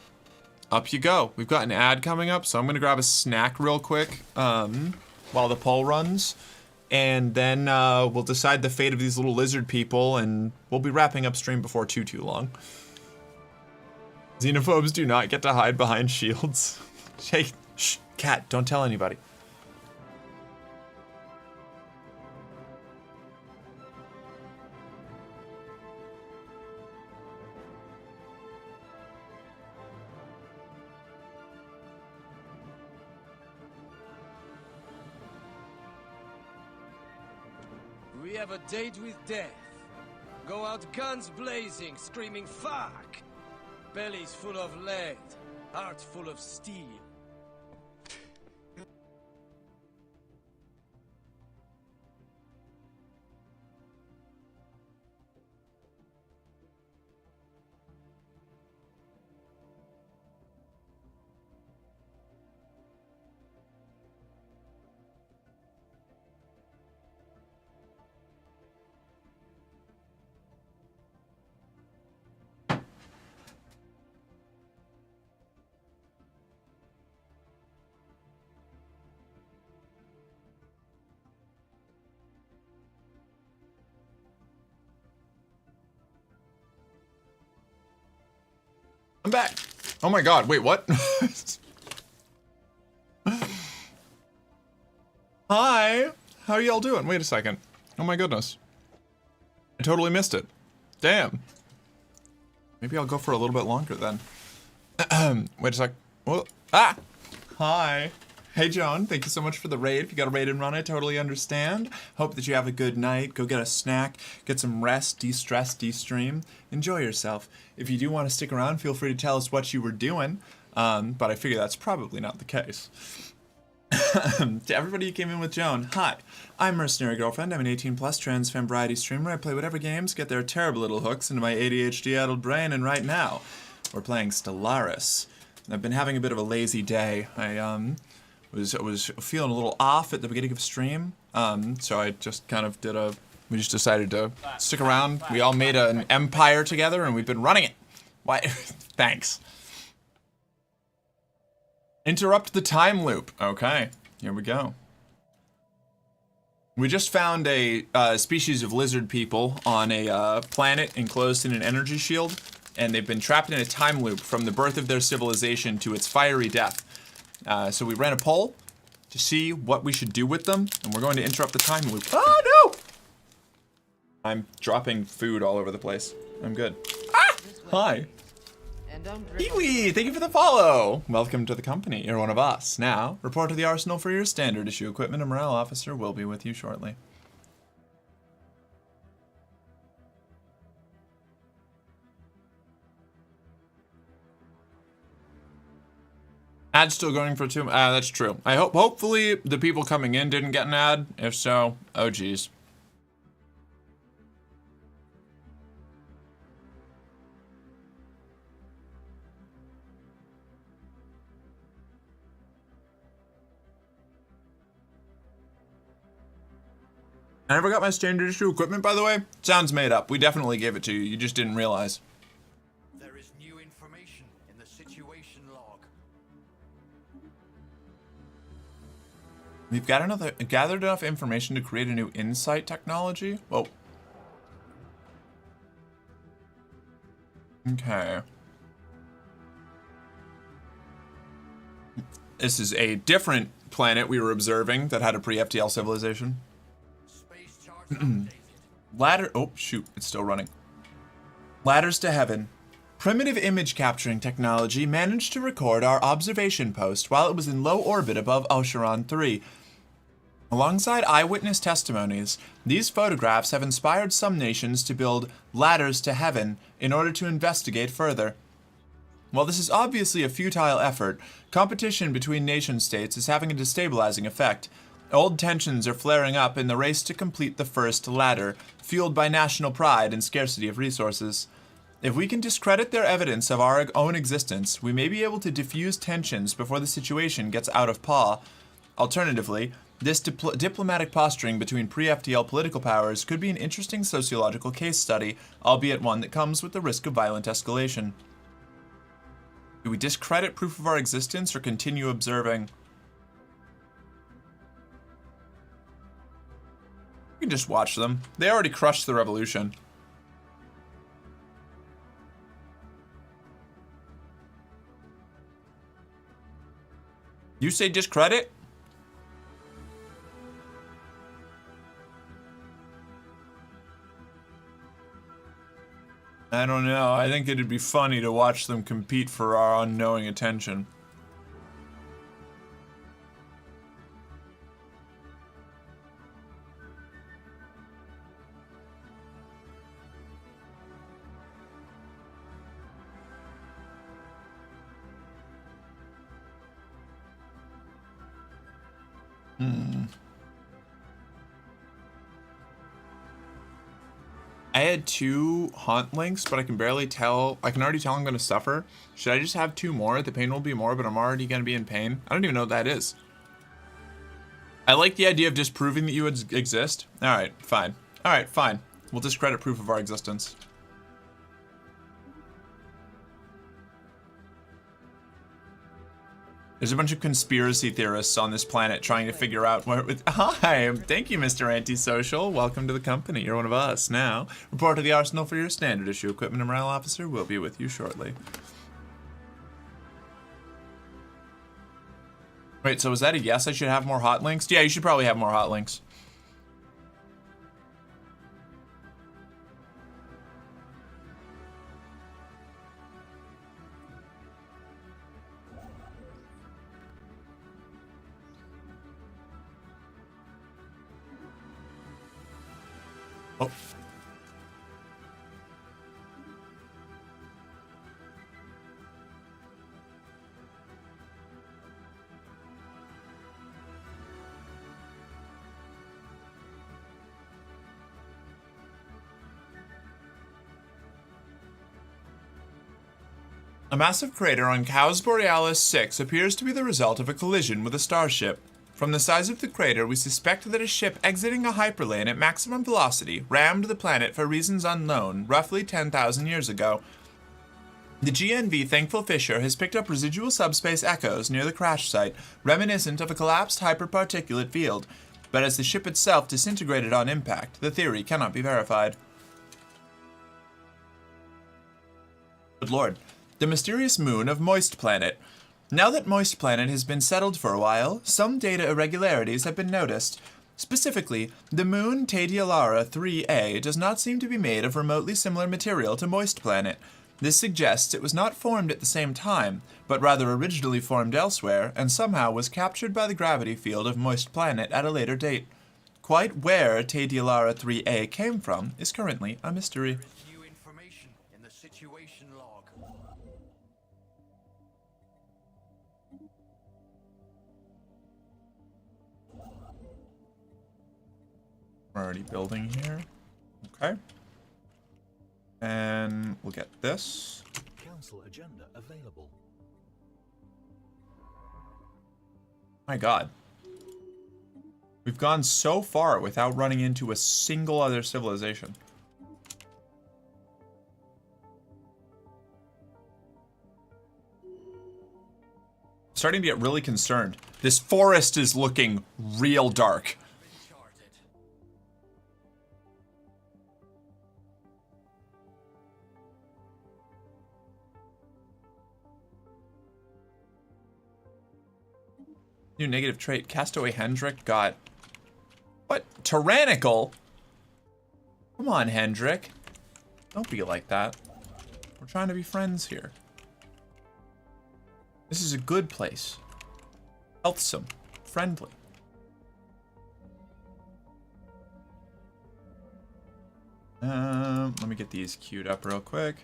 Up you go. We've got an ad coming up, so I'm going to grab a snack real quick while the poll runs. And then we'll decide the fate of these little lizard people, and we'll be wrapping up stream before too long. Xenophobes do not get to hide behind shields. Hey, shh, cat, don't tell anybody. We have a date with death. Go out guns blazing, screaming fuck! Bellies full of lead, hearts full of steel. I'm back. Oh my god, wait, what? Hi. How y'all doing? Wait a second. Oh my goodness. I totally missed it. Damn. Maybe I'll go for a little bit longer then. Wait a sec. Whoa. Ah! Hi. Hey, Joan. Thank you so much for the raid. If you got a raid and run, I totally understand. Hope that you have a good night. Go get a snack. Get some rest. De-stress. De-stream. Enjoy yourself. If you do want to stick around, feel free to tell us what you were doing. But I figure that's probably not the case. To everybody who came in with Joan, hi. I'm Mercenary Girlfriend. I'm an 18+ trans fan variety streamer. I play whatever games get their terrible little hooks into my ADHD-addled brain, and right now, we're playing Stellaris. I've been having a bit of a lazy day. I was feeling a little off at the beginning of stream, so I just kind of we just decided to stick around. We all made an empire together, and we've been running it. Why? Thanks. Interrupt the time loop. Okay, here we go. We just found a species of lizard people on a planet enclosed in an energy shield, and they've been trapped in a time loop from the birth of their civilization to its fiery death. So we ran a poll to see what we should do with them, and we're going to interrupt the time loop. Oh no! I'm dropping food all over the place. I'm good. Ah! Hi. Kiwi, thank you for the follow. Welcome to the company. You're one of us. Now, report to the arsenal for your standard issue equipment. A morale officer will be with you shortly. Ad's still going for 2. That's true. I hopefully the people coming in didn't get an ad. If so, oh geez. I never got my standard issue equipment, by the way. Sounds made up. We definitely gave it to you. You just didn't realize. There is new information in the situation log. We've gathered enough information to create a new insight technology. Whoa. Okay. This is a different planet we were observing that had a pre-FTL civilization. Space charge updated. Ladder. Oh, shoot. It's still running. Ladders to heaven. Primitive image capturing technology managed to record our observation post while it was in low orbit above Ocheron 3. Alongside eyewitness testimonies, these photographs have inspired some nations to build ladders to heaven in order to investigate further. While this is obviously a futile effort, competition between nation-states is having a destabilizing effect. Old tensions are flaring up in the race to complete the first ladder, fueled by national pride and scarcity of resources. If we can discredit their evidence of our own existence, we may be able to diffuse tensions before the situation gets out of paw. Alternatively, this diplomatic posturing between pre-FTL political powers could be an interesting sociological case study, albeit one that comes with the risk of violent escalation. Do we discredit proof of our existence or continue observing? We can just watch them. They already crushed the revolution. You say discredit? I don't know. I think it'd be funny to watch them compete for our unknowing attention. I had 2 haunt links, but I can barely tell. I can already tell I'm going to suffer. Should I just have 2 more? The pain will be more, but I'm already going to be in pain. I don't even know what that is. I like the idea of disproving that you exist. Alright, fine. Alright, fine. We'll discredit proof of our existence. There's a bunch of conspiracy theorists on this planet trying to figure out where it... Hi, thank you, Mr. Antisocial. Welcome to the company. You're one of us now. Report to the arsenal for your standard issue equipment and morale officer. We'll be with you shortly. Wait, so is that a yes? I should have more hot links? Yeah, you should probably have more hot links. Oh. A massive crater on Caus Borealis 6 appears to be the result of a collision with a starship. From the size of the crater, we suspect that a ship exiting a hyperlane at maximum velocity rammed the planet for reasons unknown, roughly 10,000 years ago. The GNV Thankful Fisher has picked up residual subspace echoes near the crash site, reminiscent of a collapsed hyperparticulate field, but as the ship itself disintegrated on impact, the theory cannot be verified. Good lord. The mysterious moon of Moist Planet. Now that Moist Planet has been settled for a while, some data irregularities have been noticed. Specifically, the moon Tadialara 3A does not seem to be made of remotely similar material to Moist Planet. This suggests it was not formed at the same time, but rather originally formed elsewhere, and somehow was captured by the gravity field of Moist Planet at a later date. Quite where Tadialara 3A came from is currently a mystery. New information in the situation log. We're already building here. Okay. And we'll get this. Council agenda available. My god. We've gone so far without running into a single other civilization. Starting to get really concerned. This forest is looking real dark. New negative trait. Castaway Hendrik got... What? Tyrannical? Come on, Hendrik. Don't be like that. We're trying to be friends here. This is a good place. Healthsome. Friendly. Let me get these queued up real quick.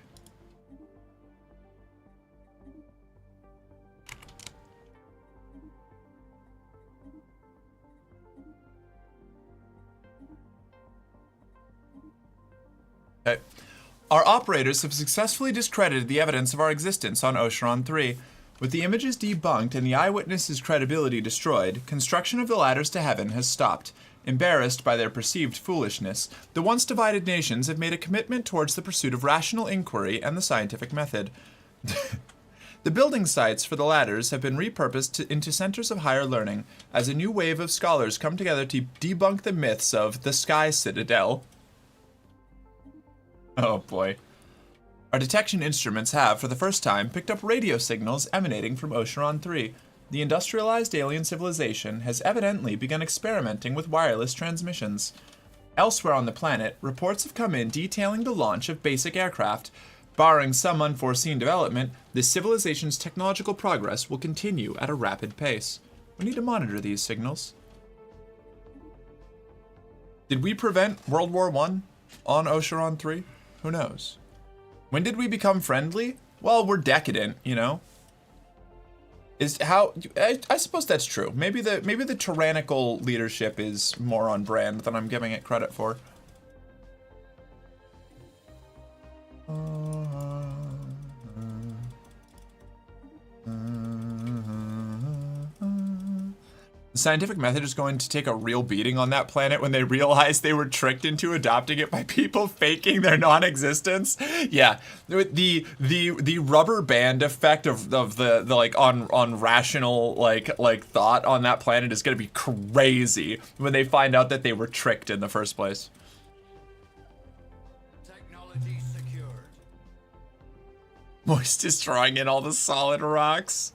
Okay. Our operators have successfully discredited the evidence of our existence on Ocheron 3. With the images debunked and the eyewitnesses' credibility destroyed, construction of the ladders to heaven has stopped. Embarrassed by their perceived foolishness, the once divided nations have made a commitment towards the pursuit of rational inquiry and the scientific method. The building sites for the ladders have been repurposed into centers of higher learning, as a new wave of scholars come together to debunk the myths of the Sky Citadel. Oh boy. Our detection instruments have, for the first time, picked up radio signals emanating from Ocheron 3. The industrialized alien civilization has evidently begun experimenting with wireless transmissions. Elsewhere on the planet, reports have come in detailing the launch of basic aircraft. Barring some unforeseen development, this civilization's technological progress will continue at a rapid pace. We need to monitor these signals. Did we prevent World War I on Ocheron 3? Who knows? When did we become friendly? Well, we're decadent, you know. I suppose that's true. Maybe the tyrannical leadership is more on brand than I'm giving it credit for. The scientific method is going to take a real beating on that planet when they realize they were tricked into adopting it by people faking their non-existence. Yeah, the rubber band effect of the like on rational like thought on that planet is going to be crazy when they find out that they were tricked in the first place. Technology secured. Moist is drawing in all the solid rocks.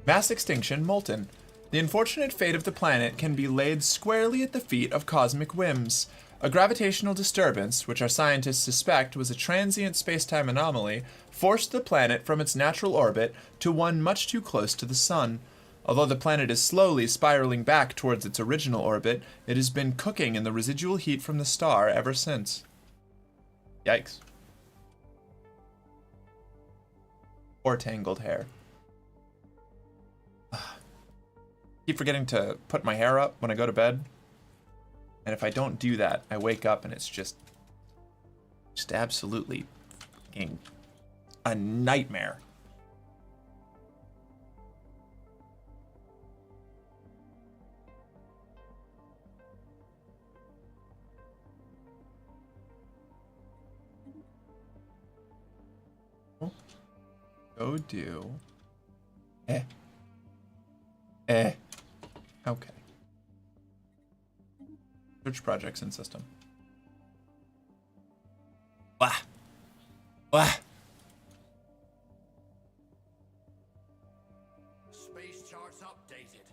Mass extinction molten. The unfortunate fate of the planet can be laid squarely at the feet of cosmic whims. A gravitational disturbance, which our scientists suspect was a transient space-time anomaly, forced the planet from its natural orbit to one much too close to the sun. Although the planet is slowly spiraling back towards its original orbit, it has been cooking in the residual heat from the star ever since. Yikes. Or tangled hair. Keep forgetting to put my hair up when I go to bed. And if I don't do that, I wake up and it's just absolutely a nightmare. Go do. Okay. Search projects in system. Wah. Wah. Space charts updated.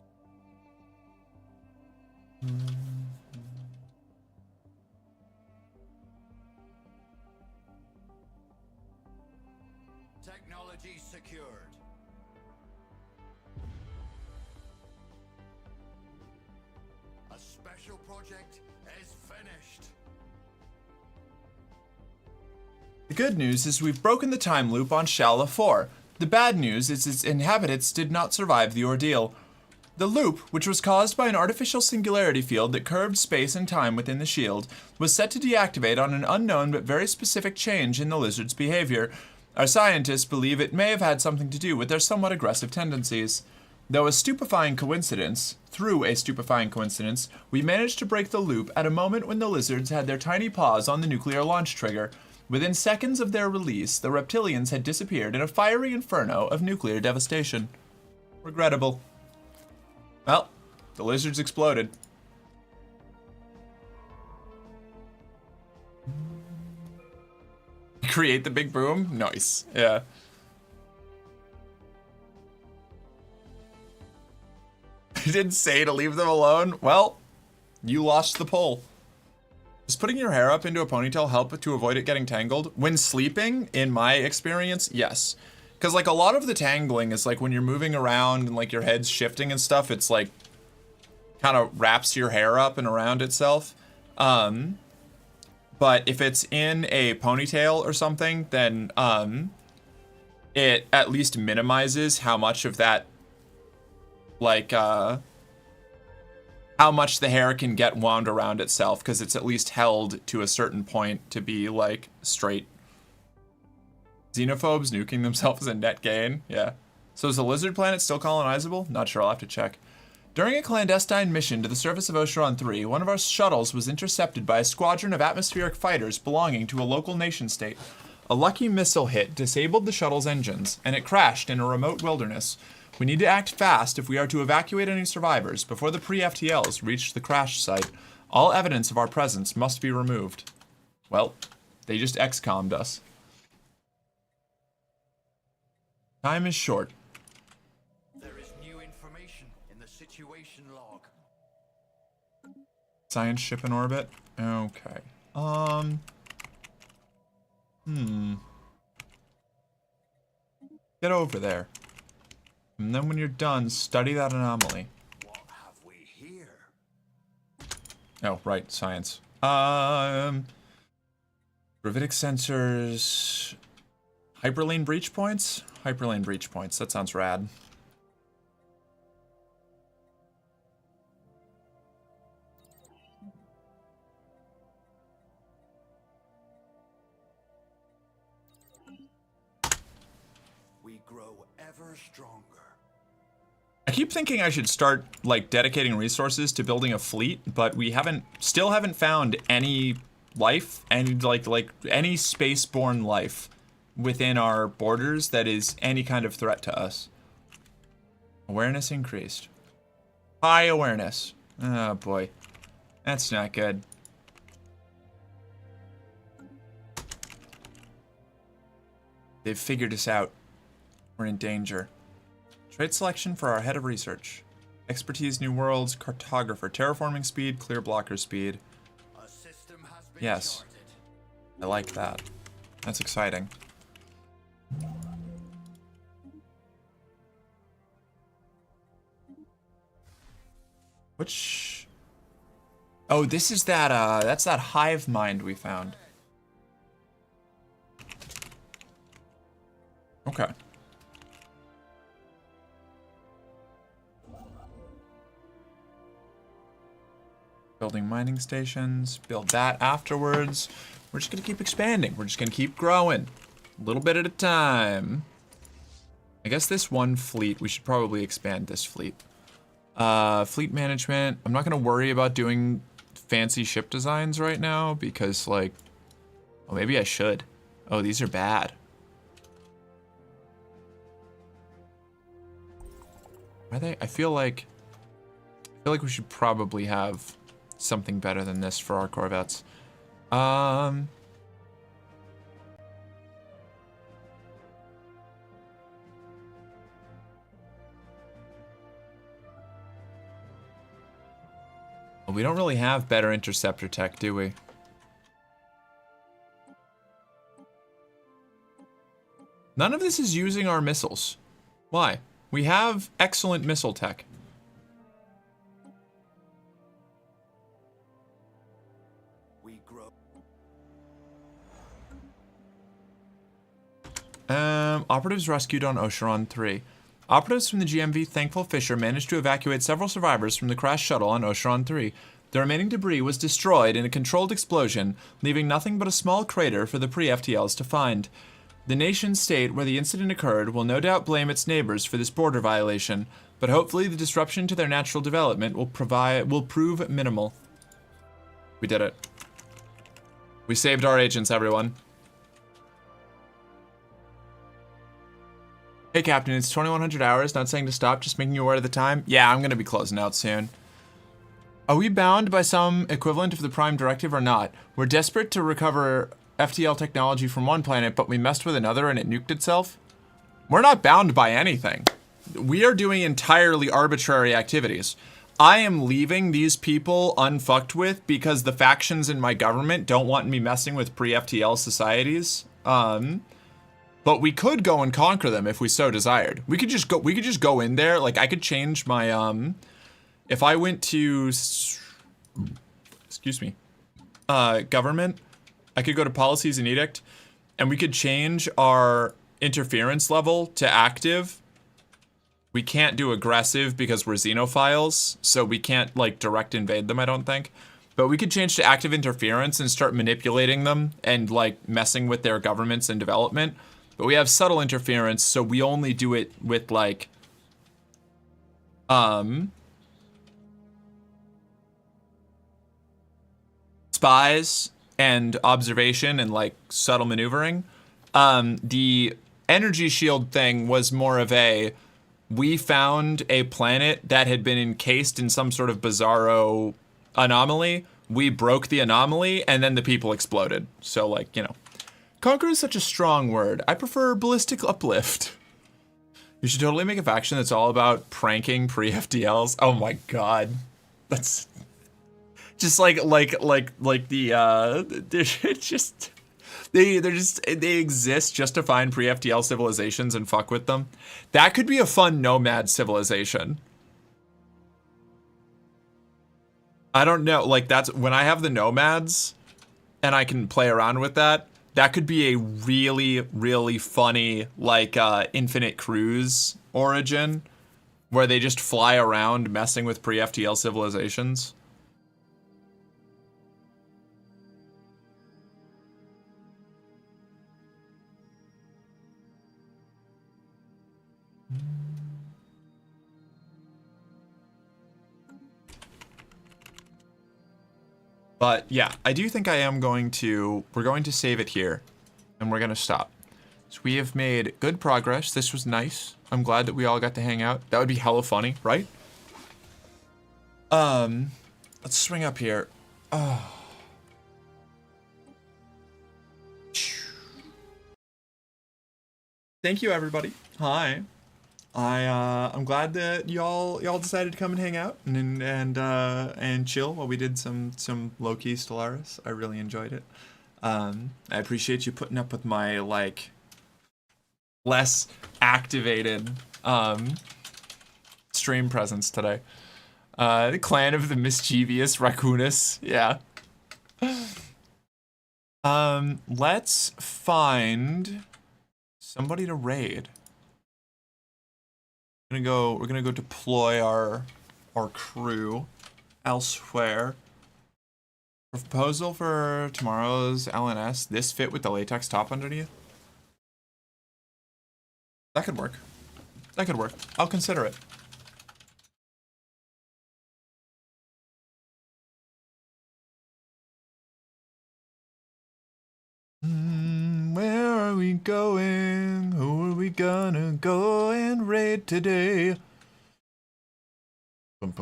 Technology secured. A special project is finished. The good news is we've broken the time loop on Shala 4. The bad news is its inhabitants did not survive the ordeal. The loop, which was caused by an artificial singularity field that curved space and time within the shield, was set to deactivate on an unknown but very specific change in the lizard's behavior. Our scientists believe it may have had something to do with their somewhat aggressive tendencies. Through a stupefying coincidence, we managed to break the loop at a moment when the lizards had their tiny paws on the nuclear launch trigger. Within seconds of their release, the reptilians had disappeared in a fiery inferno of nuclear devastation. Regrettable. Well, the lizards exploded. Create the big boom? Nice. Yeah. I didn't say to leave them alone. Well, you lost the poll. Does putting your hair up into a ponytail help to avoid it getting tangled? When sleeping, in my experience, yes. Because, like, a lot of the tangling is, like, when you're moving around and, like, your head's shifting and stuff, it's, like, kind of wraps your hair up and around itself. But if it's in a ponytail or something, then, it at least minimizes how much of that, like, how much the hair can get wound around itself, because it's at least held to a certain point to be, like, straight. Xenophobes nuking themselves in net gain? Yeah. So is the lizard planet still colonizable? Not sure, I'll have to check. During a clandestine mission to the surface of Ocheron 3, one of our shuttles was intercepted by a squadron of atmospheric fighters belonging to a local nation-state. A lucky missile hit disabled the shuttle's engines, and it crashed in a remote wilderness. We need to act fast if we are to evacuate any survivors before the pre-FTLs reach the crash site. All evidence of our presence must be removed. Well, they just XCOM'd us. Time is short. There is new information in the situation log. Science ship in orbit? Okay. Get over there. And then when you're done, study that anomaly. What have we here? Oh, right, science. Gravitic sensors. Hyperlane breach points? Hyperlane breach points, that sounds rad. We grow ever stronger. I keep thinking I should start, like, dedicating resources to building a fleet, but we still haven't found any life, any, like any spaceborne life within our borders that is any kind of threat to us. Awareness increased. High awareness. Oh boy. That's not good. They've figured us out. We're in danger. Trait selection for our head of research. Expertise, new worlds, cartographer, terraforming speed, clear blocker speed. A system has been Yes. charted. I like that. That's exciting. Which... Oh, this is that, that's that hive mind we found. Okay. Building mining stations, build that afterwards. We're just gonna keep expanding. We're just gonna keep growing. A little bit at a time. I guess this one fleet, we should probably expand this fleet. Fleet management. I'm not gonna worry about doing fancy ship designs right now because, like, well, maybe I should. Oh, these are bad. Are they? I feel like we should probably have something better than this for our corvettes. Well, we don't really have better interceptor tech, do we? None of this is using our missiles. Why? We have excellent missile tech. We grow. Operatives rescued on Ocheron 3. Operatives from the GMV Thankful Fisher managed to evacuate several survivors from the crashed shuttle on Ocheron 3. The remaining debris was destroyed in a controlled explosion, leaving nothing but a small crater for the pre-FTLs to find. The nation-state where the incident occurred will no doubt blame its neighbors for this border violation, but hopefully the disruption to their natural development will prove minimal. We did it. We saved our agents, everyone. Hey, Captain, it's 2100 hours. Not saying to stop, just making you aware of the time. Yeah, I'm going to be closing out soon. Are we bound by some equivalent of the Prime Directive or not? We're desperate to recover FTL technology from one planet, but we messed with another and it nuked itself? We're not bound by anything. We are doing entirely arbitrary activities. I am leaving these people unfucked with because the factions in my government don't want me messing with pre-FTL societies. But we could go and conquer them if we so desired. We could just go in there. Like, I could change my if I went to excuse me, government, I could go to policies and edict, and we could change our interference level to active. We can't do aggressive because we're xenophiles, so we can't, like, direct invade them, I don't think. But we could change to active interference and start manipulating them and, like, messing with their governments and development. But we have subtle interference, so we only do it with, like, spies and observation and, like, subtle maneuvering. The energy shield thing was more of a, we found a planet that had been encased in some sort of bizarro anomaly. We broke the anomaly, and then the people exploded. So, like, you know. Conquer is such a strong word. I prefer ballistic uplift. You should totally make a faction that's all about pranking pre-FTLs. Oh my god. That's just like the they're just they exist just to find pre-FTL civilizations and fuck with them. That could be a fun nomad civilization. I don't know, like, that's when I have the nomads and I can play around with that. That could be a really, really funny, like, Infinite Cruise origin where they just fly around messing with pre-FTL civilizations. But yeah, I do think I am going to, we're going to save it here and we're going to stop. So we have made good progress. This was nice. I'm glad that we all got to hang out. That would be hella funny, right? Let's swing up here. Oh. Thank you, everybody. Hi. I'm glad that y'all decided to come and hang out and chill while we did some Lowkey Stellaris. I really enjoyed it. I appreciate you putting up with my, like, less activated stream presence today. The clan of the mischievous Raccoonus. Yeah. Let's find somebody to raid. We're gonna go deploy our crew elsewhere. Proposal for tomorrow's LNS. This fit with the latex top underneath? That could work. That could work. I'll consider it. Where are we going? Who are we gonna go and raid today? Let's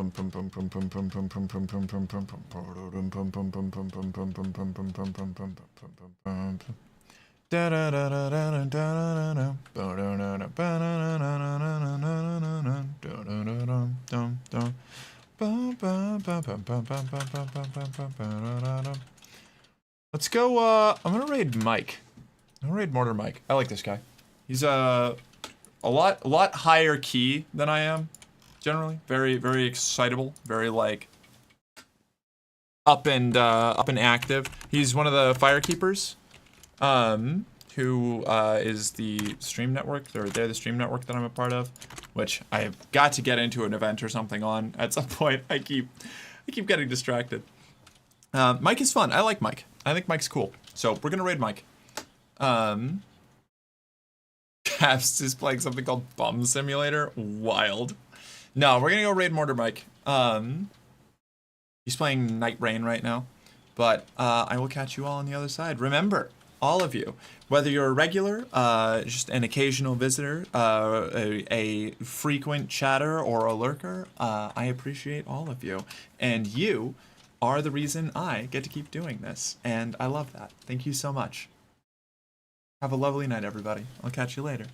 go, I'm gonna raid Mike. I'm gonna raid Mortar Mike. I like this guy. He's a lot higher key than I am, generally. Very, very excitable. Very, like, up and active. He's one of the Firekeepers, who is the stream network. They're the stream network that I'm a part of, which I've got to get into an event or something on at some point. I keep getting distracted. Mike is fun. I like Mike. I think Mike's cool. So we're gonna raid Mike. Caps is playing something called Bum Simulator. Wild. No, we're gonna go raid Mortar Mike. He's playing Night Rain right now. But I will catch you all on the other side. Remember, all of you. Whether you're a regular, just an occasional visitor, a frequent chatter, or a lurker, I appreciate all of you. And you are the reason I get to keep doing this. And I love that. Thank you so much. Have a lovely night, everybody. I'll catch you later.